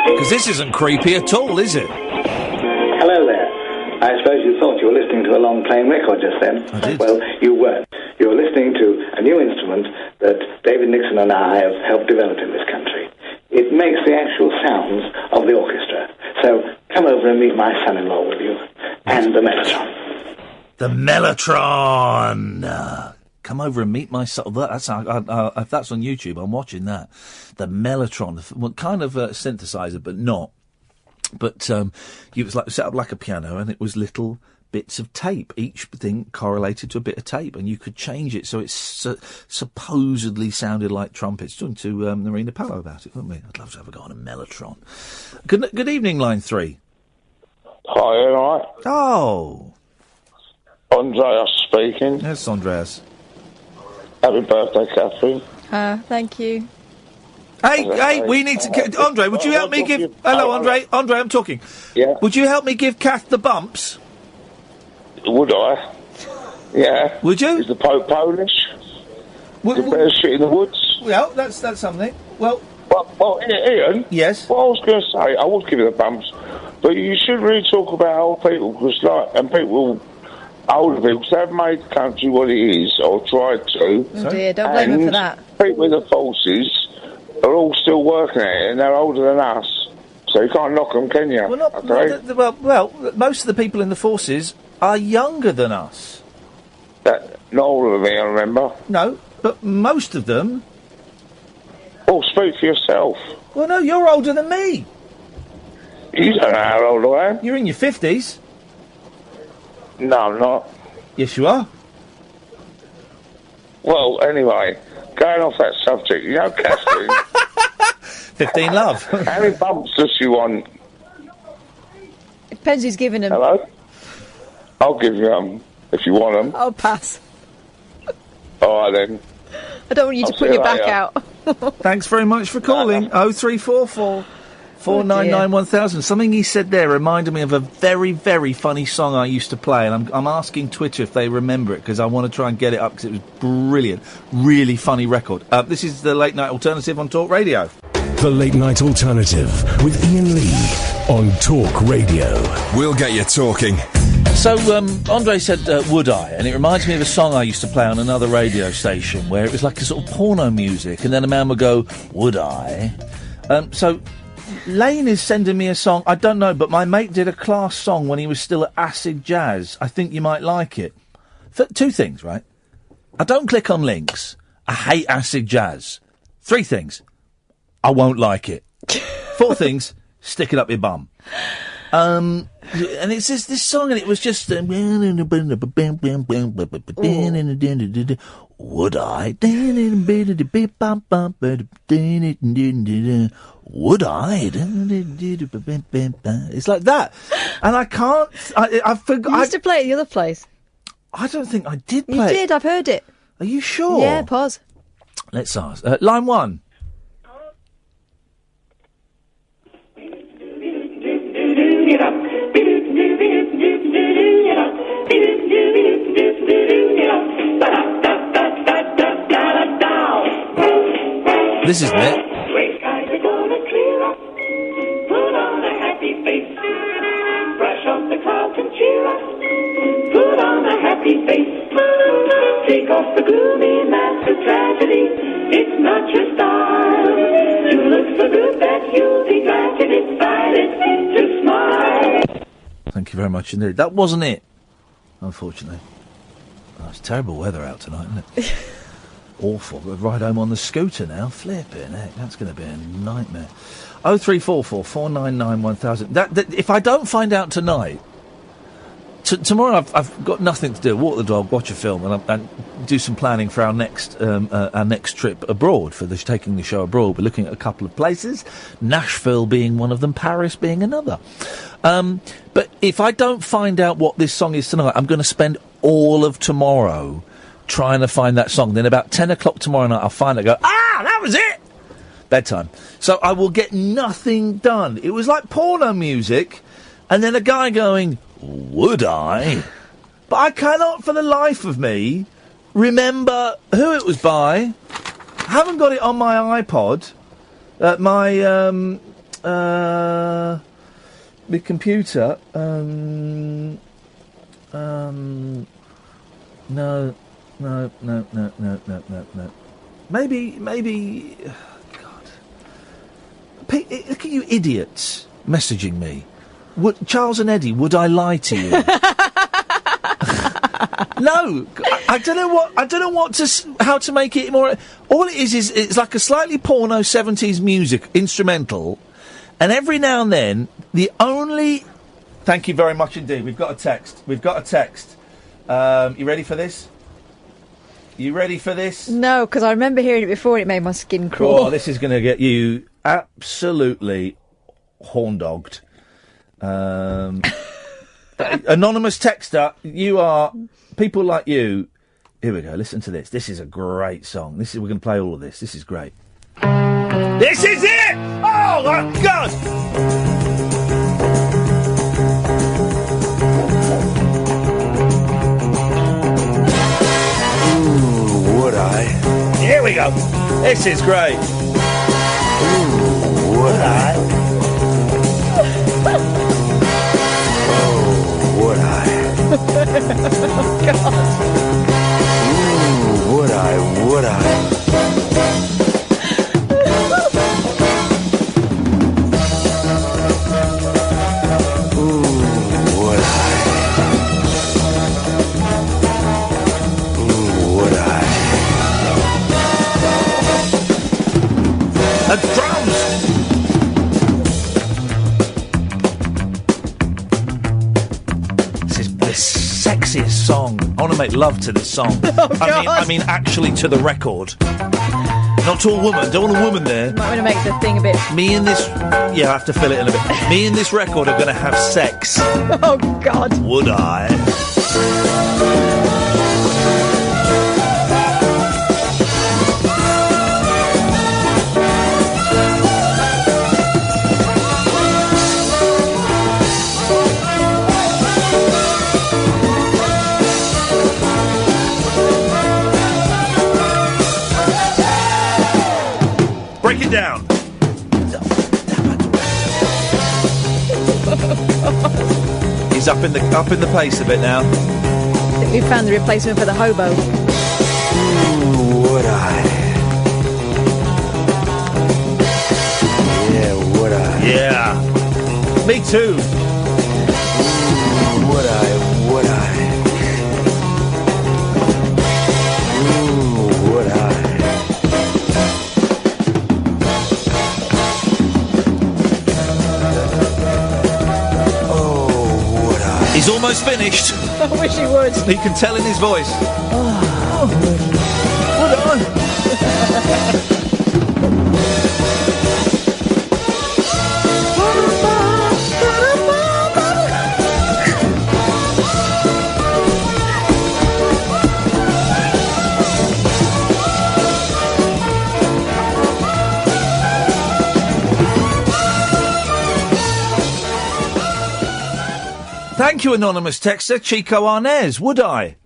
Because this isn't creepy at all, is it? Hello there. I suppose you thought you were listening to a long-playing record just then. I did. Well, you weren't. You were listening to a new instrument that David Nixon and I have helped develop in this country. It makes the actual sounds of the orchestra. So come over and meet my son-in-law with you. And the Mellotron. The Mellotron! Come over and meet my son. If that's on YouTube, I'm watching that. The Mellotron. Kind of synthesizer, but not. But it was like set up like a piano, and it was little bits of tape. Each thing correlated to a bit of tape, and you could change it so it supposedly sounded like trumpets. Talking to Marina Pallo about it, wouldn't we? I'd love to have a go on a mellotron. Good evening, line 3. Hi, all right? Oh. Andreas speaking. Yes, Andreas. Happy birthday, Katherine. Thank you. Hey, we need to... Andre, would you help me give... Hello, Andre. Andre, I'm talking. Yeah. Would you help me give Kath the bumps? Would I? Yeah. Would you? Is the Pope Polish? Is there shit in the woods? Well, that's something. Well, Ian? Yes? What I was going to say, I would give you the bumps, but you shouldn't really talk about old people, because, older people, because they've made the country what it is, or tried to. Oh dear, don't blame them for that. People in the forces are all still working at it, and they're older than us, so you can't knock them, can you? Well, most of the people in the forces are younger than us. Not all of them, I remember. No, but most of them... Oh, speak for yourself. Well, no, you're older than me. You don't know how old I am. You're in your 50s. No, I'm not. Yes, you are. Well, anyway, going off that subject, you know, Katherine... 15 love. How many bumps does she want? It depends who's giving them. Hello? I'll give you them, if you want them. I'll pass. All right, then. I don't want you to put your back out. Thanks very much for calling. 0344 499 1000. Something he said there reminded me of a very, very funny song I used to play, and I'm asking Twitter if they remember it, because I want to try and get it up, because it was brilliant. Really funny record. This is the Late Night Alternative on Talk Radio. The Late Night Alternative with Iain Lee on Talk Radio. We'll get you talking. So, Andre said, would I? And it reminds me of a song I used to play on another radio station, where it was like a sort of porno music, and then a man would go, would I? So, Lane is sending me a song, I don't know, but my mate did a class song when he was still at Acid Jazz. I think you might like it. Two things, right? I don't click on links. I hate Acid Jazz. 3 things. I won't like it. 4 things. Stick it up your bum. And it's this song, and it was just... would I? Would I? It's like that. And I can't... I forgot... You used to play at the other place. I don't think I did play You it. did, I've heard it. Are you sure? Yeah, pause. Let's ask. Line 1. This isn't it. Gray skies are gonna clear up. Put on a happy face. Brush off the clouds and cheer up. Put on a happy face. Take off the gloomy mask of tragedy. It's not your style. You look so good that you'll be glad to decide to smile. Thank you very much indeed. That wasn't it, unfortunately. Oh, it's terrible weather out tonight, isn't it? Awful. Got to ride home on the scooter now. Flipping heck, that's going to be a nightmare. 0344 499 1000. That if I don't find out tonight, tomorrow I've got nothing to do. Walk the dog, watch a film, and do some planning for our next trip abroad, for taking the show abroad. We're looking at a couple of places, Nashville being one of them, Paris being another. But if I don't find out what this song is tonight, I'm going to spend all of tomorrow trying to find that song. Then about 10 o'clock tomorrow night, I'll find it and go, that was it! Bedtime. So I will get nothing done. It was like porno music, and then a guy going, would I? But I cannot for the life of me remember who it was by. I haven't got it on my iPod. My computer. No. Maybe. God. Look at you idiots messaging me. Charles and Eddie, would I lie to you? No, I don't know how to make it more. All it is it's like a slightly porno 70s music instrumental, And every now and then, the only... Thank you very much indeed. We've got a text. You ready for this? You ready for this? No, because I remember hearing it before and it made my skin crawl. Oh, this is going to get you absolutely horn-dogged. Anonymous texter, you are... People like you... Here we go, listen to this. This is a great song. We're going to play all of this. This is great. This is it! Oh, my God! Ooh, would I? Here we go. This is great. Ooh, would I? Oh, would I? Oh, God. Ooh, would I? Ooh, would I? Ooh, would I? The drums! This is the sexiest song. I want to make love to this song. Oh, I mean, actually to the record. Not to a woman. Don't want a woman there. You might want to make the thing a bit... Me and this... Yeah, I have to fill it in a bit. Me and this record are going to have sex. Oh, God. Would I? Break it down. He's up in the pace a bit now. I think we've found the replacement for the hobo. Ooh, would I? Yeah, would I? Yeah. Me too. Ooh, would I? Would I? Ooh, would I? He's almost finished. I wish he would. You can tell in his voice. Oh. Hold on. Thank you, anonymous texter, Chico Arnéz. Would I?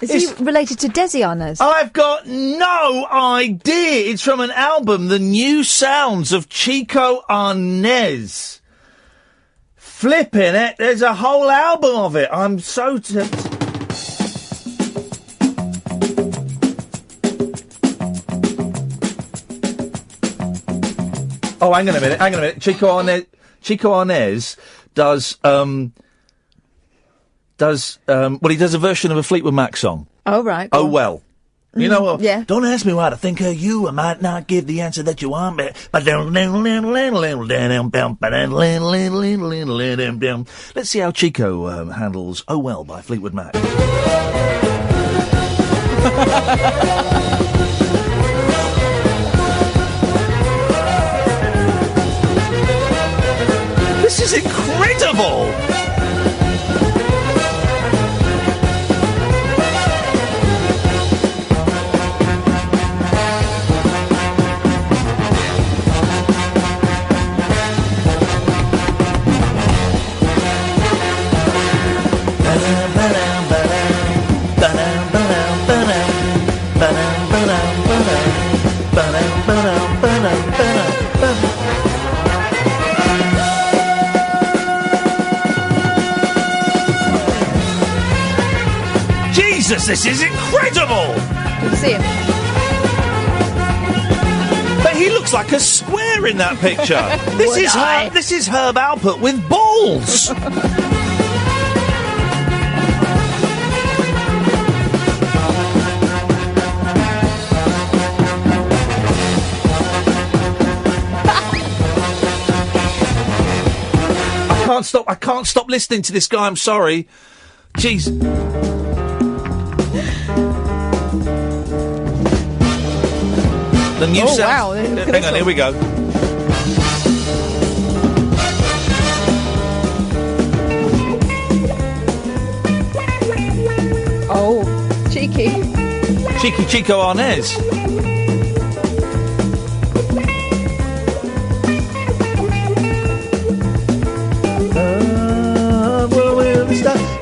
Is he related to Desi Arnaz? I've got no idea. It's from an album, The New Sounds of Chico Arnéz. Flipping it. There's a whole album of it. I'm so... Oh, hang on a minute. Chico Arnéz does... he does a version of a Fleetwood Mac song. Oh, right. Oh, well. You know what? Yeah. Don't ask me what I think of you. I might not give the answer that you want, but... Let's see how Chico handles Oh Well by Fleetwood Mac. This is incredible! Jesus, this is incredible! Good to see him. But he looks like a square in that picture. This is Herb Alpert with balls. can't stop listening to this guy. I'm sorry. Jeez. The new sound. Wow. Hang on, here we go. Oh, cheeky. Cheeky Chico Arnéz.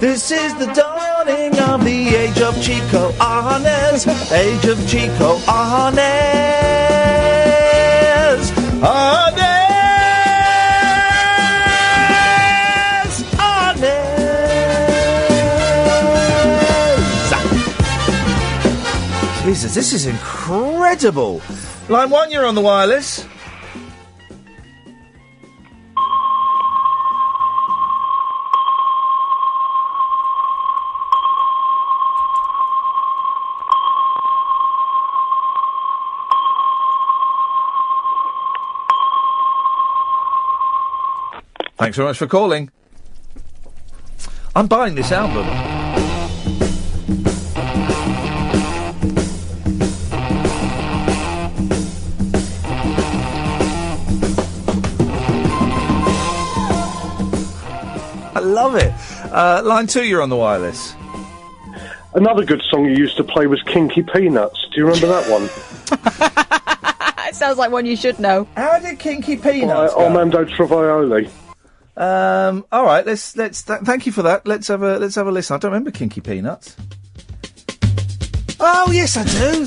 This is the dawning of the age of Chico Arnéz. Age of Chico Arnéz. Arnéz. Arnéz. Jesus, this is incredible. Line 1, you're on the wireless. Thanks very much for calling. I'm buying this album. I love it. Line 2, you're on the wireless. Another good song you used to play was Kinky Peanuts. Do you remember that one? It sounds like one you should know. How did Kinky Peanuts by Armando Travaglioli. All right. Let's. Thank you for that. Let's have a listen. I don't remember Kinky Peanuts. Oh yes, I do.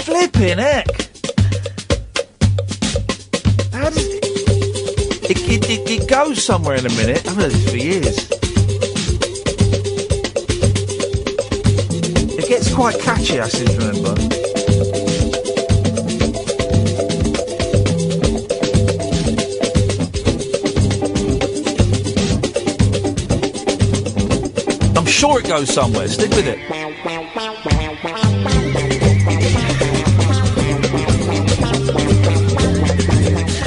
Flipping heck! How does it goes somewhere in a minute? I've heard this for years. It gets quite catchy. I seem to remember. Sure, it goes somewhere. Stick with it.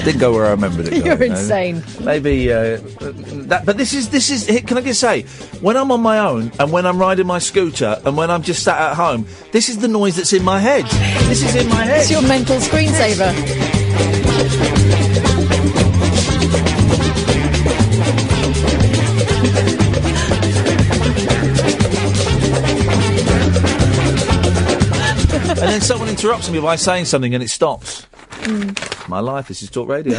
Didn't go where I remembered it. You're insane. Maybe that. But this is. Can I just say, when I'm on my own and when I'm riding my scooter and when I'm just sat at home, this is the noise that's in my head. This is in my head. It's your mental screensaver. And then someone interrupts me by saying something and it stops. My life, this is Talk Radio.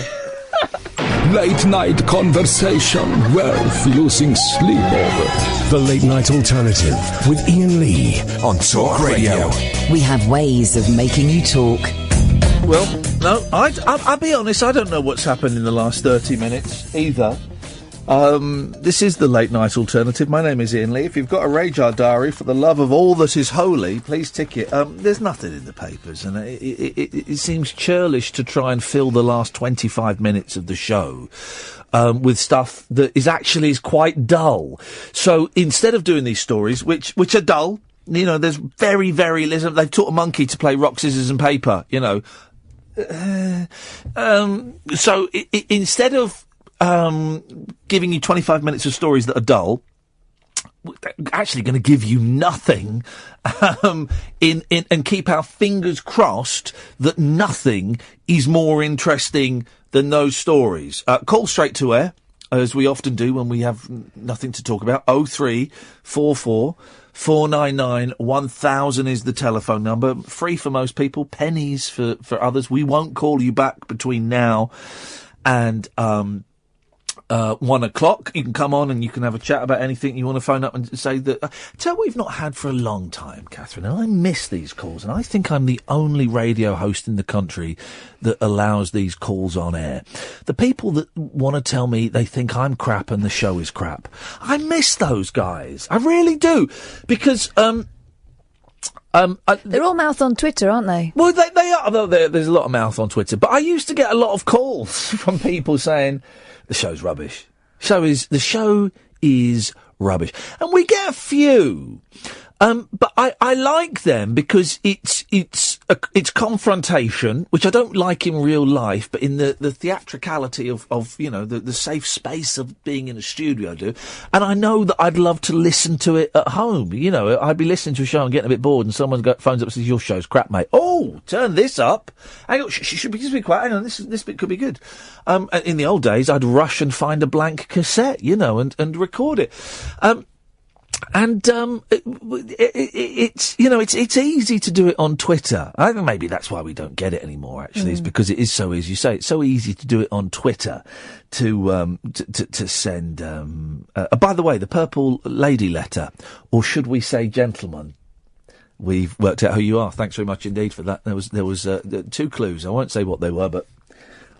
Late night conversation worth losing sleep over. The Late Night Alternative with Iain Lee on Talk Radio. We have ways of making you talk. Well, no, I'll be honest, I don't know what's happened in the last 30 minutes either. This is the Late Night Alternative. My name is Iain Lee. If you've got a Radar Diary, for the love of all that is holy, please tick it. There's nothing in the papers, and it seems churlish to try and fill the last 25 minutes of the show with stuff that is quite dull. So instead of doing these stories, which are dull, you know, there's very, very little. They've taught a monkey to play rock, scissors and paper, you know. So instead of giving you 25 minutes of stories that are dull, actually going to give you nothing, and keep our fingers crossed that nothing is more interesting than those stories. Call straight to air, as we often do when we have nothing to talk about. 0344 499 1000 is the telephone number. Free for most people, pennies for others. We won't call you back between now and 1 o'clock. You can come on and you can have a chat about anything. You want to phone up and say that. Tell what we've not had for a long time, Catherine, and I miss these calls, and I think I'm the only radio host in the country that allows these calls on air. The people that want to tell me they think I'm crap and the show is crap, I miss those guys. I really do, because they're all mouth on Twitter, aren't they? Well, they are. There's a lot of mouth on Twitter, but I used to get a lot of calls from people saying the show's rubbish. The show is rubbish, and we get a few. But I like them because it's it's confrontation, which I don't like in real life, but in the theatricality of the safe space of being in a studio, I do. And I know that I'd love to listen to it at home. I'd be listening to a show and getting a bit bored, and someone phones up and says, "Your show's crap, mate." Oh, turn this up. Hang on, should be quiet. Hang on, this bit could be good. In the old days, I'd rush and find a blank cassette, and record it. It's easy to do it on Twitter. I think maybe that's why we don't get it anymore, actually, is because it is so easy. You say it's so easy to do it on Twitter to send, by the way, the Purple Lady letter, or should we say gentleman? We've worked out who you are. Thanks very much indeed for that. There was 2 clues. I won't say what they were, but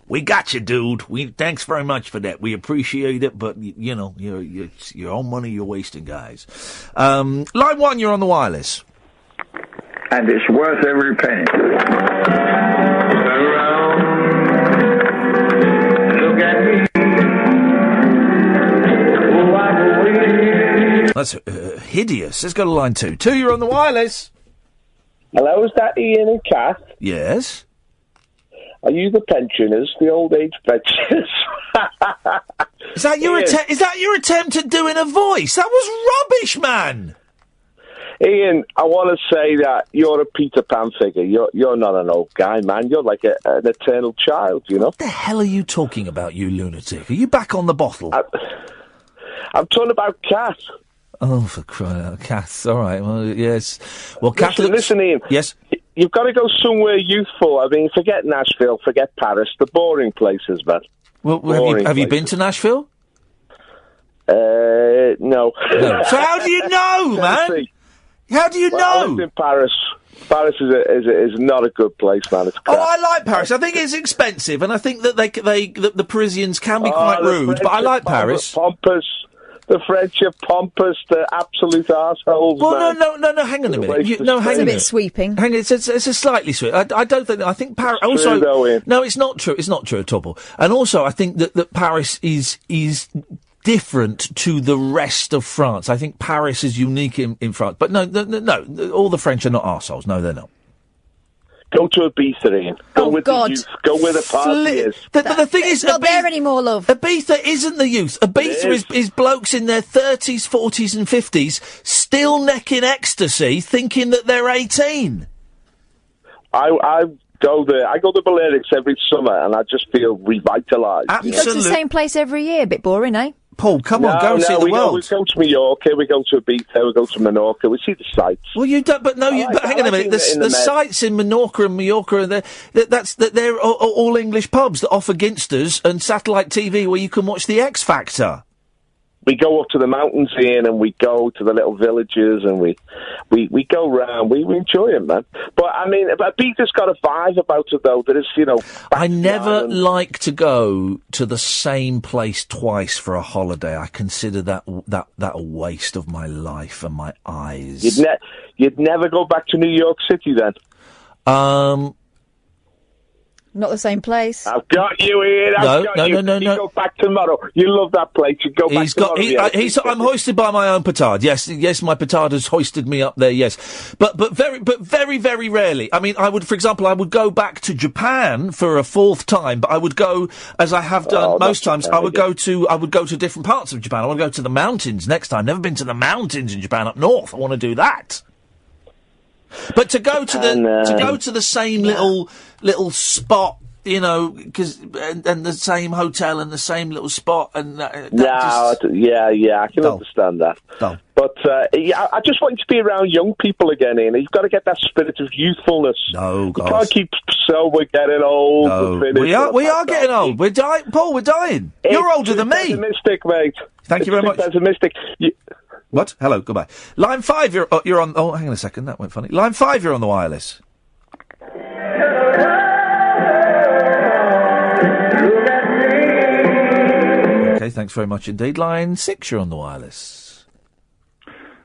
we got you, dude. Thanks very much for that. We appreciate it, but it's your own money you're wasting, guys. Line 1, you're on the wireless, and it's worth every penny. Look at me. That's hideous. Let's go to line 2. 2, you're on the wireless. Hello, is that Iain and Kath? Yes. Are you the pensioners, the old age pensioners? Is that your attempt at doing a voice? That was rubbish, man. Iain, I want to say that you're a Peter Pan figure. You're not an old guy, man. You're like an eternal child, What the hell are you talking about, you lunatic? Are you back on the bottle? I'm talking about Kath. Oh, for crying out, Kath. All right, well, yes. Well, Kath... Listen, Iain. Yes? You've got to go somewhere youthful. I mean, forget Nashville, forget Paris. The boring places, man. Well, have you been to Nashville? No. So how do you know, man? How do you know? I lived in Paris. Paris is not a good place, man. It's crap. Oh, I like Paris. I think it's expensive, and I think that the Parisians can be quite rude, but I like Paris. Pompous. The French are pompous, they're absolute arseholes. Well, no, hang on a minute. Hang on a bit sweeping. Hang on, it's a slightly sweep. I don't think, I think Paris, also, no, it's not true. It's not true at all. And also, I think that Paris is different to the rest of France. I think Paris is unique in France. But no, all the French are not arseholes. No, they're not. Go to Ibiza, Iain. Go with the youth. Go where the party is. The thing is, it's not there anymore, love. Ibiza isn't the youth. Ibiza is blokes in their 30s, 40s and 50s still necking ecstasy thinking that they're 18. I go there. I go to Balearics every summer and I just feel revitalised. Absolutely. You go to the same place every year. A bit boring, eh? Paul, come on, go and see the world. We go to Mallorca, we go to Ibiza, we go to Menorca, we see the sights. Well, you don't, but hang on a minute. The sites in Menorca and Mallorca, they're all English pubs that offer ginsters and satellite TV where you can watch the X Factor. We go up to the mountains, Iain, and we go to the little villages, and we go round. We enjoy it, man. But I mean, Ibiza's got a vibe about it, though. That is, I never like to go to the same place twice for a holiday. I consider that a waste of my life and my eyes. You'd never go back to New York City, then? Not the same place. I've got you, Iain. No. You go back tomorrow. You love that place. You go back tomorrow. I'm hoisted by my own petard. Yes, my petard has hoisted me up there. Yes, but very, very rarely. I mean, I would go back to Japan for a 4th time, but I would go, as I have done most times. I would go to different parts of Japan. I want to go to the mountains next time. Never been to the mountains in Japan up north. I want to do that. But to go to the same little spot, because and the same hotel and the same little spot, and I can understand that. No. But I just want you to be around young people again, Iain. You've got to get that spirit of youthfulness. No, you can't keep we're getting old. No. We are getting old. We're dying, Paul. We're dying. You're older than me. Pessimistic, mate. Thank you very much. Pessimistic. What? Hello, goodbye. Line 5, you're on... Oh, hang on a second, that went funny. Line 5, you're on the wireless. Okay, thanks very much indeed. Line 6, you're on the wireless.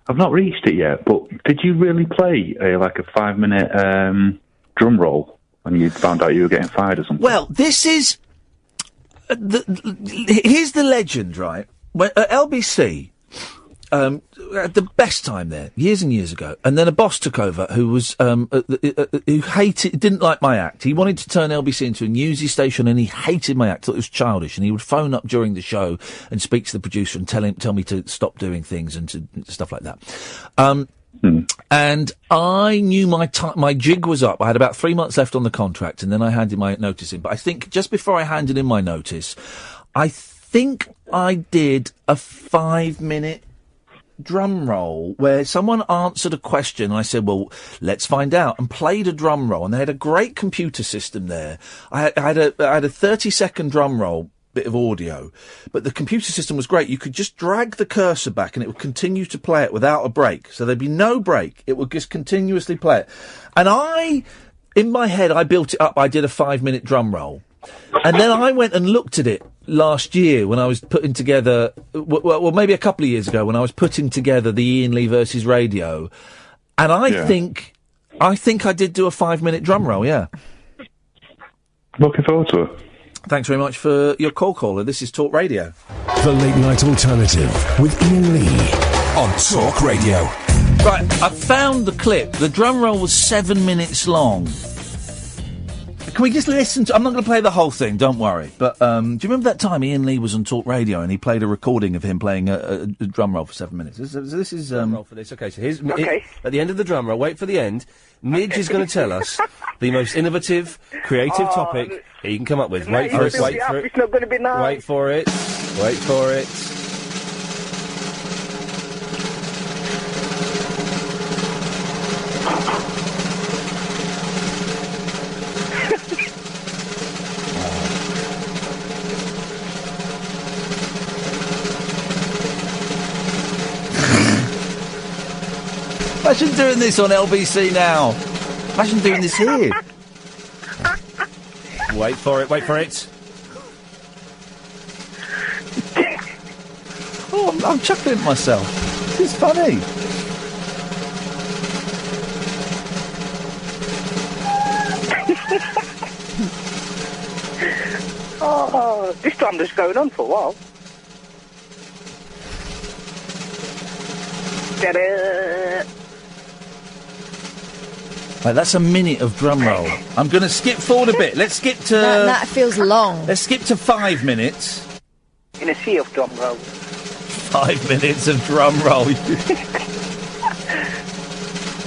I've not reached it yet, but did you really play a 5-minute drum roll when you found out you were getting fired or something? Well, this is... here's the legend, right? When, at LBC... had the best time there years and years ago, and then a boss took over who was who didn't like my act. He wanted to turn LBC into a newsy station, and he hated my act. Thought it was childish, and he would phone up during the show and speak to the producer and tell me to stop doing things and to stuff like that. And I knew my jig was up. I had about 3 months left on the contract, and then I handed my notice in. But I think just before I handed in my notice, I think I did a 5-minute drum roll where someone answered a question, and I said, well, let's find out, and played a drum roll. And they had a great computer system there. I had a 30-second drum roll bit of audio, but the computer system was great. You could just drag the cursor back and it would continue to play it without a break. So there'd be no break. It would just continuously play it. And in my head, I built it up. I did a 5-minute drum roll. And then I went and looked at it last year when I was putting together, well, maybe a couple of years ago when I was putting together the Iain Lee versus Radio. And I think I did do a 5-minute drum roll, yeah. Looking forward to it. Thanks very much for your call, caller. This is Talk Radio. The Late Night Alternative with Iain Lee on Talk Radio. Right, I found the clip. The drum roll was 7 minutes long. Can we just listen to... I'm not going to play the whole thing, don't worry. But do you remember that time Iain Lee was on Talk Radio and he played a recording of him playing a drum roll for 7 minutes? This is... Drum roll for this. Okay, so here's... Okay. At the end of the drum roll, wait for the end, Midge is going to tell us the most innovative, creative topic he can come up with. Wait for it. It's not going to be nice. Wait for it. Wait for it. Imagine doing this on LBC now. Imagine doing this here. Wait for it, wait for it. Oh, I'm chuckling at myself. This is funny. Oh, this time just going on for a while. Ta-da! Right, that's a minute of drum roll. I'm going to skip forward a bit. Let's skip to... That feels long. Let's skip to 5 minutes. In a sea of drum roll. 5 minutes of drum roll.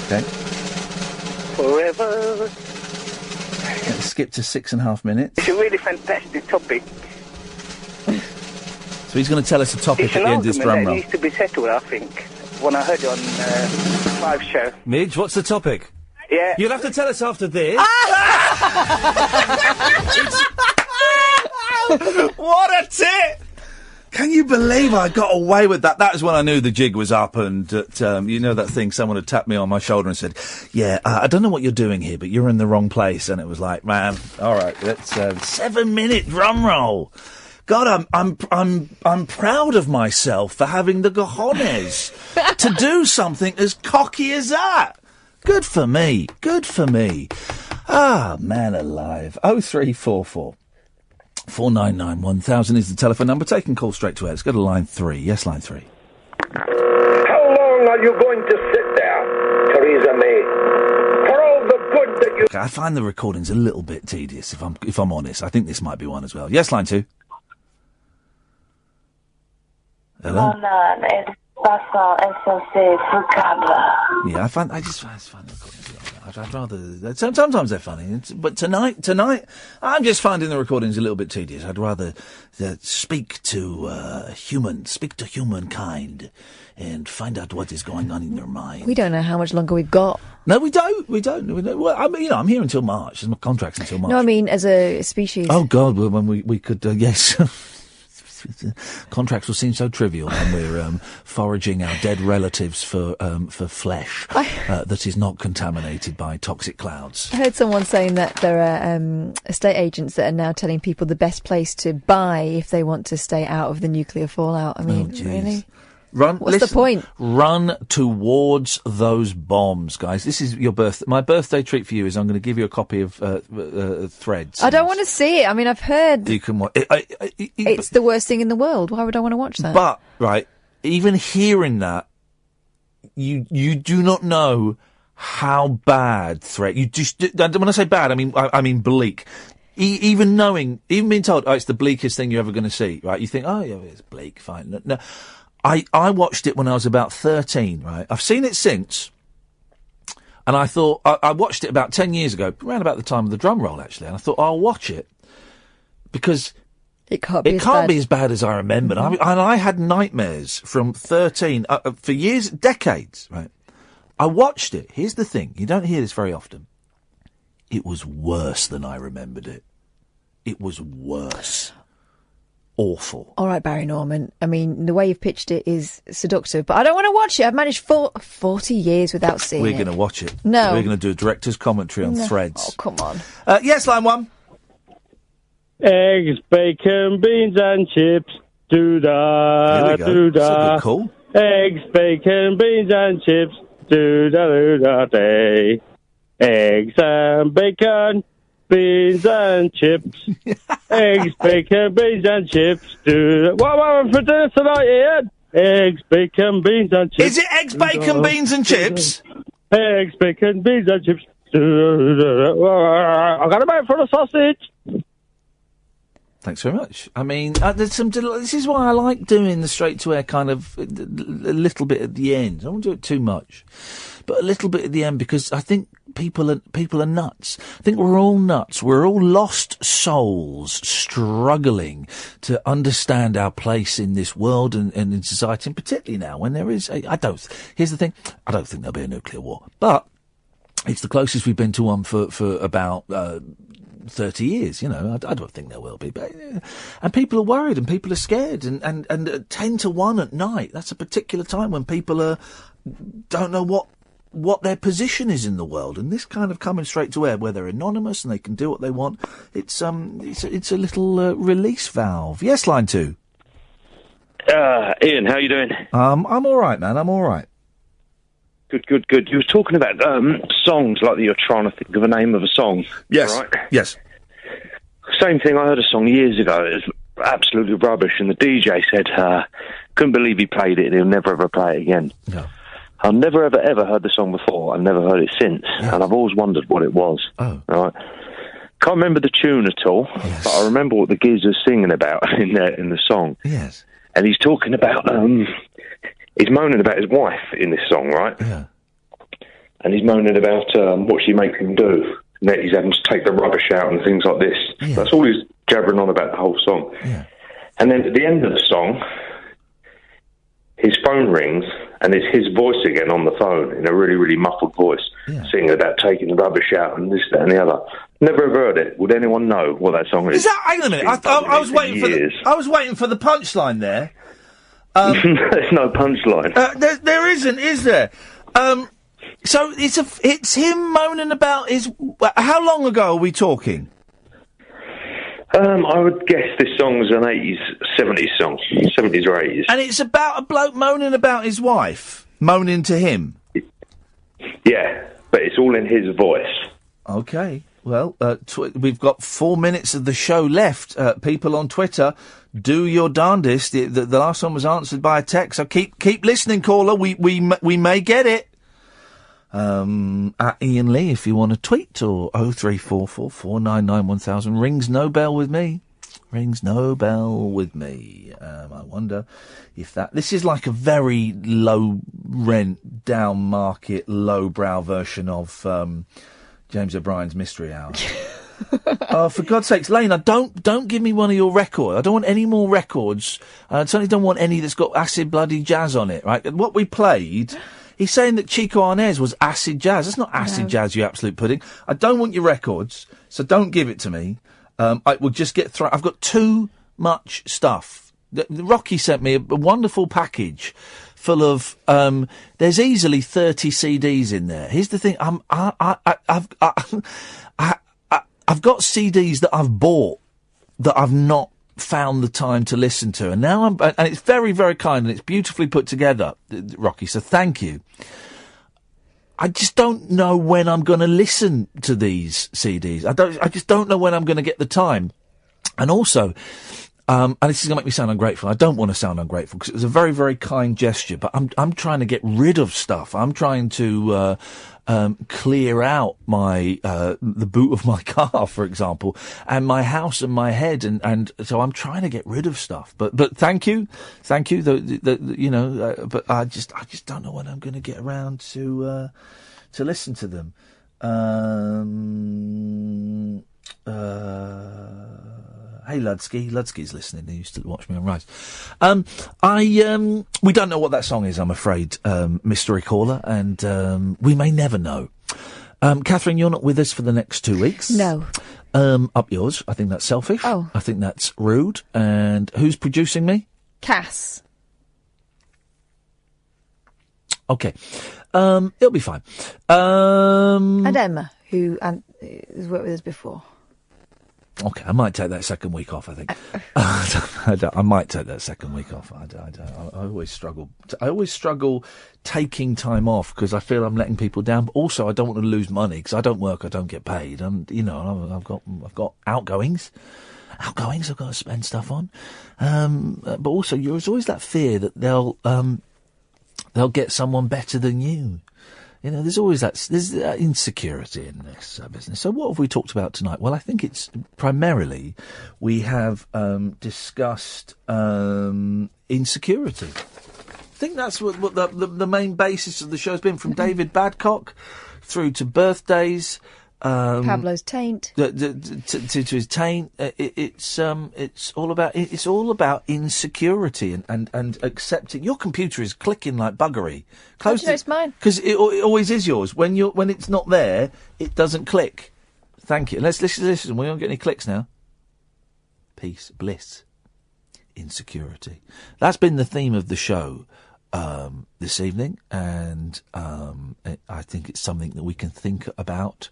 Okay. Forever. Let's skip to 6.5 minutes. It's a really fantastic topic. So he's going to tell us a topic It's at an the end of this drum argument that roll. needs to be settled, I think, when I heard it on the live show. Midge, what's the topic? Yeah. You'll have to tell us after this. What a tit! Can you believe I got away with that? That was when I knew the jig was up, and that, you know that thing, someone had tapped me on my shoulder and said, yeah, I don't know what you're doing here, but you're in the wrong place. And it was like, man, all right, let's 7-minute drum roll. God, I'm proud of myself for having the cojones to do something as cocky as that. Good for me. Good for me. Ah, man alive. 0344 499 1000 is the telephone number. Take and call straight to air. Let's go to line 3. Yes, line 3. How long are you going to sit there, Theresa May? For all the good that you... Okay, I find the recordings a little bit tedious, if I'm honest. I think this might be one as well. Yes, line 2. Hello? Yeah, I find the recordings a little bit. I'd rather... Sometimes they're funny, but tonight, I'm just finding the recordings a little bit tedious. I'd rather speak to humankind and find out what is going on in their mind. We don't know how much longer we've got. No, we don't. Well, I mean, I'm here until March. My contract's until March. No, I mean, as a species. Oh, God, when we could, yes... Contracts will seem so trivial when we're foraging our dead relatives for flesh that is not contaminated by toxic clouds. I heard someone saying that there are estate agents that are now telling people the best place to buy if they want to stay out of the nuclear fallout. I mean, really? What's the point? Run towards those bombs, guys. This is my birthday treat for you is I'm going to give you a copy of Threads. I don't want to see it. I mean, I've heard you can watch. It's the worst thing in the world. Why would I want to watch that? But right, even hearing that, you do not know how bad threat. You just, when I say bad, I mean bleak. Even being told, it's the bleakest thing you're ever going to see, right? You think, oh yeah, it's bleak, fine. No, I watched it when I was about 13, right? I've seen it since, and I thought, I watched it about 10 years ago, around about the time of the drum roll, actually, and I thought, I'll watch it, because it can't be as bad as I remembered. Mm-hmm. And I had nightmares from 13, for years, decades, right? I watched it. Here's the thing, you don't hear this very often. It was worse than I remembered it. It was worse. Awful. All right, Barry Norman. I mean, the way you've pitched it is seductive, but I don't want to watch it. I've managed 40 years without seeing it. We're going to watch it. No. We're going to do a director's commentary on Threads. Oh, come on. Yes, line one. Eggs, bacon, beans and chips. Do-da, do-da. That's a good call. Eggs, bacon, beans and chips. Do-da, do-da, day. Eggs and bacon, beans and chips. Eggs, bacon, beans and chips. What am I for dinner tonight, Ian? Eggs, bacon, beans and chips. Is it eggs, bacon, beans and chips? Eggs, bacon, beans and chips. I got a mouth full of sausage. Thanks very much. I mean, there's some. This is why I like doing the straight to air kind of a little bit at the end. I don't want to do it too much, but a little bit at the end, because I think people are nuts. I think we're all nuts. We're all lost souls struggling to understand our place in this world and in society, and particularly now when there is. Here's the thing. I don't think there'll be a nuclear war, but it's the closest we've been to one for about 30 years, you know. I don't think there will be, but and people are worried and people are scared, and at 10 to 1 at night, that's a particular time when people don't know what their position is in the world, and this kind of coming straight to air where they're anonymous and they can do what they want, it's a little release valve. Yes, line 2. Ian, how you doing? I'm all right, man. I'm all right. Good. You were talking about songs, like that you're trying to think of a name of a song. Yes. Right? Yes. Same thing, I heard a song years ago. It was absolutely rubbish, and the DJ said, couldn't believe he played it and he'll never ever play it again. No. I've never ever heard the song before. I've never heard it since, and I've always wondered what it was. Oh. Right. Can't remember the tune at all, but I remember what the geezer's singing about in the song. Yes. And he's talking about, he's moaning about his wife in this song, right? Yeah. And he's moaning about what she makes him do. And that he's having to take the rubbish out and things like this. Yeah. That's all he's jabbering on about the whole song. Yeah. And then at the end of the song, his phone rings, and it's his voice again on the phone in a really, really muffled voice, singing about taking the rubbish out and this, that, and the other. Never ever heard it. Would anyone know what that song is? Is that? Hang on a minute. I was waiting for the punchline there. There's no punchline. There isn't, is there? So it's him moaning about his. How long ago are we talking? I would guess this song's an 70s song, 70s or 80s. And it's about a bloke moaning about his wife, moaning to him. Yeah, but it's all in his voice. Okay. Well, we've got 4 minutes of the show left. People on Twitter, do your darndest. The last one was answered by a text, so keep listening, caller. We may get it. At Ian Lee, if you want to tweet, or 0344 499 1000. Rings no bell with me. Rings no bell with me. I wonder if this is like a very low rent, down market, lowbrow version of James O'Brien's Mystery Hour. Oh, for God's sakes, Lena, don't give me one of your records. I don't want any more records. I certainly don't want any that's got acid bloody jazz on it, right? What we played, he's saying that Chico Arnéz was acid jazz. That's not acid jazz, you absolute pudding. I don't want your records, so don't give it to me. I will just get through. I've got too much stuff. Rocky sent me a wonderful package full of, there's easily 30 CDs in there. Here's the thing, I've got CDs that I've bought that I've not found the time to listen to, and now and it's very, very kind, and it's beautifully put together, Rocky, so thank you. I just don't know when I'm going to listen to these CDs. I just don't know when I'm going to get the time. And also, And this is going to make me sound ungrateful. I don't want to sound ungrateful because it was a very, very kind gesture, but I'm trying to get rid of stuff. I'm trying to clear out my the boot of my car, for example, and my house and my head, and so I'm trying to get rid of stuff. But thank you. But I just don't know when I'm going to get around to listen to them. Hey, Ludsky's listening. He used to watch me on Rise. We don't know what that song is, I'm afraid, mystery caller, and we may never know. Katherine, you're not with us for the next 2 weeks. No. Up yours. I think that's selfish. Oh. I think that's rude. And who's producing me? Cass. Okay. It'll be fine. And Emma, who has worked with us before. Okay, I might take that second week off, I think. I might take that second week off. I always struggle. I always struggle taking time off because I feel I'm letting people down. But also, I don't want to lose money because I don't work, I don't get paid. And, I've got outgoings. I've got to spend stuff on. But also, there's always that fear that they'll get someone better than you. There's always there's insecurity in this business. So what have we talked about tonight? Well, I think it's primarily we have discussed insecurity. I think that's what the main basis of the show has been, from David Babcock through to birthdays. Pablo's taint. To his taint. It's all about insecurity and accepting. Your computer is clicking like buggery. Close to it's mine. Because it always is yours. When it's not there, it doesn't click. Thank you. Let's listen. We don't get any clicks now. Peace, bliss, insecurity. That's been the theme of the show this evening, and I think it's something that we can think about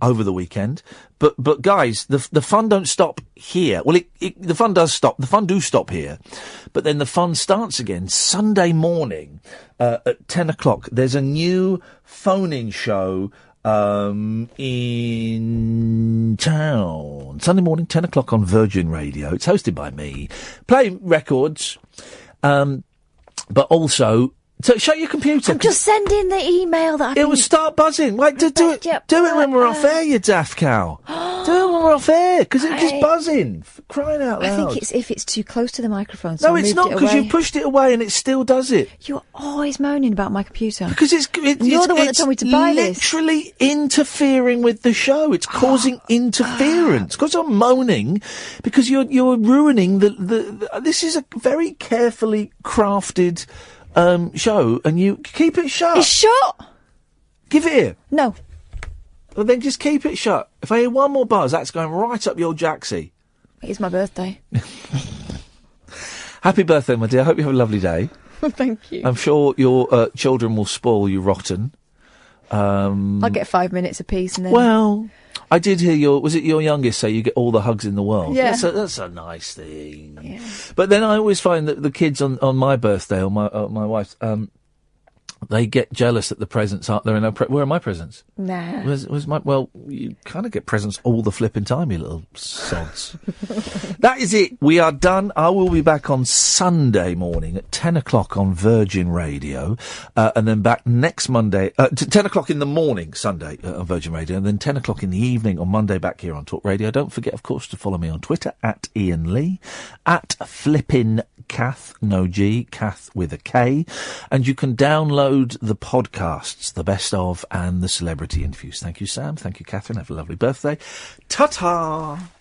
over the weekend. But guys, the fun don't stop here. Well, the fun does stop. The fun do stop here, but then the fun starts again Sunday morning at 10 o'clock. There's a new phone-in show in town. Sunday morning, 10 o'clock on Virgin Radio. It's hosted by me. Play records. But also, so shut your computer. I'm just sending the email that it will start buzzing. Wait, do it when we're off air, you daft cow. Do it when we're off air, because it's just buzzing. Crying out loud. I think it's if it's too close to the microphone. So no, it's not, because you pushed it away and it still does it. You're always moaning about my computer. Because you're the one that told me to buy this. It's literally interfering with the show. It's causing interference. Because I'm moaning, because you're ruining this is a very carefully crafted show, and you keep it shut. It's shut. Give it here. No. Well, then just keep it shut. If I hear one more buzz, that's going right up your jacksie. It's my birthday. Happy birthday, my dear. I hope you have a lovely day. Thank you. I'm sure your children will spoil you rotten. I'll get 5 minutes apiece and then... Well, I did hear was it your youngest say you get all the hugs in the world? Yeah. That's a nice thing. Yeah. But then I always find that the kids on my birthday, or my wife's, they get jealous that the presents aren't there. Where are my presents? Nah. Well, you kind of get presents all the flipping time, you little sods. That is it. We are done. I will be back on Sunday morning at 10 o'clock on Virgin Radio, and then back next Monday, 10 o'clock in the morning, Sunday, on Virgin Radio, and then 10 o'clock in the evening on Monday back here on Talk Radio. Don't forget, of course, to follow me on Twitter at Iain Lee, at Flippin' Kath, no G, Kath with a K, and you can download the podcasts, the best of and the celebrity interviews. Thank you, Sam. Thank you, Katherine. Have a lovely birthday. Ta-ta!